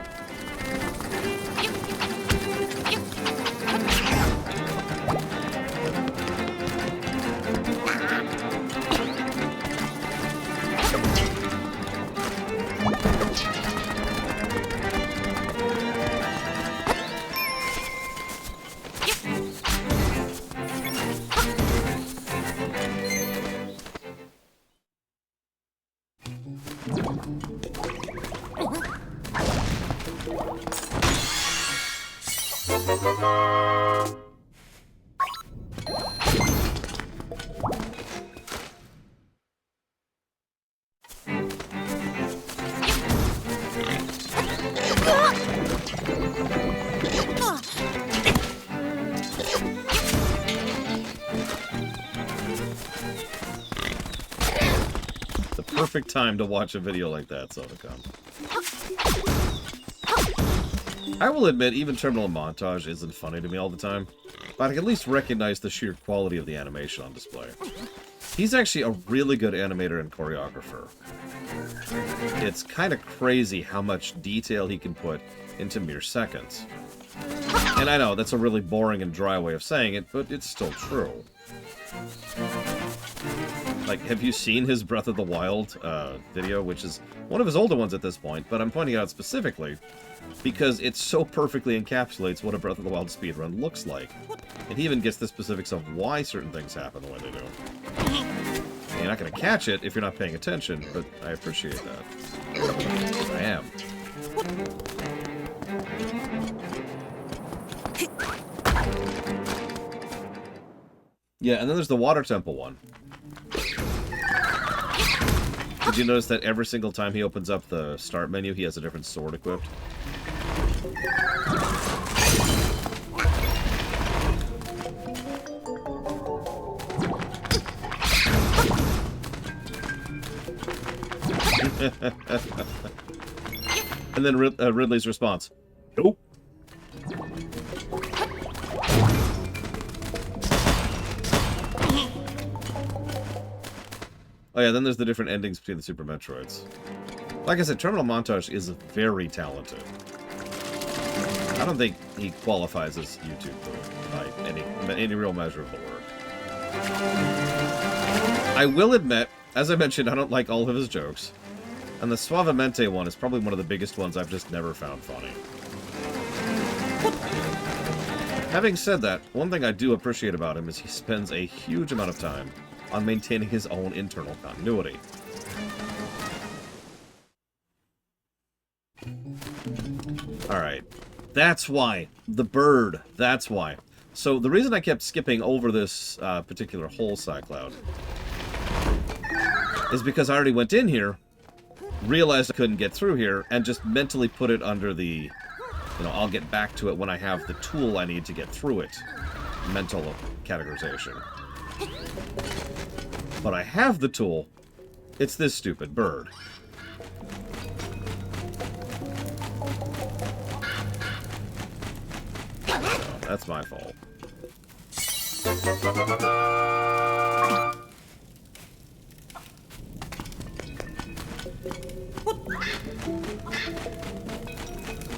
Perfect time to watch a video like that, Sonicom. I will admit, even Terminal Montage isn't funny to me all the time, but I can at least recognize the sheer quality of the animation on display. He's actually a really good animator and choreographer. It's kind of crazy how much detail he can put into mere seconds. And I know, that's a really boring and dry way of saying it, but it's still true. Like, have you seen his Breath of the Wild video, which is one of his older ones at this point, but I'm pointing it out specifically because it so perfectly encapsulates what a Breath of the Wild speedrun looks like. And he even gets the specifics of why certain things happen the way they do. And you're not going to catch it if you're not paying attention, but I appreciate that. I am. Yeah, and then there's the Water Temple one. Did you notice that every single time he opens up the start menu, he has a different sword equipped? And then Ridley's response, nope. Oh yeah, then there's the different endings between the Super Metroids. Like I said, Terminal Montage is very talented. I don't think he qualifies as YouTube by any real measure of the work. I will admit, as I mentioned, I don't like all of his jokes. And the Suavemente one is probably one of the biggest ones I've just never found funny. Having said that, one thing I do appreciate about him is he spends a huge amount of time on maintaining his own internal continuity. Alright. That's why. The bird. That's why. So the reason I kept skipping over this particular hole, Cycloud, is because I already went in here, realized I couldn't get through here, and just mentally put it under the, you know, I'll get back to it when I have the tool I need to get through it mental categorization. But I have the tool. It's this stupid bird. So, that's my fault. Yeah,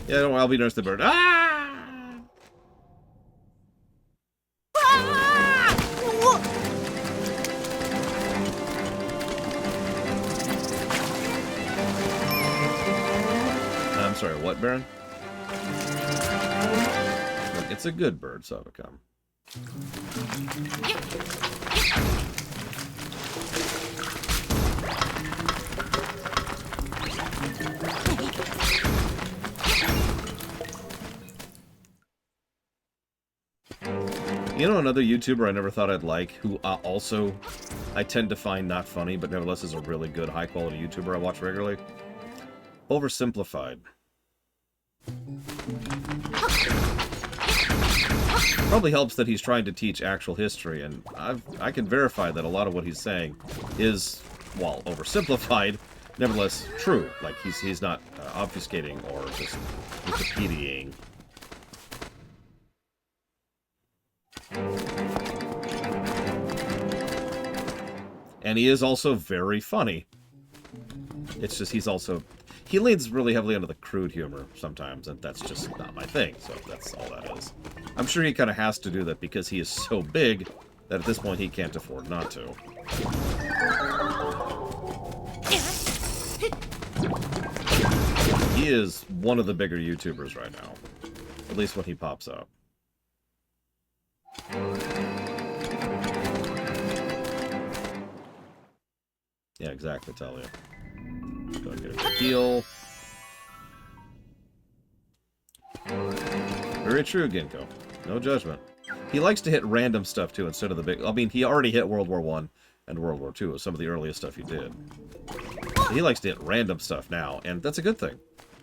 don't worry, I'll be nurse the bird. Ah! I'm sorry, what, Baron? It's a good bird, Savacom. You know another YouTuber I never thought I'd like, who also I tend to find not funny, but nevertheless is a really good, high-quality YouTuber I watch regularly? Oversimplified. Probably helps that he's trying to teach actual history, and I can verify that a lot of what he's saying is, while oversimplified, nevertheless true. Like, he's not obfuscating or just Wikipediaing. And he is also very funny. It's just he leans really heavily into the crude humor sometimes, and that's just not my thing, so that's all that is. I'm sure he kind of has to do that because he is so big that at this point he can't afford not to. He is one of the bigger YouTubers right now. At least when he pops up. Yeah, exactly, Talia. Go and get a heal. Very true, Ginkgo. No judgment. He likes to hit random stuff, too, instead of the big... I mean, he already hit World War I and World War II, some of the earliest stuff he did. He likes to hit random stuff now, and that's a good thing.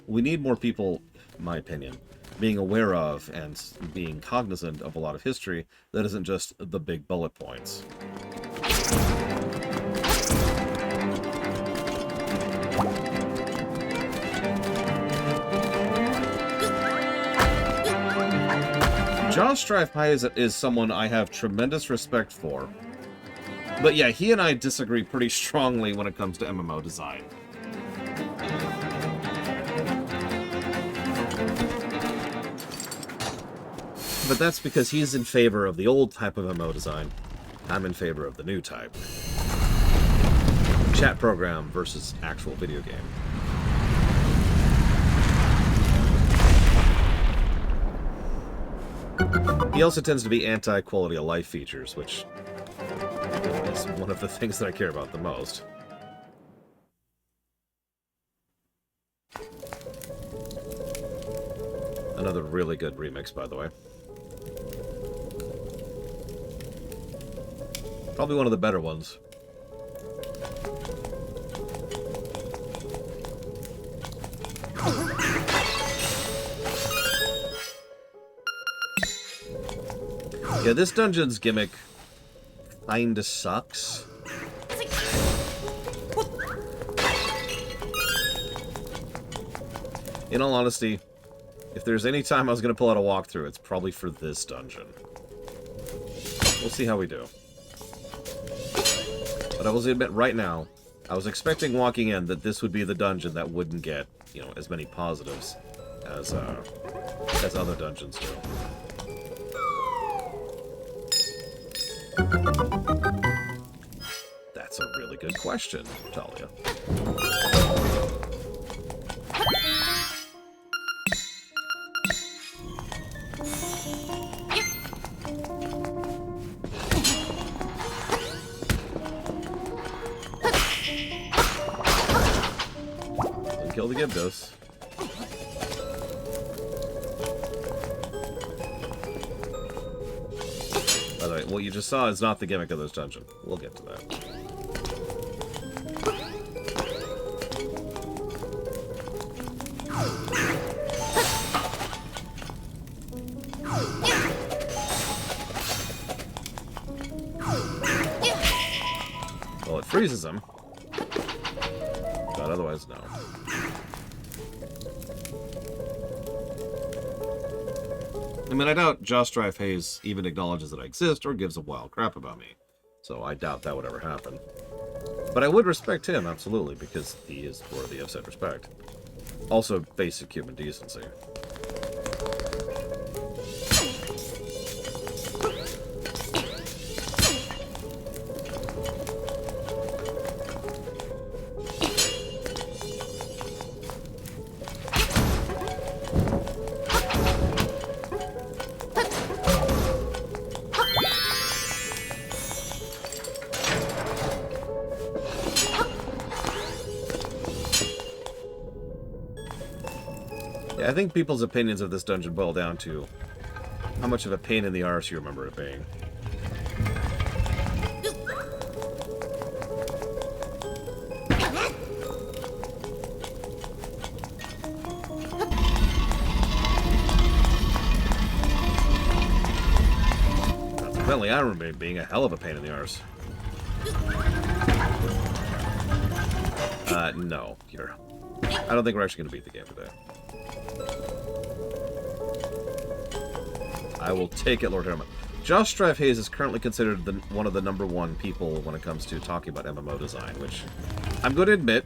We need more people, in my opinion, being aware of and being cognizant of a lot of history that isn't just the big bullet points. John Strife High is someone I have tremendous respect for. But yeah, he and I disagree pretty strongly when it comes to MMO design. But that's because he's in favor of the old type of MMO design. I'm in favor of the new type. Chat program versus actual video game. He also tends to be anti-quality of life features, which is one of the things that I care about the most. Another really good remix, by the way. Probably one of the better ones. Yeah, this dungeon's gimmick kinda sucks. In all honesty, if there's any time I was going to pull out a walkthrough, it's probably for this dungeon. We'll see how we do. But I will admit right now, I was expecting walking in that this would be the dungeon that wouldn't get, you know, as many positives as other dungeons do. That's a really good question, Talia. Didn't kill the Gibdos. By the way, what you just saw is not the gimmick of this dungeon. We'll get to that. Well, it freezes him. But otherwise, no. I mean, I doubt Josh Drive Hayes even acknowledges that I exist or gives a wild crap about me. So I doubt that would ever happen. But I would respect him, absolutely, because he is worthy of said respect. Also, basic human decency. I think people's opinions of this dungeon boil down to how much of a pain in the arse you remember it being. Consequently, I remember it being a hell of a pain in the arse. No, Peter. I don't think we're actually going to beat the game today. I will take it, Lord Herman. Josh Strive Hayes is currently considered one of the #1 people when it comes to talking about MMO design, which I'm going to admit,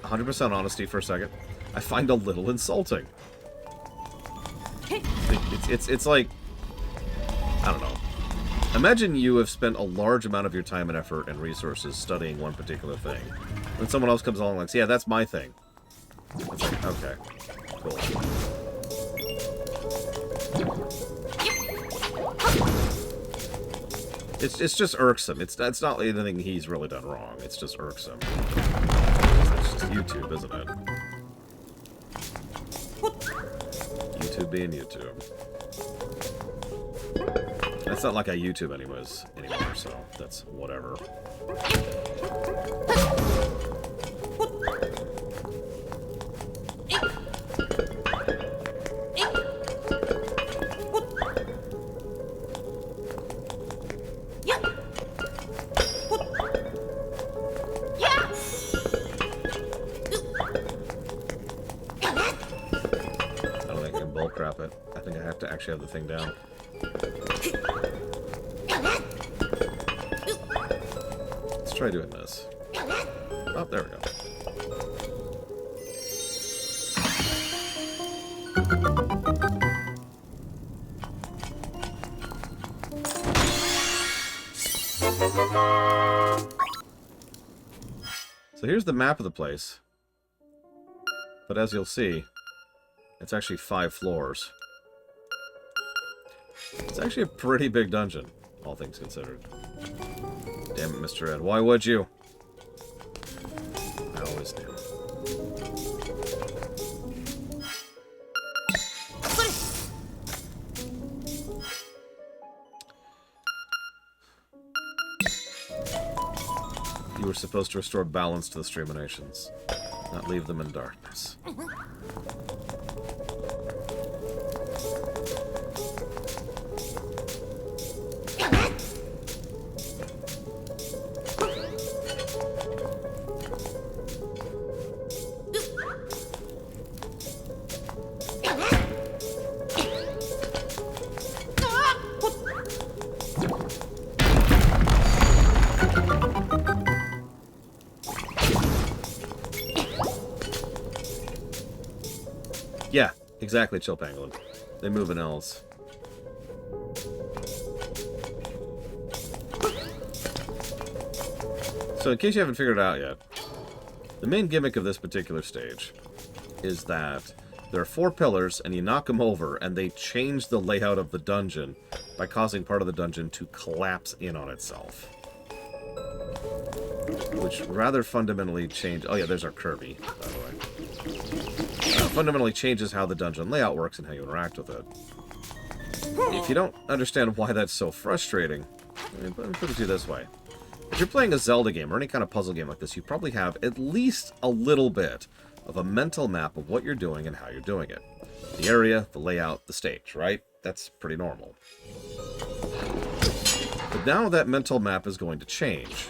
100% honesty for a second, I find a little insulting. It's like, I don't know. Imagine you have spent a large amount of your time and effort and resources studying one particular thing. When someone else comes along and like, yeah, that's my thing. It's like, okay, cool. It's just irksome. It's not anything he's really done wrong. It's just irksome. It's just YouTube, isn't it? YouTube being YouTube. It's not like I YouTube anymore, so that's whatever. I think I have to actually have the thing down. Let's try doing this. Oh, there we go. So here's the map of the place. But as you'll see, it's actually 5 floors. It's actually a pretty big dungeon, all things considered. Damn it, Mr. Ed. Why would you? I always do. You were supposed to restore balance to the Streaminations, not leave them in darkness. Yeah, exactly, Chill Pangolin. They move in L's. So in case you haven't figured it out yet, the main gimmick of this particular stage is that there are 4 pillars, and you knock them over, and they change the layout of the dungeon by causing part of the dungeon to collapse in on itself. Which rather fundamentally change... Oh yeah, there's our Kirby, by the way. Fundamentally changes how the dungeon layout works and how you interact with it. If you don't understand why that's so frustrating, let me put it to you this way. If you're playing a Zelda game or any kind of puzzle game like this, you probably have at least a little bit of a mental map of what you're doing and how you're doing it. The area, the layout, the stage, right? That's pretty normal. But now that mental map is going to change.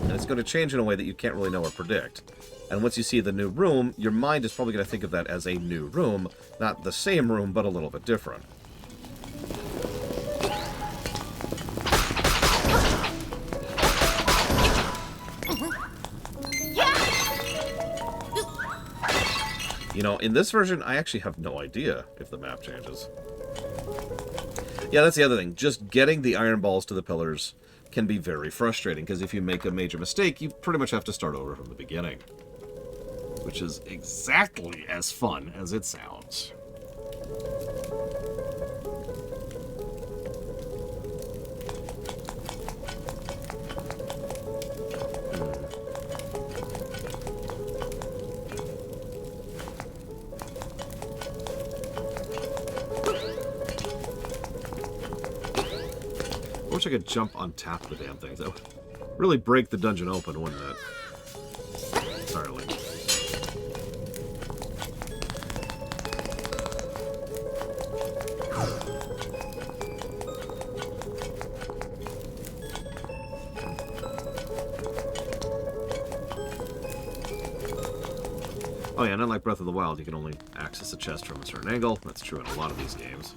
And it's going to change in a way that you can't really know or predict. And once you see the new room, your mind is probably going to think of that as a new room. Not the same room, but a little bit different. You know, in this version, I actually have no idea if the map changes. Yeah, that's the other thing. Just getting the iron balls to the pillars can be very frustrating, because if you make a major mistake, you pretty much have to start over from the beginning. Which is exactly as fun as it sounds. I wish I could jump on top of the damn things. That would really break the dungeon open, wouldn't it? Entirely. Oh yeah, and unlike Breath of the Wild, you can only access a chest from a certain angle. That's true in a lot of these games.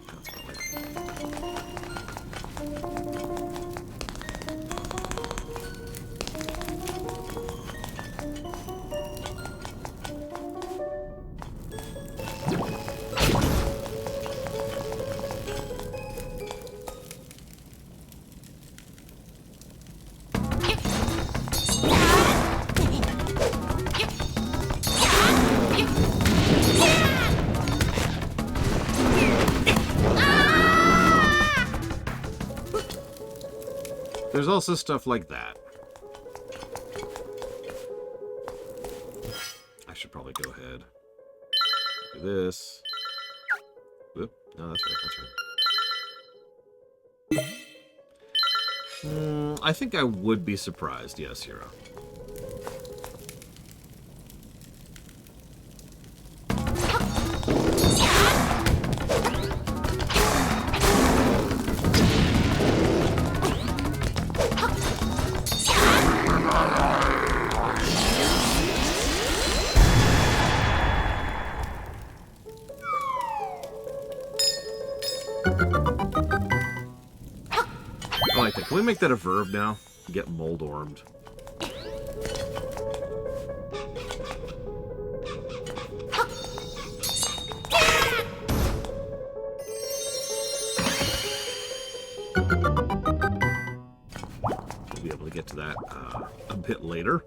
There's also stuff like that. I should probably go ahead. Do this. Whoop. No, that's right. I think I would be surprised. Yes, Hero. I like that. Can we make that a verb now? Get mold-ormed. We'll be able to get to that a bit later.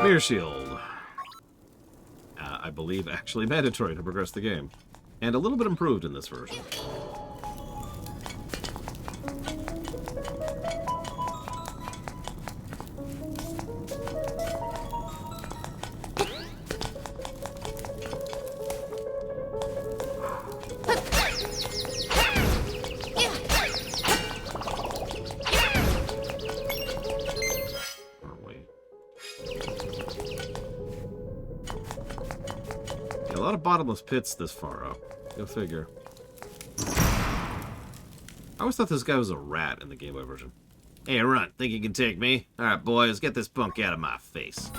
Mirror Shield. I believe actually mandatory to progress the game. And a little bit improved in this version. A lot of bottomless pits this far up. Go figure. I always thought this guy was a rat in the Game Boy version. Hey, Runt, think you can take me? Alright, boys, get this punk out of my face.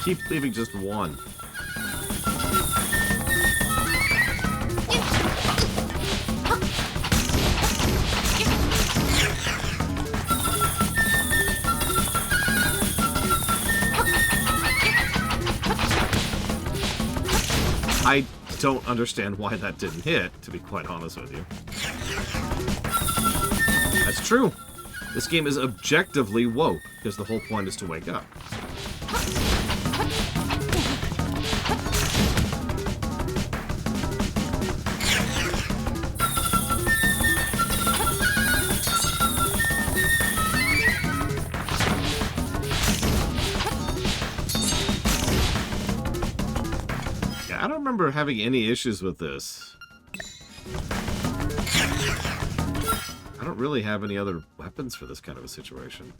keep leaving just one. I don't understand why that didn't hit, to be quite honest with you. That's true. This game is objectively woke, because the whole point is to wake up. Yeah, I don't remember having any issues with this. I don't really have any other weapons for this kind of a situation.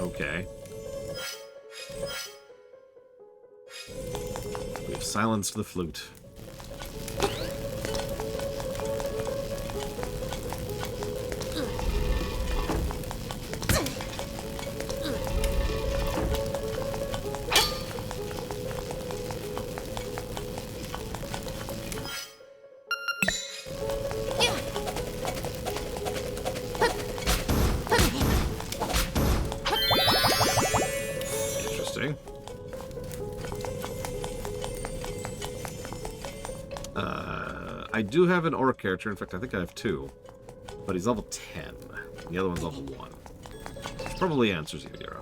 Okay. We've silenced the flute. Interesting. I do have an orc character. In fact, I think I have two. But he's level 10. And the other one's level 1. Which probably answers you, Dira.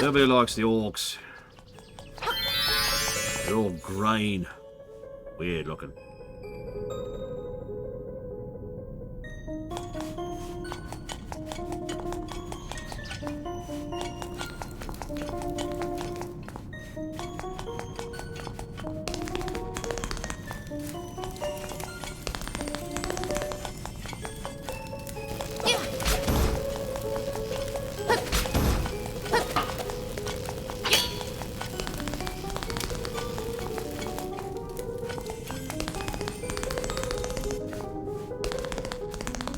Nobody likes the orcs. They're all green. Weird looking.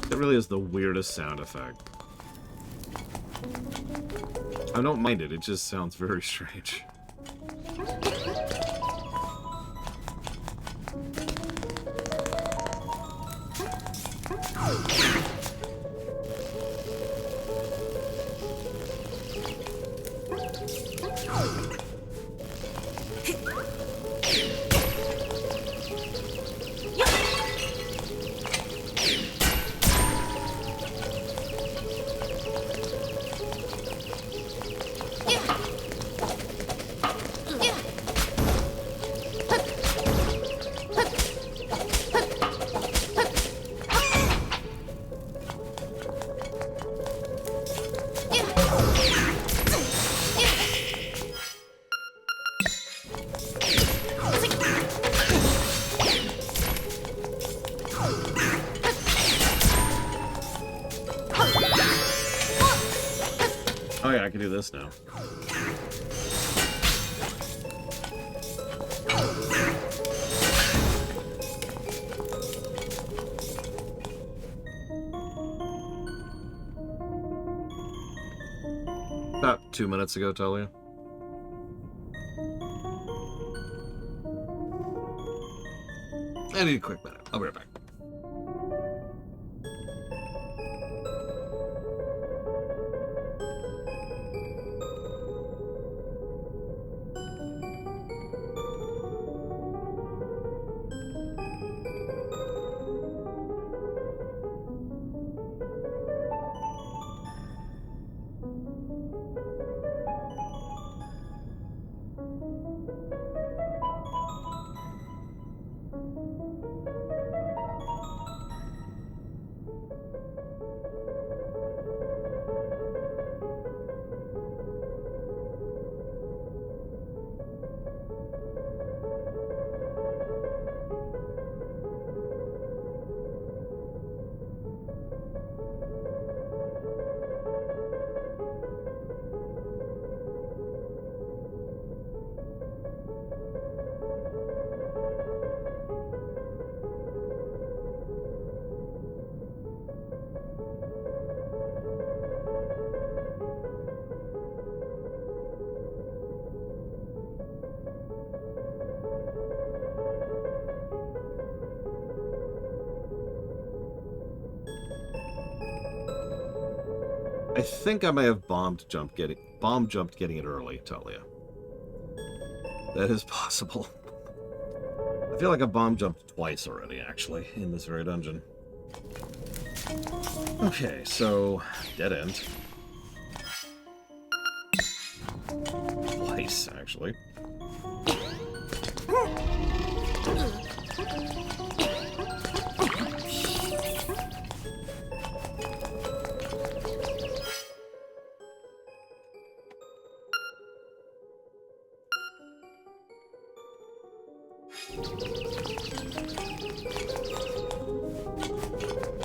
That really is the weirdest sound effect. I don't mind it, it just sounds very strange. Oh yeah, I can do this now. About 2 minutes ago, Talia. I need a quick minute. I'll be right back. think I may have bomb jumped getting it early, Talia. That is possible. I feel like I bomb jumped twice already, actually, in this very dungeon. Okay, so dead end. Twice, actually.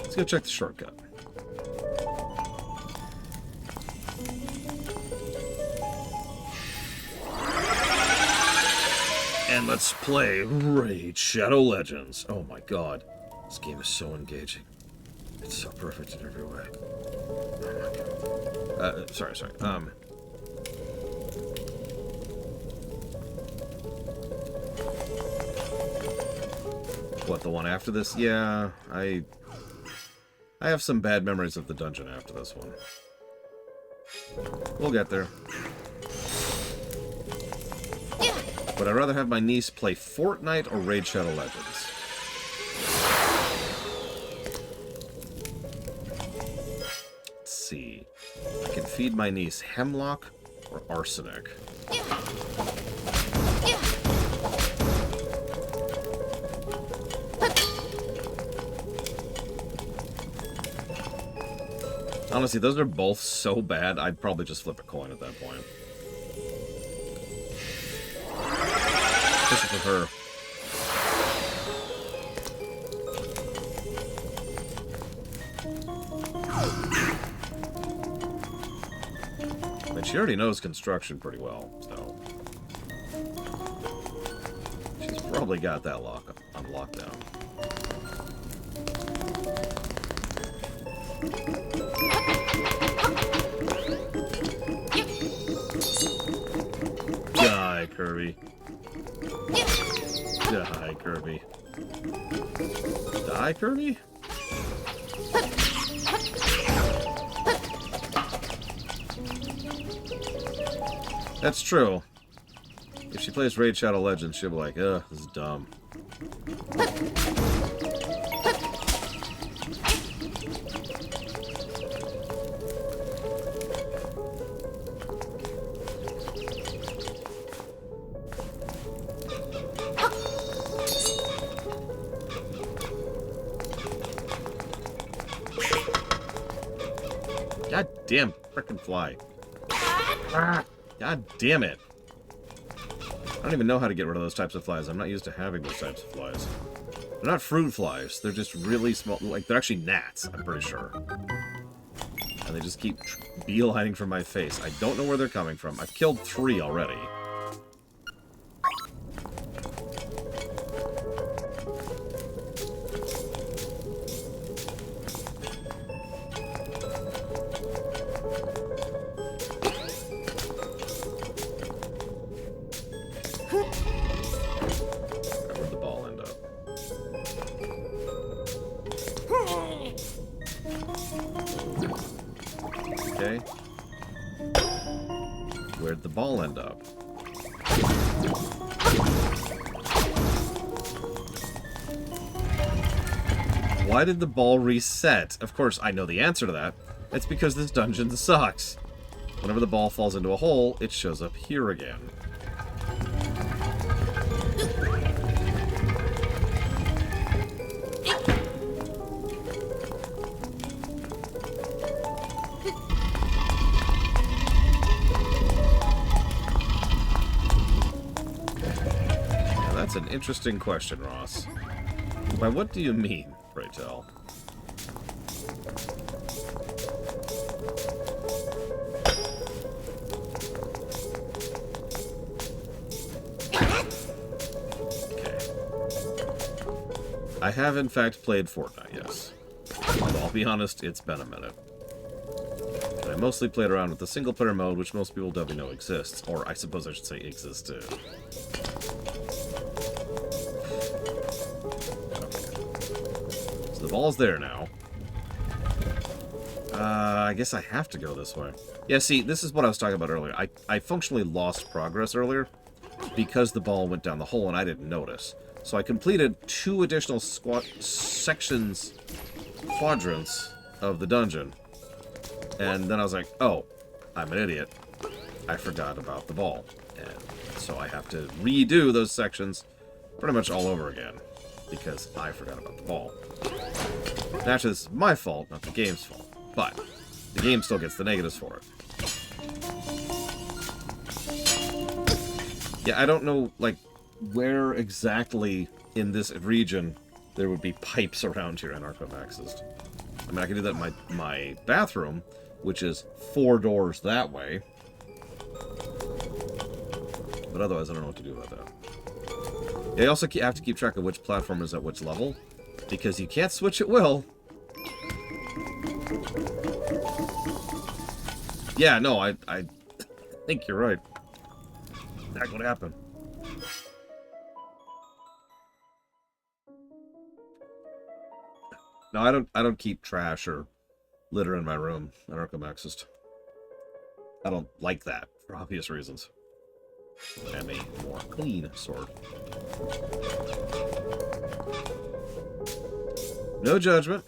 Let's go check the shortcut. And let's play Raid Shadow Legends. Oh my god. This game is so engaging. It's so perfect in every way. Oh my god. Sorry. What, the one after this? Yeah, I have some bad memories of the dungeon after this one. We'll get there. Would I rather have my niece play Fortnite or Raid Shadow Legends? Let's see. I can feed my niece Hemlock or Arsenic. Honestly, those are both so bad, I'd probably just flip a coin at that point. Especially for her. I mean, she already knows construction pretty well, so... she's probably got that lock on lockdown. Die, Kirby. Die, Kirby. Die, Kirby? That's true. If she plays Raid Shadow Legends, she'll be like, ugh, this is dumb. God damn, frickin' fly. God damn it. I don't even know how to get rid of those types of flies. I'm not used to having those types of flies. They're not fruit flies. They're just really small. Like, they're actually gnats, I'm pretty sure. And they just keep beelining from my face. I don't know where they're coming from. I've killed 3 already. Where'd the ball end up? Okay. Where'd the ball end up? Why did the ball reset? Of course, I know the answer to that. It's because this dungeon sucks. Whenever the ball falls into a hole, it shows up here again. Now that's an interesting question, Ross. By what do you mean, pray tell? I have, in fact, played Fortnite, yes. Although, I'll be honest, it's been a minute. And I mostly played around with the single-player mode, which most people don't know exists. Or, I suppose I should say existed. Okay. So the ball's there now. I guess I have to go this way. Yeah, see, this is what I was talking about earlier. I functionally lost progress earlier because the ball went down the hole and I didn't notice. So I completed 2 additional quadrants of the dungeon. And then I was like, oh, I'm an idiot. I forgot about the ball. And so I have to redo those sections pretty much all over again because I forgot about the ball. Naturally, this is my fault, not the game's fault. But the game still gets the negatives for it. Yeah, I don't know, like, where exactly in this region there would be pipes around here in Arkham Axis. I mean, I can do that in my bathroom, which is 4 doors that way. But otherwise, I don't know what to do about that. Yeah, you also have to keep track of which platform is at which level, because you can't switch at will. Yeah, no, I think you're right. That would happen. No, I don't keep trash or litter in my room in Arkham Axis. I don't like that for obvious reasons. And a more clean sword. No judgment.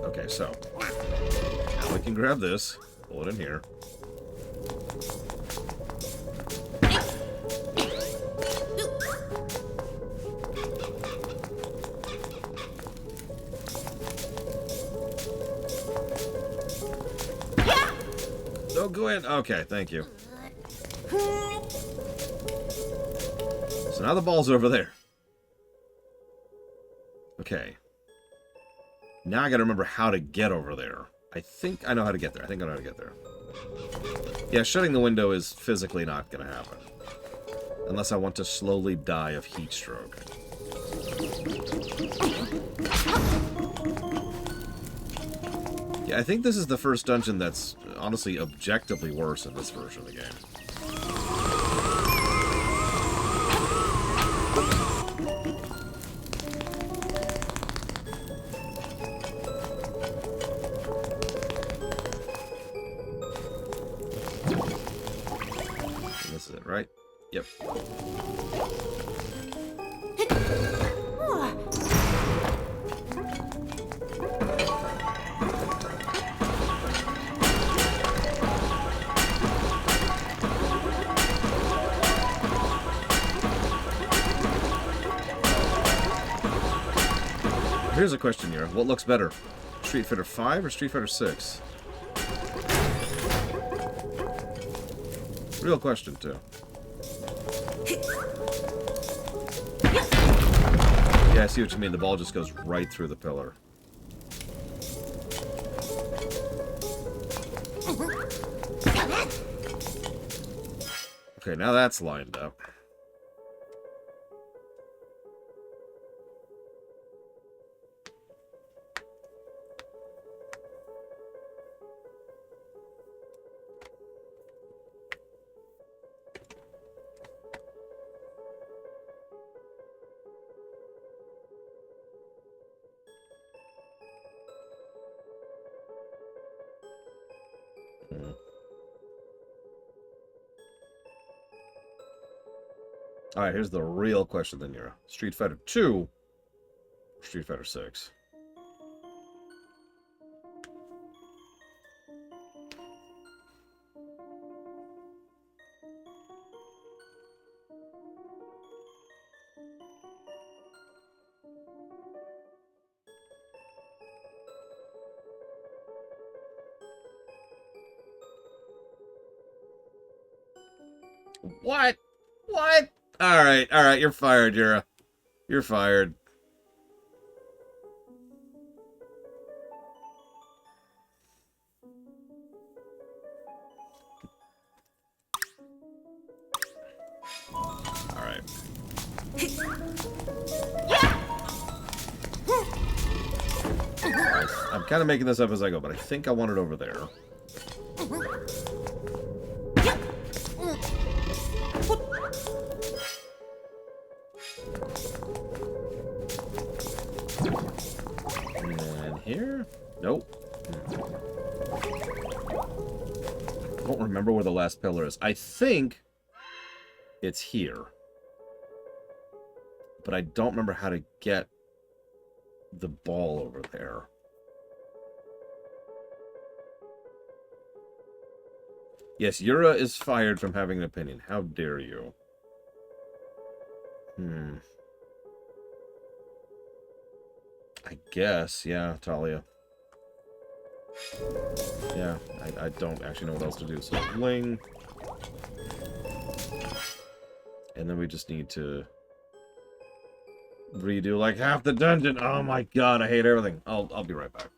Okay, so now we can grab this, pull it in here. Don't go in. Okay, thank you. So now the ball's over there. Okay. Now I gotta remember how to get over there. I think I know how to get there. I think I know how to get there. Yeah, shutting the window is physically not gonna happen. Unless I want to slowly die of heat stroke. Yeah, I think this is the first dungeon that's honestly objectively worse in this version of the game. And this is it, right? Yep. Here's a question here. What looks better? Street Fighter 5 or Street Fighter 6? Real question, too. Yeah, I see what you mean. The ball just goes right through the pillar. Okay, now that's lined up. Alright, here's the real question then, Nira. Street Fighter 2 or Street Fighter 6? What? What? Alright, you're fired, Yura. You're fired. Alright. I'm kind of making this up as I go, but I think I want it over there. And here? Nope. I don't remember where the last pillar is. I think it's here. But I don't remember how to get the ball over there. Yes, Yura is fired from having an opinion. How dare you? I guess, yeah, Talia. Yeah, I don't actually know what else to do. So, Bling. And then we just need to redo like half the dungeon. Oh my god, I hate everything. I'll be right back.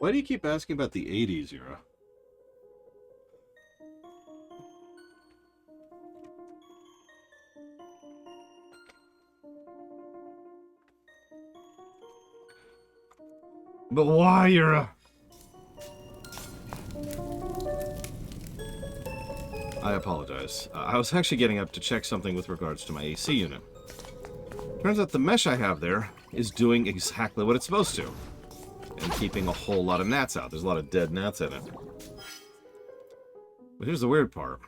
Why do you keep asking about the 80s era? But why, Yura? I apologize. I was actually getting up to check something with regards to my AC unit. Turns out the mesh I have there is doing exactly what it's supposed to. And keeping a whole lot of gnats out. There's a lot of dead gnats in it. But here's the weird part.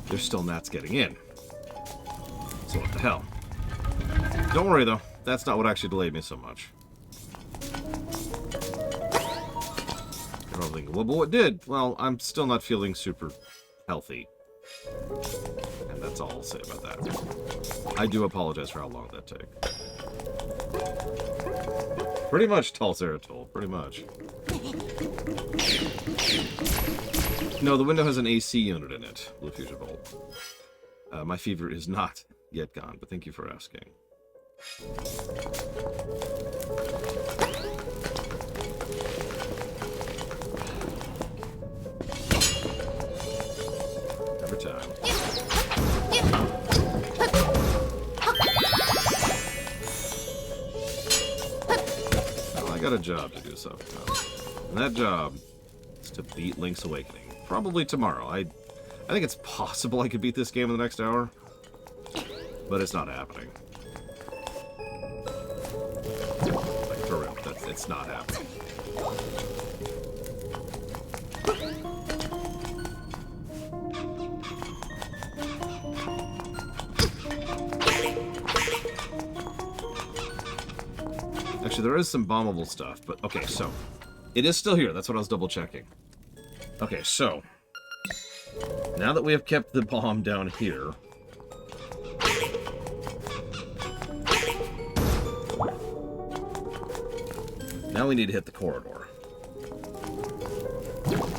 There's still gnats getting in. So what the hell? Don't worry though. That's not what actually delayed me so much. You're probably thinking, well, but what did? Well, I'm still not feeling super healthy. And that's all I'll say about that. I do apologize for how long that took. Pretty much, Tall Ceratol. Pretty much. No, the window has an AC unit in it. Blue Fusion Bolt. My fever is not yet gone, but thank you for asking. Every time. Well, I got a job to do something. And that job is to beat Link's Awakening. Probably tomorrow. I think it's possible I could beat this game in the next hour. But it's not happening. Like, for real. It's not happening. Actually, there is some bombable stuff, but okay, so it is still here. That's what I was double checking. Okay, so now that we have kept the bomb down here, now we need to hit the corridor.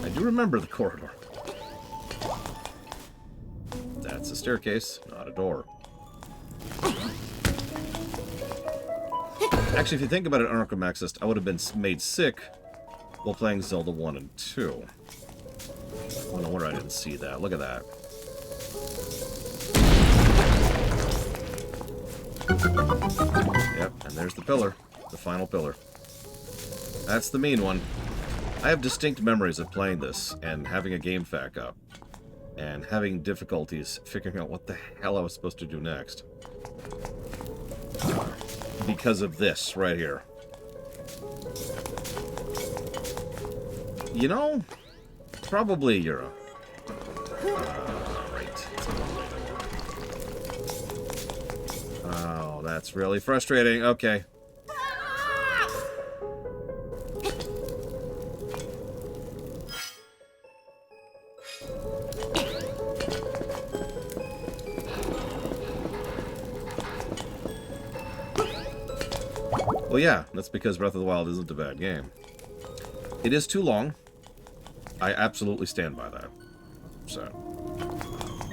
I do remember the corridor. That's a staircase, not a door. Actually, if you think about it, Arkham Accessed, I would have been made sick while playing Zelda 1 and 2. Oh, no wonder I didn't see that. Look at that. Yep, and there's the pillar. The final pillar. That's the mean one. I have distinct memories of playing this and having a game fac up. And having difficulties figuring out what the hell I was supposed to do next. Because of this right here. You know, probably Euro. Right. Oh, that's really frustrating. Okay. Well, yeah, that's because Breath of the Wild isn't a bad game. It is too long. I absolutely stand by that. So,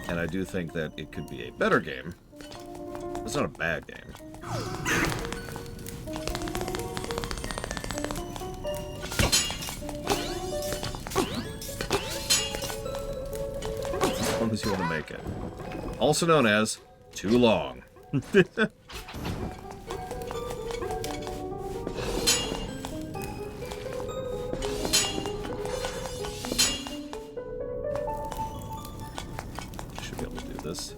and I do think that it could be a better game. It's not a bad game. As long as you want to make it. Also known as too long. This.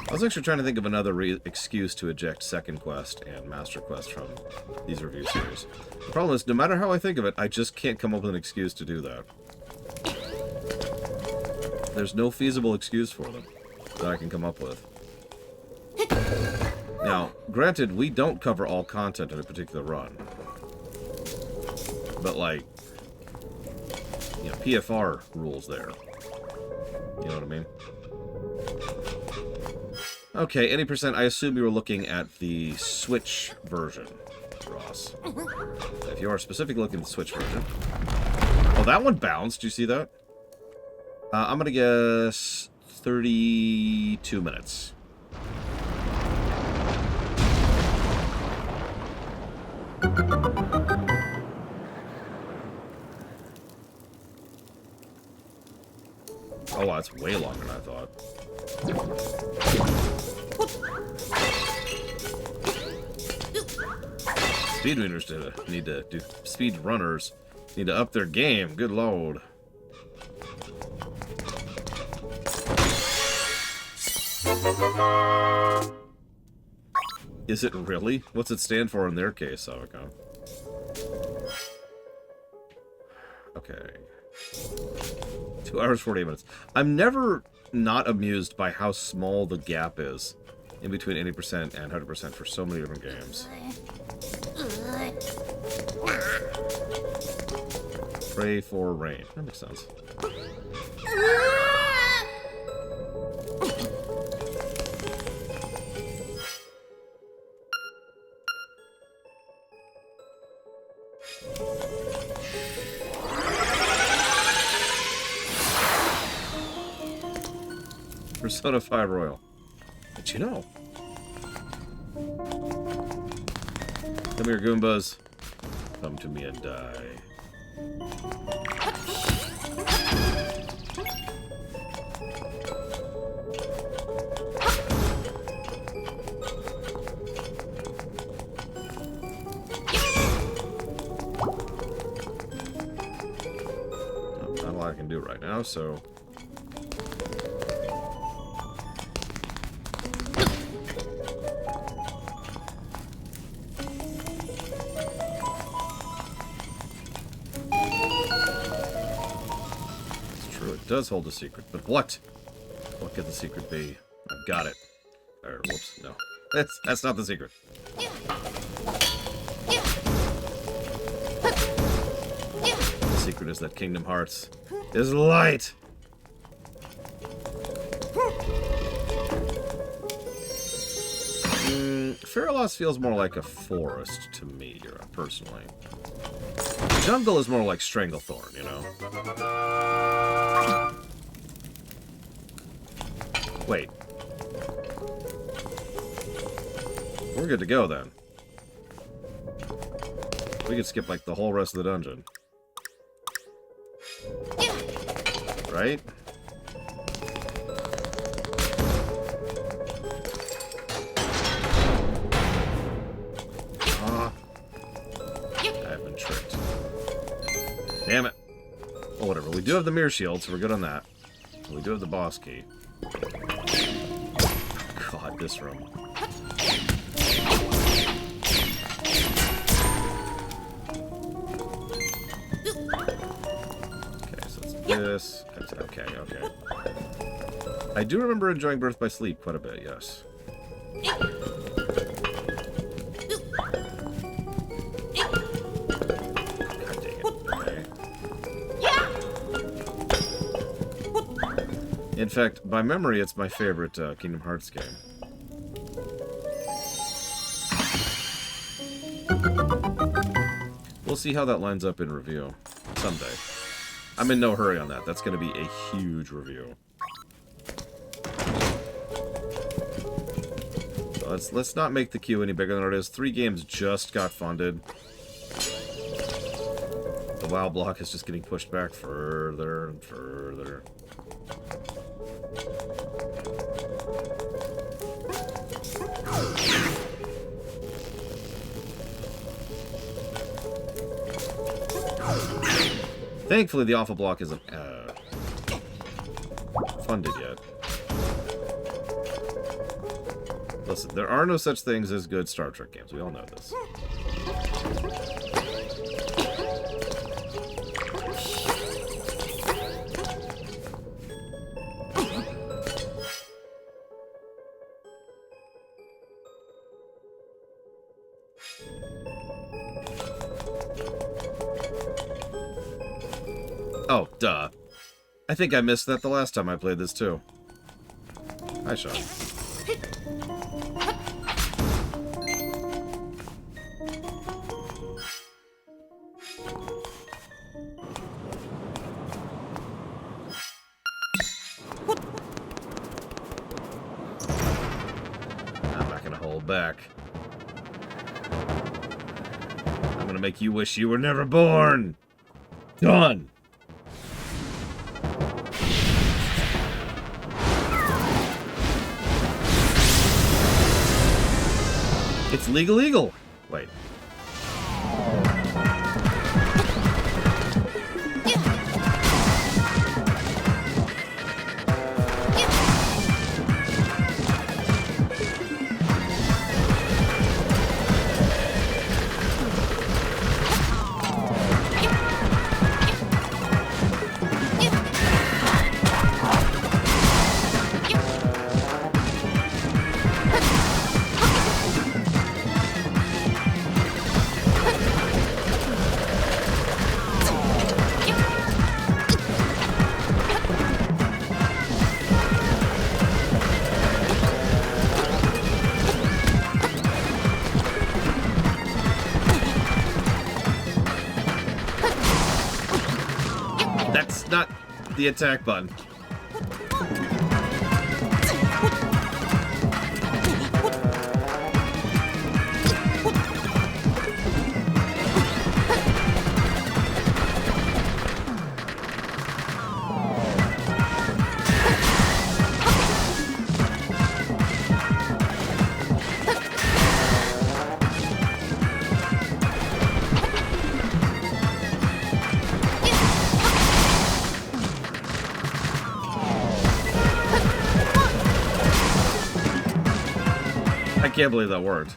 I was actually trying to think of another excuse to eject Second Quest and Master Quest from these review series. The problem is, no matter how I think of it, I just can't come up with an excuse to do that. There's no feasible excuse for them that I can come up with. Now, granted, we don't cover all content in a particular run. But, like, you know, PFR rules there. You know what I mean? Okay, any percent, I assume you were looking at the Switch version, Ross. If you are specifically looking at the Switch version. Oh, that one bounced. Do you see that? I'm going to guess 32 minutes. Oh, that's way longer than I thought. Speedrunners need to do. Speedrunners need to up their game. Good lord. Is it really? What's it stand for in their case, Savicon? Okay. 2 hours, 48 minutes. I'm never not amused by how small the gap is in between 80% and 100% for so many different games. Pray for rain. That makes sense. Persona 5 Royal. But you know. Come here, Goombas. Come to me and die. Not a lot I can do right now, so... does hold a secret, but what? What could the secret be? I've got it. Or, whoops, no. That's not the secret. The secret is that Kingdom Hearts is light! Fairylost feels more like a forest to me, personally. Jungle is more like Stranglethorn, you know? Wait. We're good to go, then. We can skip, like, the whole rest of the dungeon. Right? Ah. I've been tricked. Damn it. Well, whatever. We do have the mirror shield, so we're good on that. We do have the boss key. God, this room. Okay, so it's this. Okay, okay. I do remember enjoying Birth by Sleep quite a bit, yes. God dang it. Okay. In fact, by memory, it's my favorite Kingdom Hearts game. We'll see how that lines up in review someday. I'm in no hurry on that. That's going to be a huge review. So let's not make the queue any bigger than it is. 3 games just got funded. The WoW block is just getting pushed back further and further. Thankfully, the alpha block isn't funded yet. Listen, there are no such things as good Star Trek games. We all know this. Oh, duh. I think I missed that the last time I played this, too. Hi, Sean. back. I'm gonna make you wish you were never born. Done. It's legal. Wait. That's not the attack button. I can't believe that worked.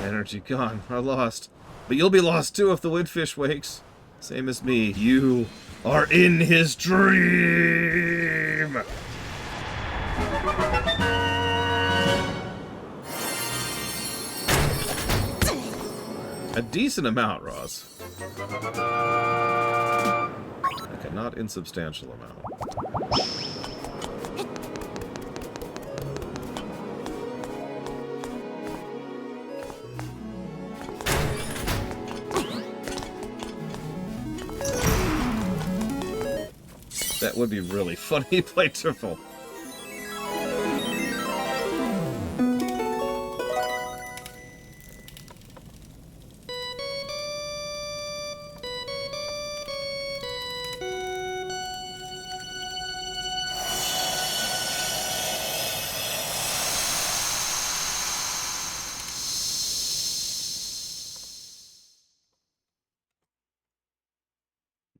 Energy gone. I lost. But you'll be lost too if the windfish wakes. Same as me. You are in his dream! A decent amount, Ross. Okay, not insubstantial amount. That would be really funny. Play triple.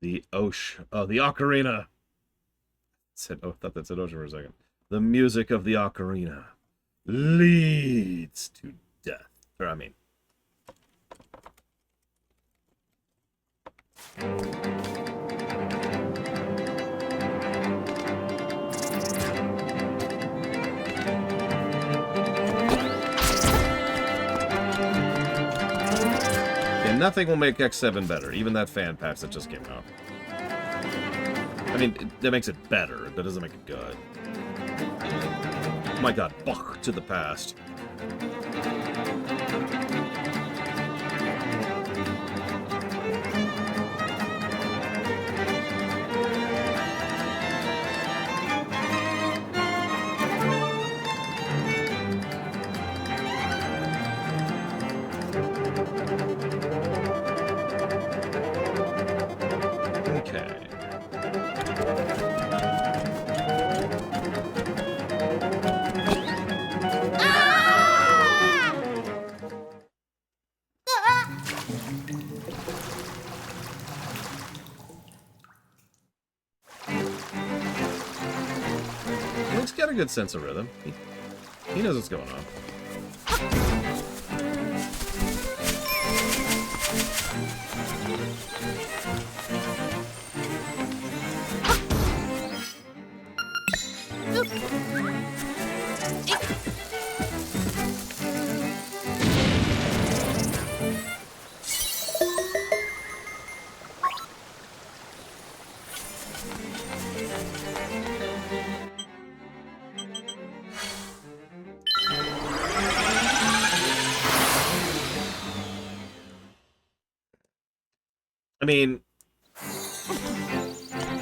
The ocean. Oh, the ocarina. Said, oh, I thought that said ocean for a second. The music of the ocarina leads to death. Or, I mean. And nothing will make X7 better. Even that fan patch that just came out. I mean, that makes it better, but doesn't make it good. Oh my god, fuck to the past. He's got a good sense of rhythm. He knows what's going on. I mean,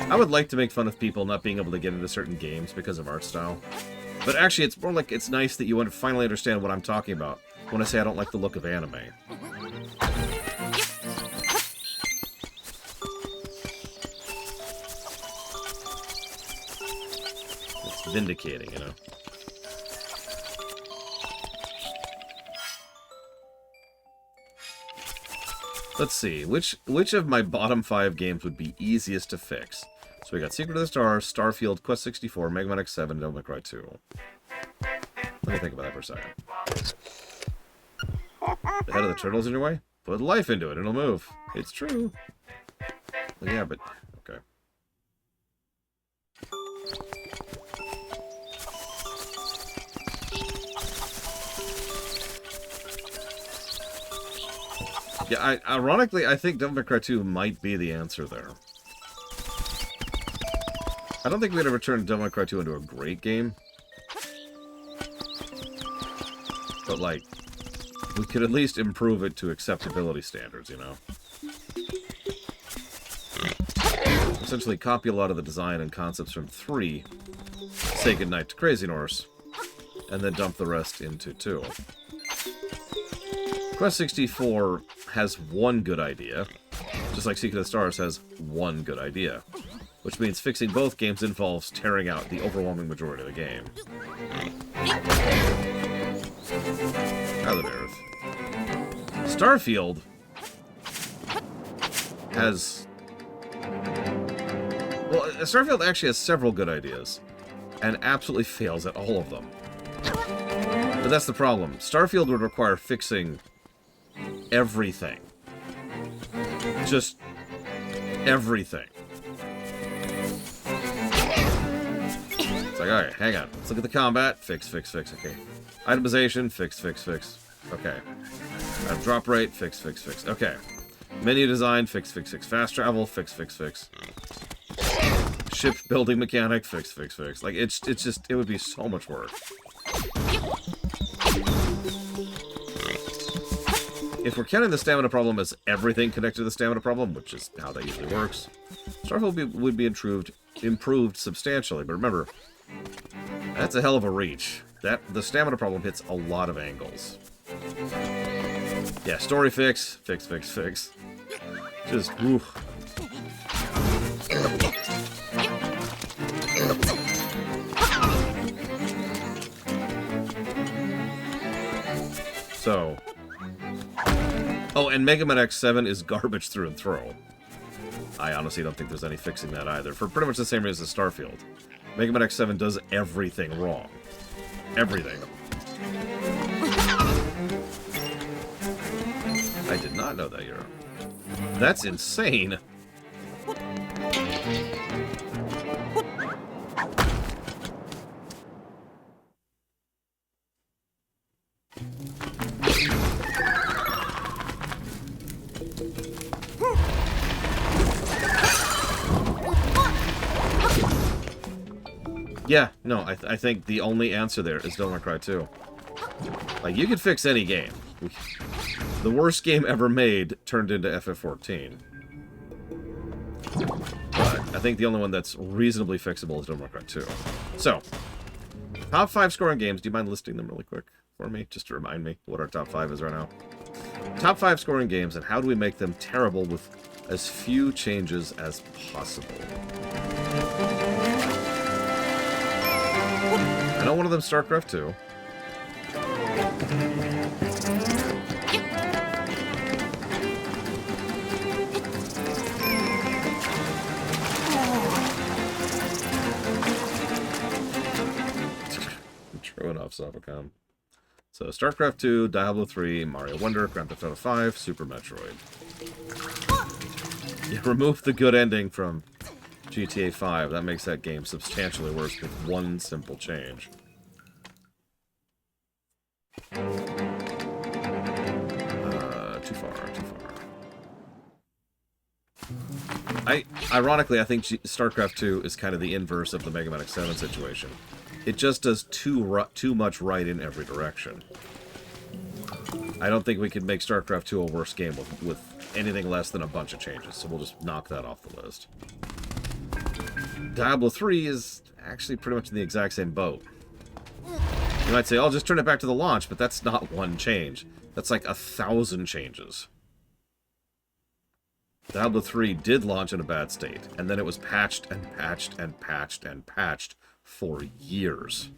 I would like to make fun of people not being able to get into certain games because of art style. But actually, it's more like it's nice that you finally understand what I'm talking about when I say I don't like the look of anime. It's vindicating, you know? Let's see, which of my bottom 5 games would be easiest to fix? So we got Secret of the Stars, Starfield, Quest 64, Mega Man X7, and Devil May Cry 2. Let me think about that for a second. The head of the turtle's in your way? Put life into it, it'll move. It's true. Well, yeah, but... okay. Yeah, ironically, I think Devil May Cry 2 might be the answer there. I don't think we'd ever turn Devil May Cry 2 into a great game. But, like, we could at least improve it to acceptability standards, you know? Essentially copy a lot of the design and concepts from 3, say goodnight to Crazy Norse, and then dump the rest into 2. Quest 64 has one good idea, just like Secret of the Stars has one good idea, which means fixing both games involves tearing out the overwhelming majority of the game. Out of Earth. Starfield has... well, Starfield actually has several good ideas, and absolutely fails at all of them. But that's the problem. Starfield would require fixing everything. Just everything. It's like, alright, hang on. Let's look at the combat. Fix, fix, fix. Okay. Itemization. Fix, fix, fix. Okay. Drop rate. Fix, fix, fix. Okay. Menu design. Fix, fix, fix. Fast travel. Fix, fix, fix. Ship building mechanic. Fix, fix, fix. Like, it's just, it would be so much work. If we're counting the stamina problem as everything connected to the stamina problem, which is how that usually works, Starfield would be improved substantially. But remember, that's a hell of a reach. The stamina problem hits a lot of angles. Yeah, story fix, fix, fix, fix. Just, whew. So... oh, and Mega Man X7 is garbage through and through. I honestly don't think there's any fixing that either, for pretty much the same reason as Starfield. Mega Man X7 does everything wrong. Everything. I did not know that, Euro. That's insane. Yeah, no, I think the only answer there is Devil May Cry 2. Like, you could fix any game. The worst game ever made turned into FF14. But I think the only one that's reasonably fixable is Devil May Cry 2. So, top 5 scoring games. Do you mind listing them really quick for me? Just to remind me what our top 5 is right now. Top 5 scoring games, and how do we make them terrible with as few changes as possible? I know one of them StarCraft 2. True enough, Sopicom. So, StarCraft 2, Diablo 3, Mario Wonder, Grand Theft Auto 5, Super Metroid. Yeah, remove the good ending from GTA 5. That makes that game substantially worse with one simple change. Too far. Ironically, I think StarCraft 2 is kind of the inverse of the Mega Man X7 situation. It just does too much right in every direction. I don't think we could make StarCraft 2 a worse game with anything less than a bunch of changes, so we'll just knock that off the list. Diablo 3 is actually pretty much in the exact same boat. You might say, "Oh, just turn it back to the launch," but that's not one change. That's like 1,000 changes. Diablo 3 did launch in a bad state, and then it was patched and patched and patched and patched for years.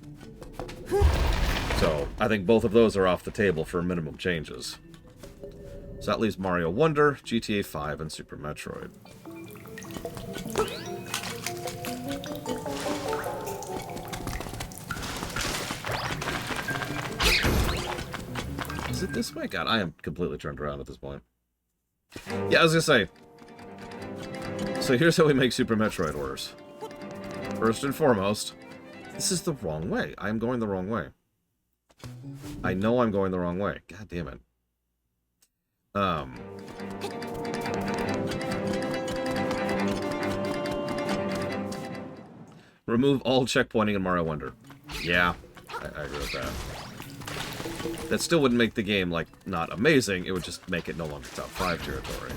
So, I think both of those are off the table for minimum changes. So that leaves Mario Wonder, GTA 5, and Super Metroid. Is it this way? God, I am completely turned around at this point. Yeah, I was gonna say. So here's how we make Super Metroid orders. First and foremost, this is the wrong way. I am going the wrong way. I know I'm going the wrong way. God damn it. Remove all checkpointing in Mario Wonder. Yeah, I agree with that. That still wouldn't make the game, like, not amazing. It would just make it no longer top 5 territory.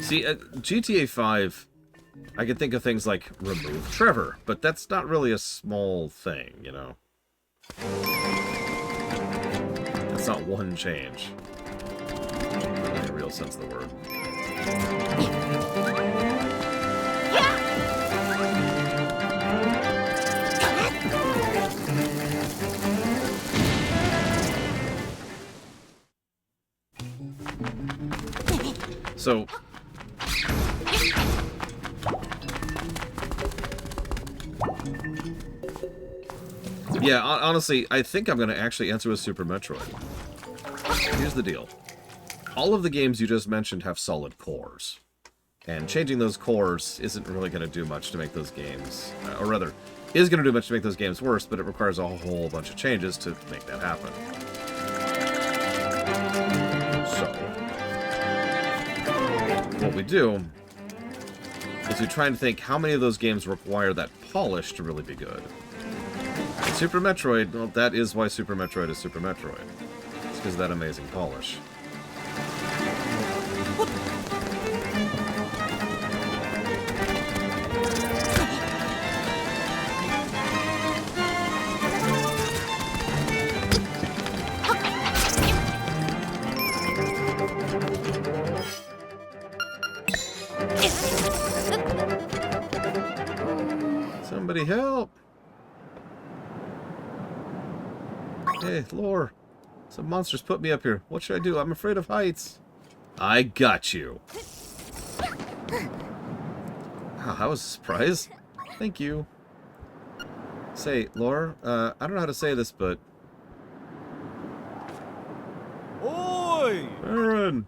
See, GTA 5, I can think of things like remove Trevor, but that's not really a small thing, you know? That's not one change. In any real sense of the word. So... yeah, honestly, I think I'm going to actually answer with Super Metroid. Here's the deal. All of the games you just mentioned have solid cores. And changing those cores isn't really going to do much to make those games... or rather, is going to do much to make those games worse, but it requires a whole bunch of changes to make that happen. So, what we do is we try and think how many of those games require that polish to really be good. And Super Metroid, well, that is why Super Metroid is Super Metroid. It's because of that amazing polish. Somebody help! Hey, Lore. Some monsters put me up here. What should I do? I'm afraid of heights. I got you. Wow, that was a surprise. Thank you. Say, Lore, I don't know how to say this, but... Oi! Aaron!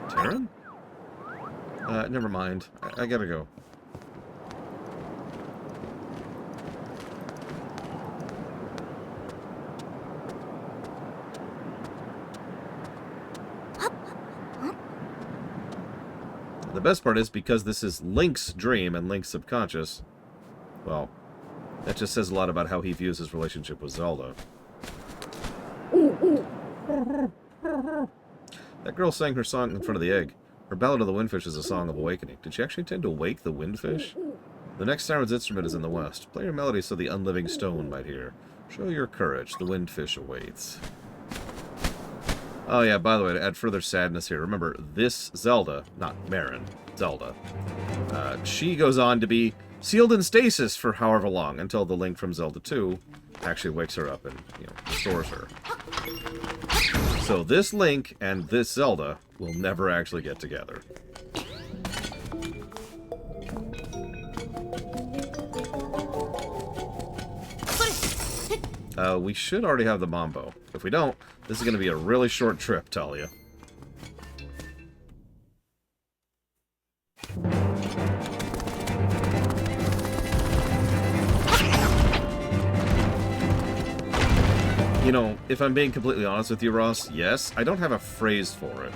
Taryn? Never mind. I gotta go. The best part is, because this is Link's dream and Link's subconscious, well, that just says a lot about how he views his relationship with Zelda. That girl sang her song in front of the egg. Her Ballad of the Windfish is a song of awakening. Did she actually intend to wake the windfish? The next siren's instrument is in the west. Play your melody so the unliving stone might hear. Show your courage. The windfish awaits. Oh yeah, by the way, to add further sadness here, remember, this Zelda, not Marin, Zelda, she goes on to be sealed in stasis for however long, until the Link from Zelda 2 actually wakes her up and, you know, restores her. So this Link and this Zelda will never actually get together. We should already have the Mambo. If we don't, this is going to be a really short trip, Talia. You know, if I'm being completely honest with you, Ross, yes, I don't have a phrase for it.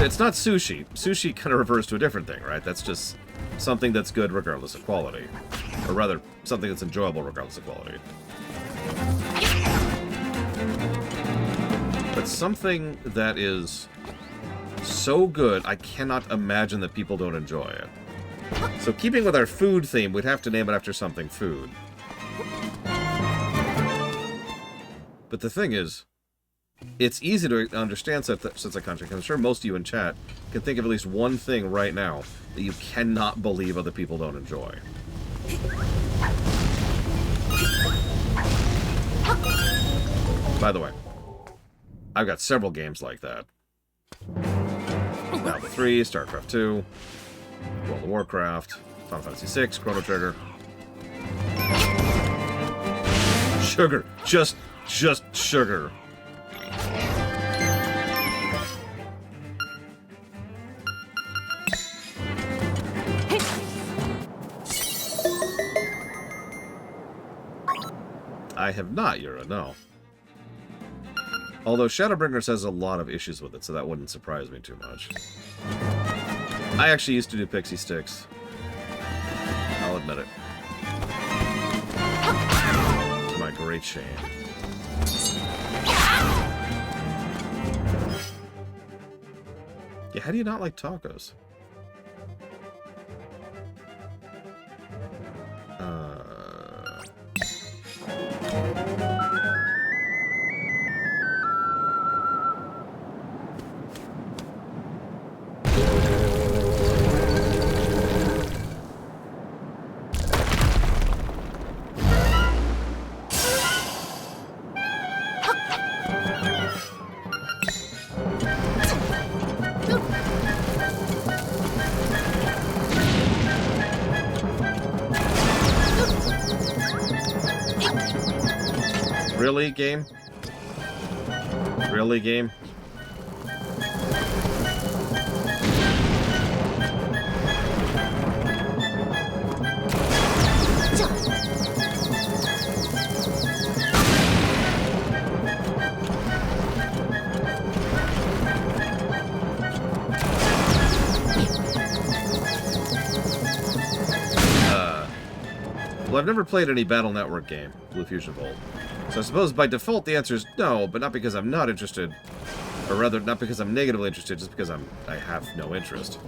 It's not sushi. Sushi kind of refers to a different thing, right? That's just something that's good regardless of quality. Or rather, something that's enjoyable regardless of quality. But something that is so good, I cannot imagine that people don't enjoy it. So keeping with our food theme, we'd have to name it after something food. But the thing is, it's easy to understand such a concept. I'm sure most of you in chat can think of at least one thing right now that you cannot believe other people don't enjoy. By the way, I've got several games like that. Diablo 3, StarCraft 2, World of Warcraft, Final Fantasy 6, Chrono Trigger. Sugar. Just sugar. I have not, Yura, no. Although Shadowbringers has a lot of issues with it, so that wouldn't surprise me too much. I actually used to do pixie sticks. I'll admit it. To my great shame. Yeah, how do you not like tacos? Really, game? Really, game? Well, I've never played any Battle Network game, Blue Fusion Volt. So I suppose by default the answer is no, but not because I'm not interested. Or rather, not because I'm negatively interested, just because I have no interest.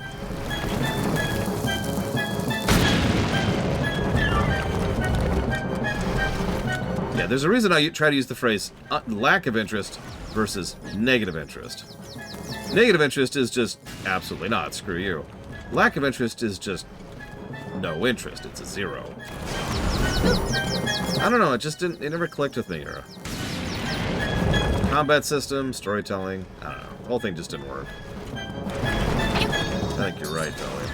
Yeah, there's a reason I try to use the phrase lack of interest versus negative interest. Negative interest is just absolutely not, screw you. Lack of interest is just no interest, it's a 0. I don't know, it never clicked with me, Era. Combat system, storytelling, I don't know. The whole thing just didn't work. I think you're right, Dolly.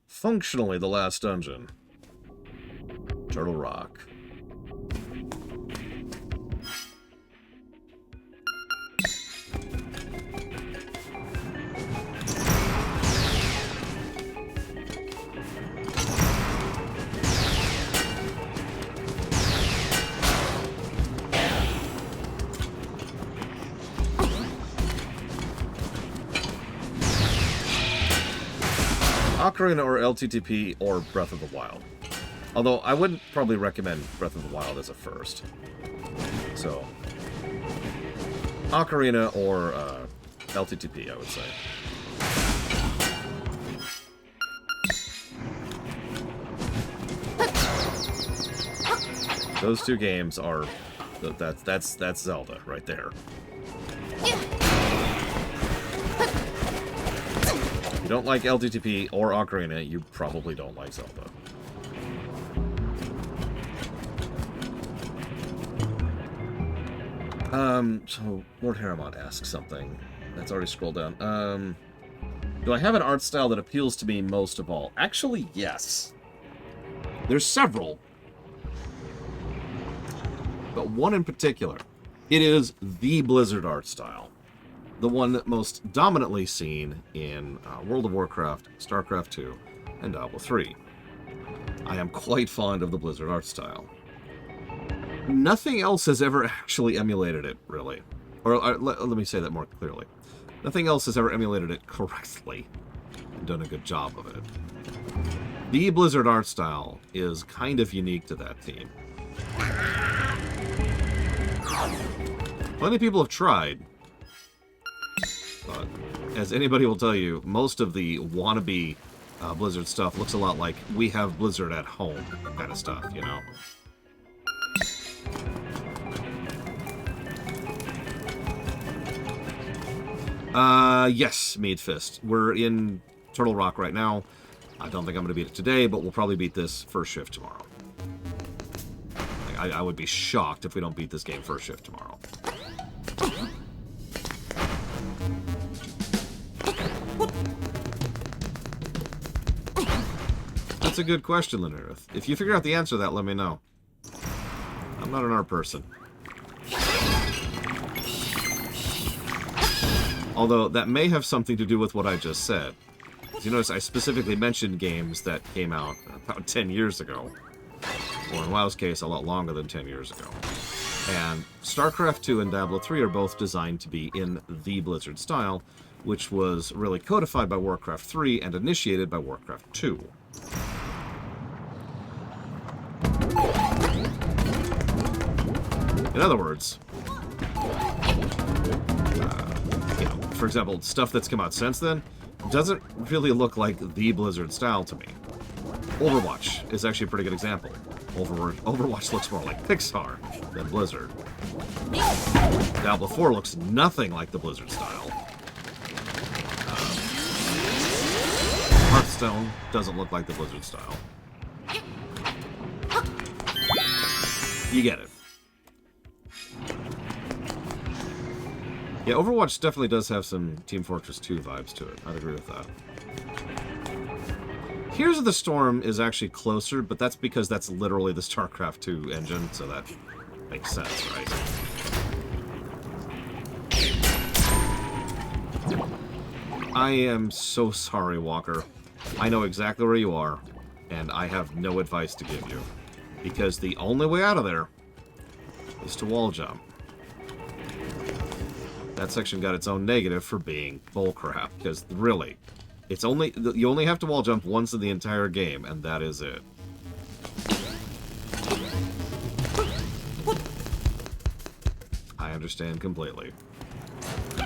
Functionally the last dungeon. Turtle Rock. Ocarina or LTTP or Breath of the Wild. Although I wouldn't probably recommend Breath of the Wild as a first. So, Ocarina or LTTP, I would say. Those two games are... That's Zelda right there. If you don't like LTTP or Ocarina, you probably don't like Zelda. So Lord Harrimont asks something. That's already scrolled down. Do I have an art style that appeals to me most of all? Actually, yes. There's several. But one in particular. It is the Blizzard art style. The one most dominantly seen in World of Warcraft, StarCraft II, and Diablo 3. I am quite fond of the Blizzard art style. Nothing else has ever actually emulated it, really. Or let me say that more clearly. Nothing else has ever emulated it correctly and done a good job of it. The Blizzard art style is kind of unique to that team. Plenty of people have tried, but as anybody will tell you, most of the wannabe Blizzard stuff looks a lot like we have Blizzard at home kind of stuff, you know? Yes, Mead Fist. We're in Turtle Rock right now. I don't think I'm going to beat it today, but we'll probably beat this first shift tomorrow. I would be shocked if we don't beat this game first shift tomorrow. That's a good question, Linnerith. If you figure out the answer to that, let me know. I'm not an art person. Although, that may have something to do with what I just said. As you notice, I specifically mentioned games that came out about 10 years ago. Or in WoW's case, a lot longer than 10 years ago. And StarCraft II and Diablo 3 are both designed to be in the Blizzard style, which was really codified by Warcraft 3 and initiated by Warcraft 2. In other words, for example, stuff that's come out since then doesn't really look like the Blizzard style to me. Overwatch is actually a pretty good example. Overwatch looks more like Pixar than Blizzard. Diablo 4 looks nothing like the Blizzard style. Hearthstone doesn't look like the Blizzard style. You get it. Yeah, Overwatch definitely does have some Team Fortress 2 vibes to it. I'd agree with that. Heroes of the Storm is actually closer, but that's because that's literally the StarCraft 2 engine, so that makes sense, right? I am so sorry, Walker. I know exactly where you are, and I have no advice to give you. Because the only way out of there is to wall jump. That section got its own negative for being bullcrap, because really, you only have to wall jump once in the entire game, and that is it. I understand completely.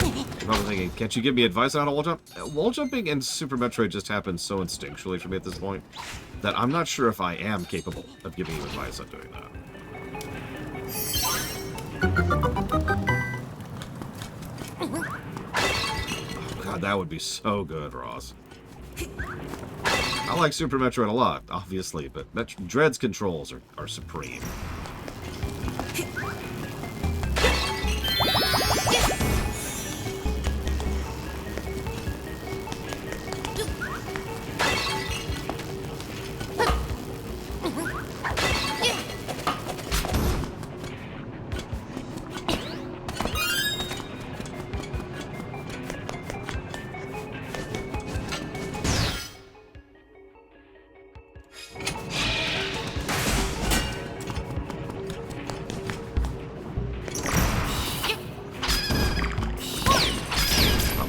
I'm probably thinking, can't you give me advice on how to wall jump? Wall jumping in Super Metroid just happens so instinctually for me at this point that I'm not sure if I am capable of giving you advice on doing that. Oh god, that would be so good, Ross. I like Super Metroid a lot, obviously, but Dread's controls are supreme.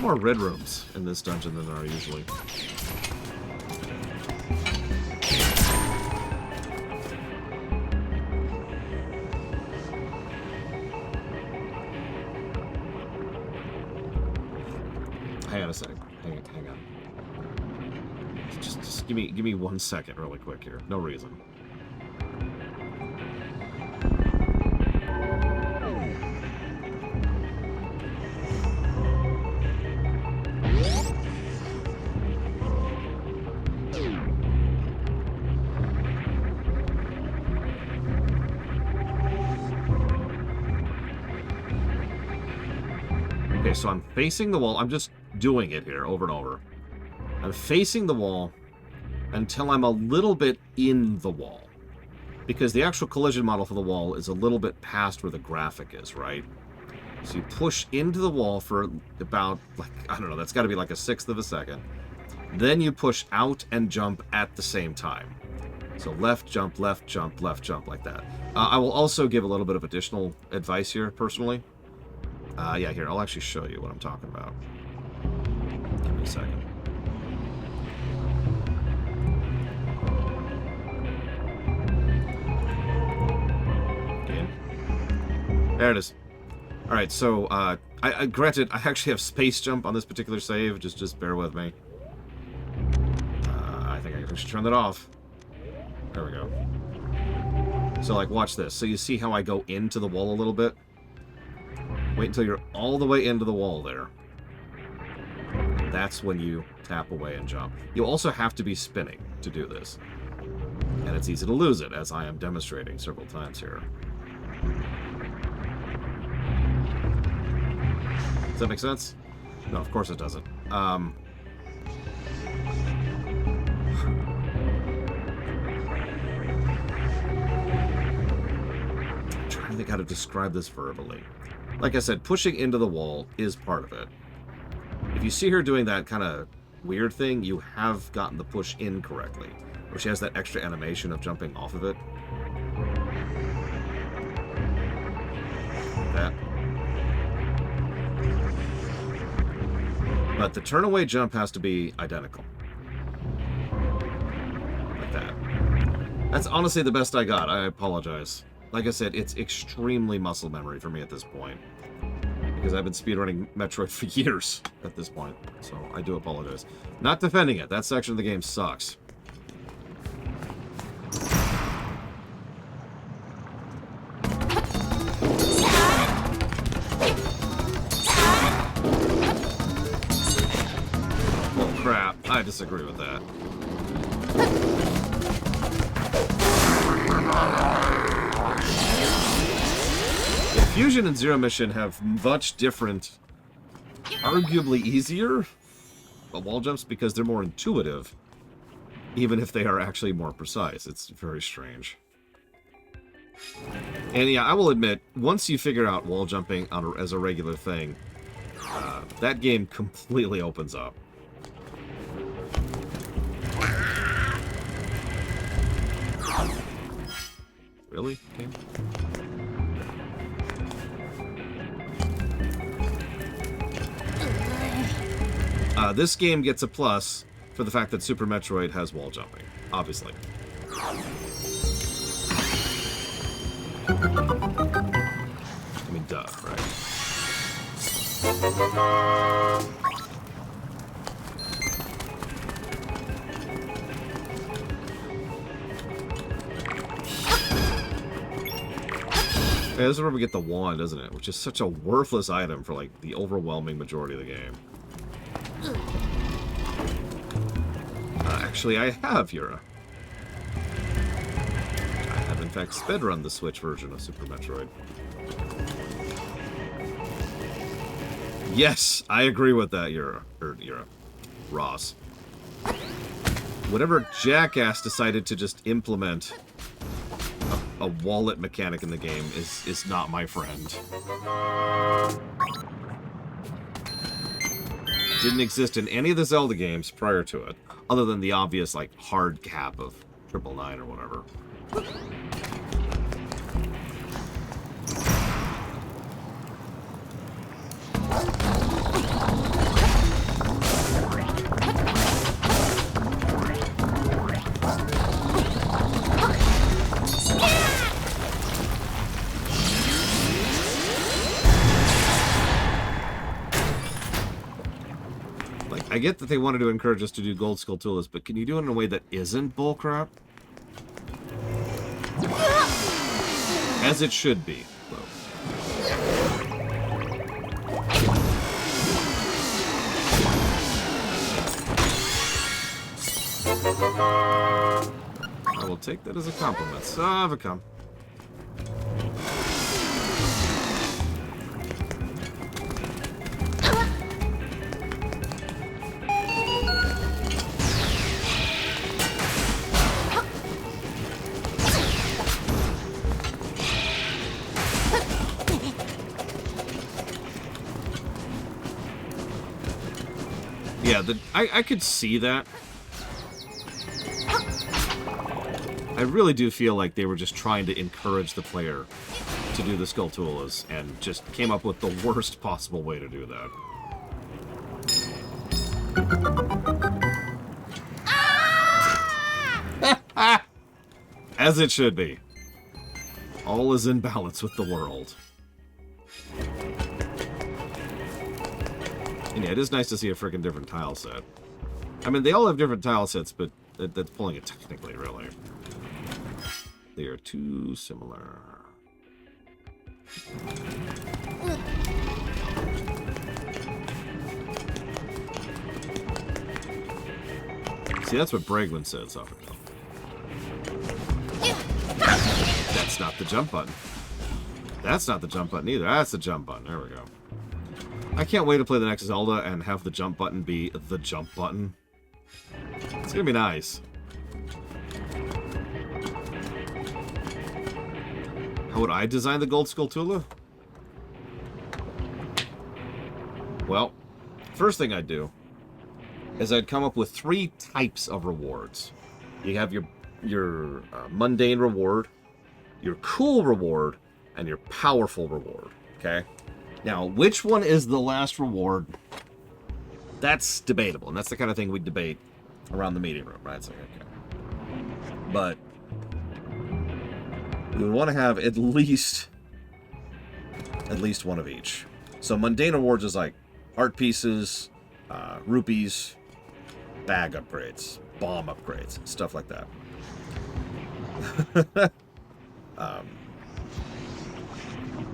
More red rooms in this dungeon than there are usually. Hang on a second. Hang on. Just give me 1 second really quick here. No reason. Okay, so I'm facing the wall. I'm just doing it here over and over. I'm facing the wall until I'm a little bit in the wall. Because the actual collision model for the wall is a little bit past where the graphic is, right? So you push into the wall for about, like, I don't know, that's got to be like a sixth of a second. Then you push out and jump at the same time. So left jump, left jump, left jump, like that. I will also give a little bit of additional advice here, personally. Yeah, here, I'll actually show you what I'm talking about. Give me a second. Game. There it is. Alright, so, granted, I actually have space jump on this particular save. Just bear with me. I think I should turn that off. There we go. So, like, watch this. So you see how I go into the wall a little bit? Wait until you're all the way into the wall there. And that's when you tap away and jump. You also have to be spinning to do this. And it's easy to lose it, as I am demonstrating several times here. Does that make sense? No, of course it doesn't. I'm trying to think how to describe this verbally. Like I said, pushing into the wall is part of it. If you see her doing that kind of weird thing, you have gotten the push in correctly. Where she has that extra animation of jumping off of it. Like that. But the turn away jump has to be identical. Like that. That's honestly the best I got. I apologize. Like I said, it's extremely muscle memory for me at this point. Because I've been speedrunning Metroid for years at this point. So I do apologize. Not defending it. That section of the game sucks. Oh crap. I disagree with that. Fusion and Zero Mission have much different, arguably easier wall jumps because they're more intuitive, even if they are actually more precise. It's very strange. And yeah, I will admit, once you figure out wall jumping as a regular thing, that game completely opens up. Really? Game? This game gets a plus for the fact that Super Metroid has wall jumping, obviously. I mean, duh, right? Yeah, this is where we get the wand, isn't it? Which is such a worthless item for, like, the overwhelming majority of the game. Actually, I have Yura. I have, in fact, speedrun the Switch version of Super Metroid. Yes, I agree with that, Yura. Ross. Whatever jackass decided to just implement a wallet mechanic in the game is not my friend. Didn't exist in any of the Zelda games prior to it, other than the obvious, like, hard cap of 999 or whatever. I get that they wanted to encourage us to do Gold Skulltulas, but can you do it in a way that isn't bullcrap? As it should be, though. I will take that as a compliment. Savacum. Yeah, I could see that. I really do feel like they were just trying to encourage the player to do the Skulltulas and just came up with the worst possible way to do that. As it should be. All is in balance with the world. And yeah, it is nice to see a freaking different tile set. I mean, they all have different tile sets, but that's pulling it technically, really. They are too similar. See, that's what Bregman said, Sophico. That's not the jump button. That's not the jump button either. That's the jump button. There we go. I can't wait to play the next Zelda and have the jump button be the jump button. It's gonna be nice. How would I design the Gold Skulltula? Well, first thing I'd do is I'd come up with 3 types of rewards. You have your mundane reward, your cool reward, and your powerful reward, okay? Now, which one is the last reward? That's debatable, and that's the kind of thing we debate around the meeting room, right? So, okay. But we would want to have at least one of each. So mundane rewards is like art pieces, rupees, bag upgrades, bomb upgrades, stuff like that.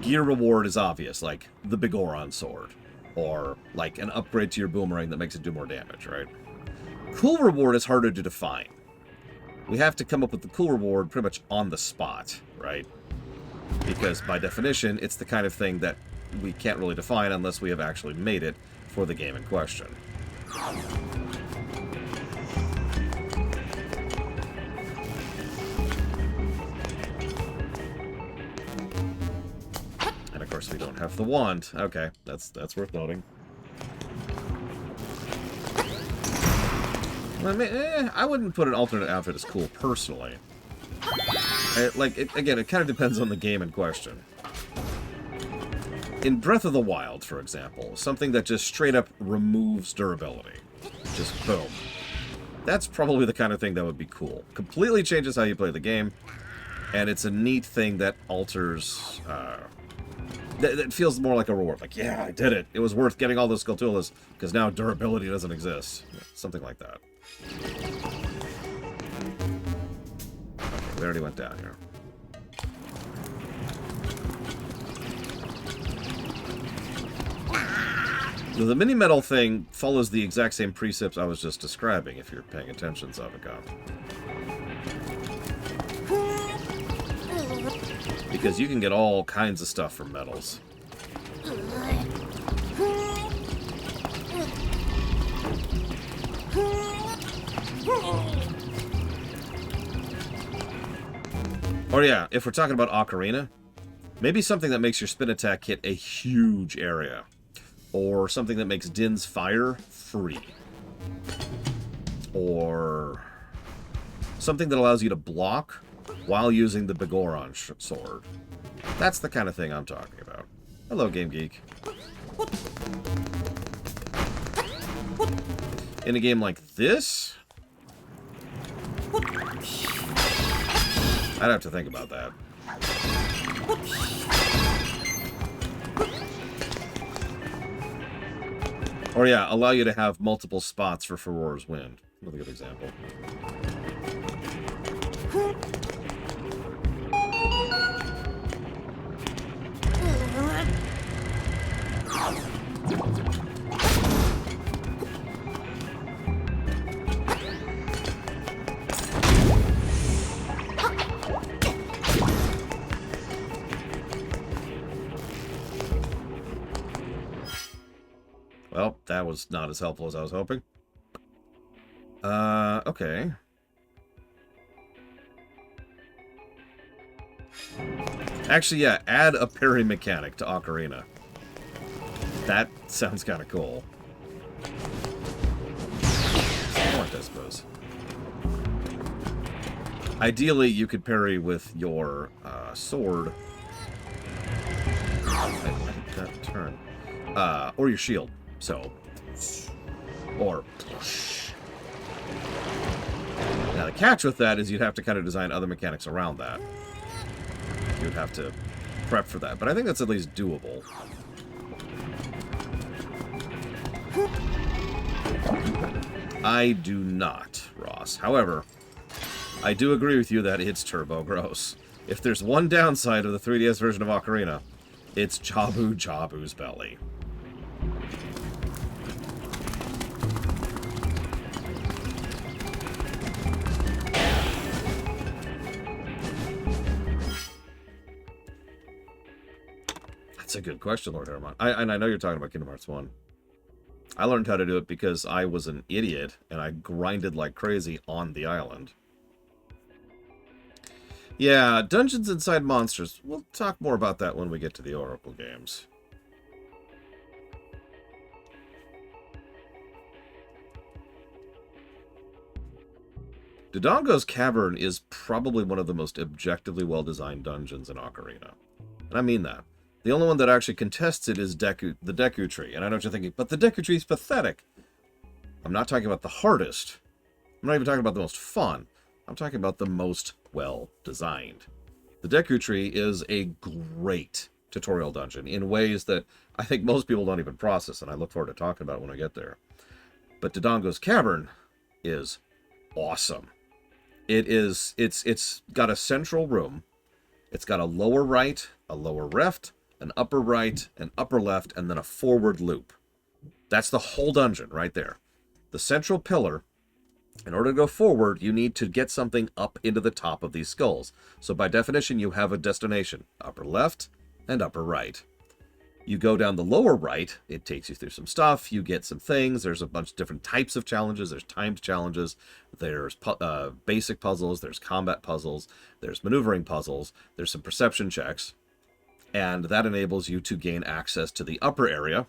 Gear reward is obvious, like the Bigoron sword, or like an upgrade to your boomerang that makes it do more damage, right? Cool reward is harder to define. We have to come up with the cool reward pretty much on the spot, right? Because by definition, it's the kind of thing that we can't really define unless we have actually made it for the game in question. And of course we don't have the wand. Okay, that's worth noting. I wouldn't put an alternate outfit as cool, personally. Again, it kind of depends on the game in question. In Breath of the Wild, for example, something that just straight up removes durability. Just boom. That's probably the kind of thing that would be cool. Completely changes how you play the game, and it's a neat thing that alters... that feels more like a reward. Like, yeah, I did it. It was worth getting all those Skulltulas, because now durability doesn't exist. Something like that. Okay, we already went down here. The mini-metal thing follows the exact same precepts I was just describing, if you're paying attention, Zavika. Because you can get all kinds of stuff from metals. Or yeah, if we're talking about Ocarina, maybe something that makes your spin attack hit a huge area. Or something that makes Din's fire free. Or something that allows you to block while using the Bigoron sword. That's the kind of thing I'm talking about. Hello, Game Geek. In a game like this, I'd have to think about that. Or yeah, allow you to have multiple spots for Furora's Wind. Another good example. Well, that was not as helpful as I was hoping. Okay. Actually, yeah, add a parry mechanic to Ocarina. That sounds kind of cool. I suppose. Ideally, you could parry with your sword. I did that turn. Or your shield. So, or... Now, the catch with that is you'd have to kind of design other mechanics around that. You'd have to prep for that. But I think that's at least doable. I do not, Ross. However, I do agree with you that it's turbo gross. If there's one downside of the 3DS version of Ocarina, it's Jabu Jabu's belly. That's a good question, Lord Hermon. And I know you're talking about Kingdom Hearts 1. I learned how to do it because I was an idiot, and I grinded like crazy on the island. Yeah, dungeons inside monsters. We'll talk more about that when we get to the Oracle games. Dodongo's Cavern is probably one of the most objectively well-designed dungeons in Ocarina. And I mean that. The only one that actually contests it is the Deku Tree. And I know what you're thinking, but the Deku Tree is pathetic. I'm not talking about the hardest. I'm not even talking about the most fun. I'm talking about the most well-designed. The Deku Tree is a great tutorial dungeon in ways that I think most people don't even process, and I look forward to talking about it when I get there. But Dodongo's Cavern is awesome. It's got a central room. It's got a lower right, a lower left, an upper right, an upper left, and then a forward loop. That's the whole dungeon right there. The central pillar, in order to go forward, you need to get something up into the top of these skulls. So by definition, you have a destination, upper left and upper right. You go down the lower right, it takes you through some stuff, you get some things, there's a bunch of different types of challenges, there's timed challenges, there's basic puzzles, there's combat puzzles, there's maneuvering puzzles, there's some perception checks, and that enables you to gain access to the upper area,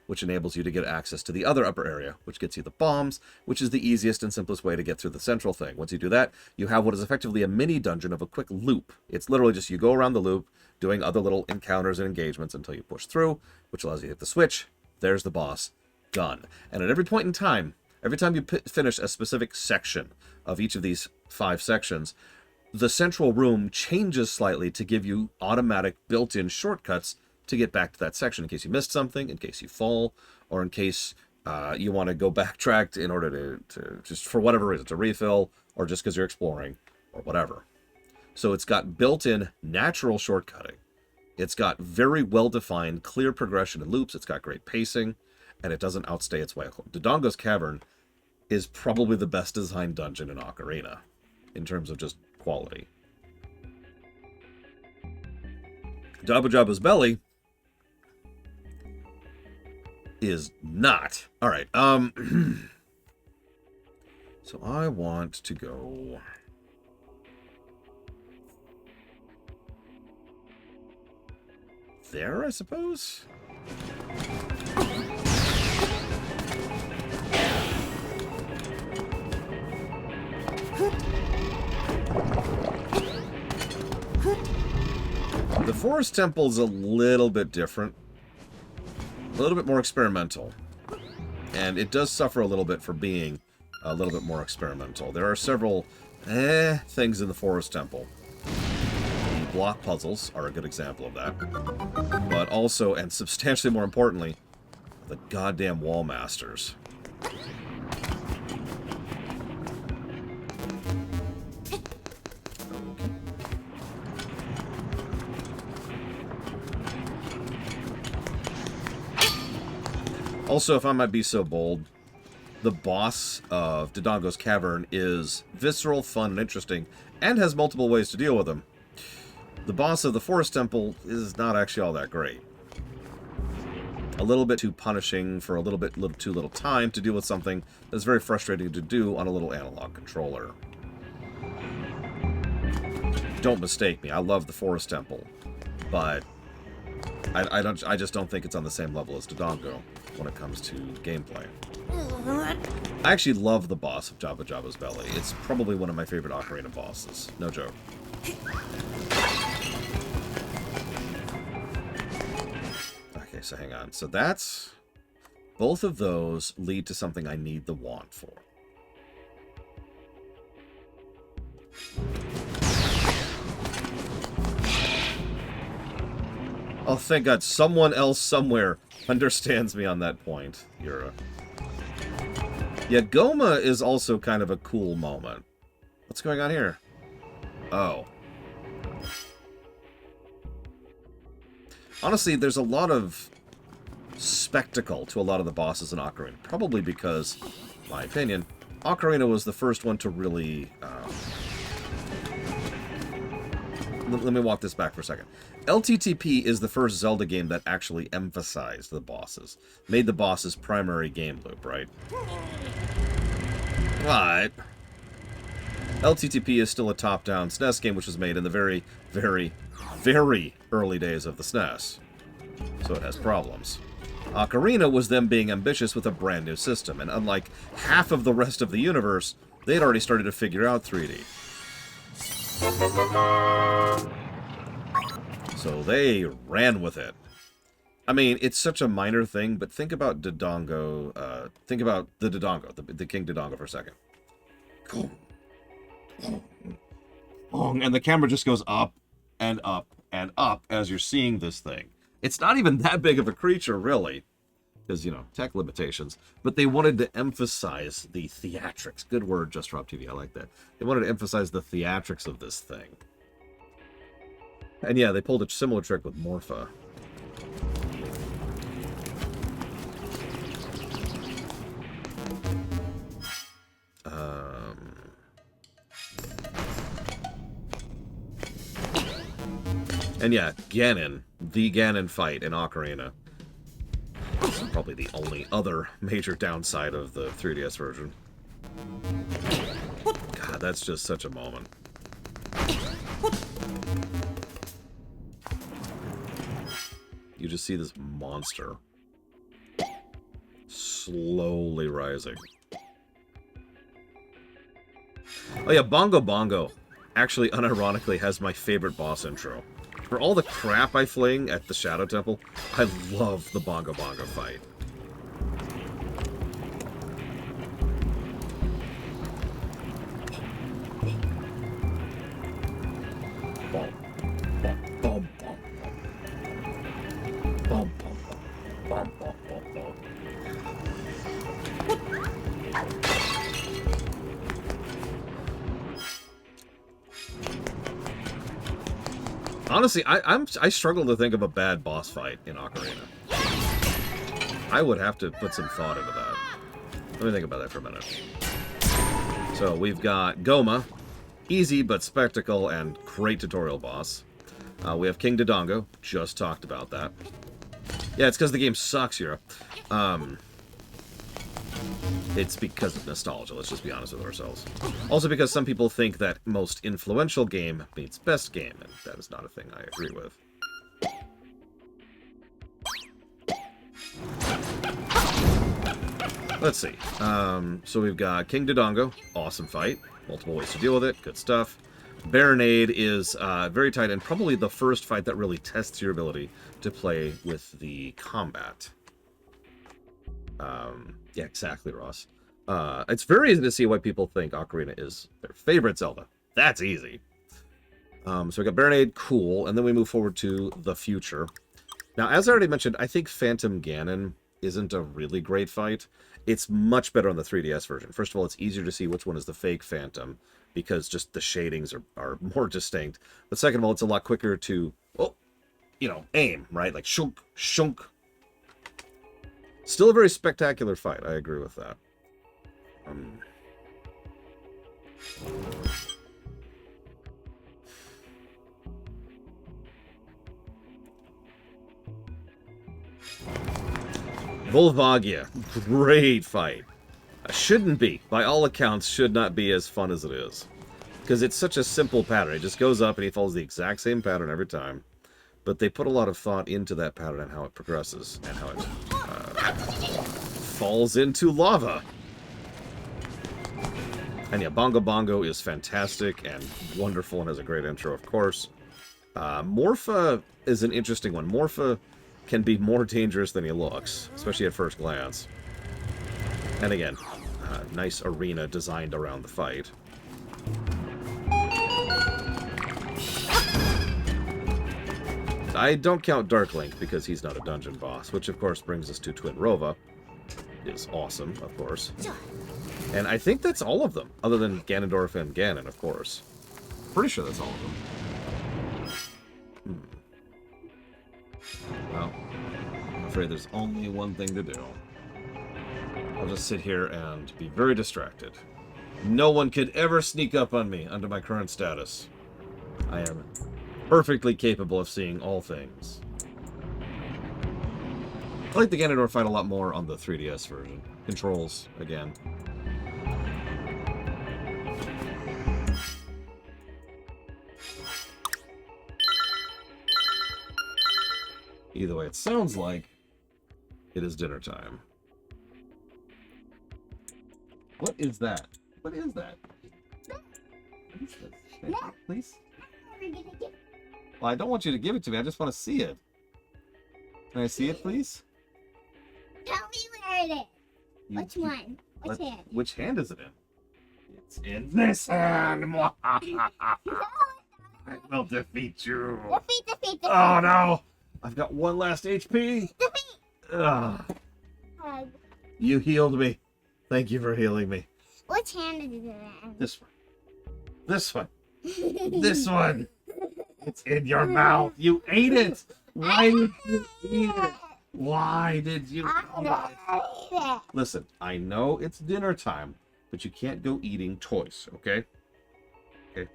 which enables you to get access to the other upper area, which gets you the bombs, which is the easiest and simplest way to get through the central thing. Once you do that, you have what is effectively a mini dungeon of a quick loop. It's literally just you go around the loop, doing other little encounters and engagements until you push through, which allows you to hit the switch. There's the boss. Done. And at every point in time, every time you finish a specific section of each of these 5 sections, the central room changes slightly to give you automatic built-in shortcuts to get back to that section in case you missed something, in case you fall, or in case you want to go backtrack in order to just for whatever reason, to refill, or just because you're exploring, or whatever. So it's got built-in natural shortcutting. It's got very well-defined, clear progression and loops. It's got great pacing, and it doesn't outstay its way. Dodongo's Cavern is probably the best designed dungeon in Ocarina, in terms of just quality. Jabu Jabu's Belly is not. Alright, so I want to go there, I suppose? The Forest Temple's a little bit different. A little bit more experimental. And it does suffer a little bit for being a little bit more experimental. There are several things in the Forest Temple. The block puzzles are a good example of that. But also, and substantially more importantly, the goddamn wall masters. Also, if I might be so bold, the boss of Dodongo's Cavern is visceral, fun, and interesting, and has multiple ways to deal with him. The boss of the Forest Temple is not actually all that great. A little bit too punishing for a little too little time to deal with something that's very frustrating to do on a little analog controller. Don't mistake me, I love the Forest Temple, but I just don't think it's on the same level as Dodongo when it comes to gameplay. I actually love the boss of Jabba Jabba's Belly. It's probably one of my favorite Ocarina bosses. No joke. Okay, so hang on. So that's... Both of those lead to something I need the wand for. Oh, thank God. Someone else somewhere understands me on that point, Yura. Yeah, Goma is also kind of a cool moment. What's going on here? Oh. Honestly, there's a lot of spectacle to a lot of the bosses in Ocarina. Probably because, in my opinion, Ocarina was the first one to really... Let me walk this back for a second. LTTP is the first Zelda game that actually emphasized the bosses. Made the bosses primary game loop, right? But LTTP is still a top-down SNES game which was made in the very, very, very early days of the SNES. So it has problems. Ocarina was them being ambitious with a brand new system, and unlike half of the rest of the universe, they'd already started to figure out 3D. So they ran with it. I mean, it's such a minor thing, but think about Dodongo. Think about the Dodongo, the King Dodongo for a second. And the camera just goes up and up and up as you're seeing this thing. It's not even that big of a creature, really. Because, you know, tech limitations. But they wanted to emphasize the theatrics. Good word, Just Drop TV. I like that. They wanted to emphasize the theatrics of this thing. And yeah, they pulled a similar trick with Morpha. And yeah, Ganon. The Ganon fight in Ocarina. This is probably the only other major downside of the 3DS version. God, that's just such a moment. You just see this monster slowly rising. Oh yeah, Bongo Bongo actually unironically has my favorite boss intro. For all the crap I fling at the Shadow Temple, I love the Bongo Bongo fight. Honestly, I struggle to think of a bad boss fight in Ocarina. I would have to put some thought into that. Let me think about that for a minute. So we've got Goma, easy but spectacle and great tutorial boss. We have King Dodongo, just talked about that. Yeah, it's because the game sucks here. It's because of nostalgia, let's just be honest with ourselves. Also because some people think that most influential game means best game, and that is not a thing I agree with. Let's see. So we've got King Dodongo, awesome fight. Multiple ways to deal with it, good stuff. Baronade is very tight, and probably the first fight that really tests your ability to play with the combat. Yeah, exactly, Ross. It's very easy to see why people think Ocarina is their favorite Zelda. That's easy. So we got Baronade, cool, and then we move forward to the future. Now, as I already mentioned, I think Phantom Ganon isn't a really great fight. It's much better on the 3DS version. First of all, it's easier to see which one is the fake Phantom, because just the shadings are more distinct. But second of all, it's a lot quicker to, aim, right? Like, shunk, shunk. Still a very spectacular fight. I agree with that. Volvagia. Great fight. Shouldn't be. By all accounts, should not be as fun as it is. Because it's such a simple pattern. It just goes up and he follows the exact same pattern every time. But they put a lot of thought into that pattern and how it progresses and how it falls into lava. And yeah, Bongo Bongo is fantastic and wonderful and has a great intro, of course. Morpha is an interesting one. Morpha can be more dangerous than he looks, especially at first glance. And again, nice arena designed around the fight. I don't count Dark Link because he's not a dungeon boss, which of course brings us to Twin Rova. Is awesome, of course. And I think that's all of them, other than Ganondorf and Ganon, of course. Pretty sure that's all of them. Well, I'm afraid there's only one thing to do. I'll just sit here and be very distracted. No one could ever sneak up on me under my current status. I am perfectly capable of seeing all things. I like the Ganondorf fight a lot more on the 3DS version. Controls, again. Either way, it sounds like it is dinner time. What is that? What is that? What is this? Hey, please? Well, I don't want you to give it to me. I just want to see it. Can I see it, please? Tell me where it is. Which one? Which hand? Which hand is it in? It's in this hand. I will defeat you. Defeat. Oh no! I've got one last HP. Defeat. Ugh. You healed me. Thank you for healing me. Which hand is it in? This one. This one. This one. It's in your mouth. You ate it. Why did you eat it? Why did you eat it? Listen, I know it's dinner time, but you can't go eating toys, okay? Okay.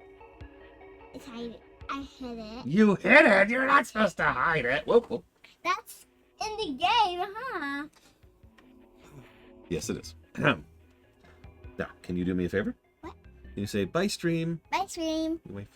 I hid it. You hid it? You're not supposed to hide it. Whoop, whoop. That's in the game, huh? Yes, it is. Now, can you do me a favor? What? Can you say, bye, stream? Bye, stream. Wait.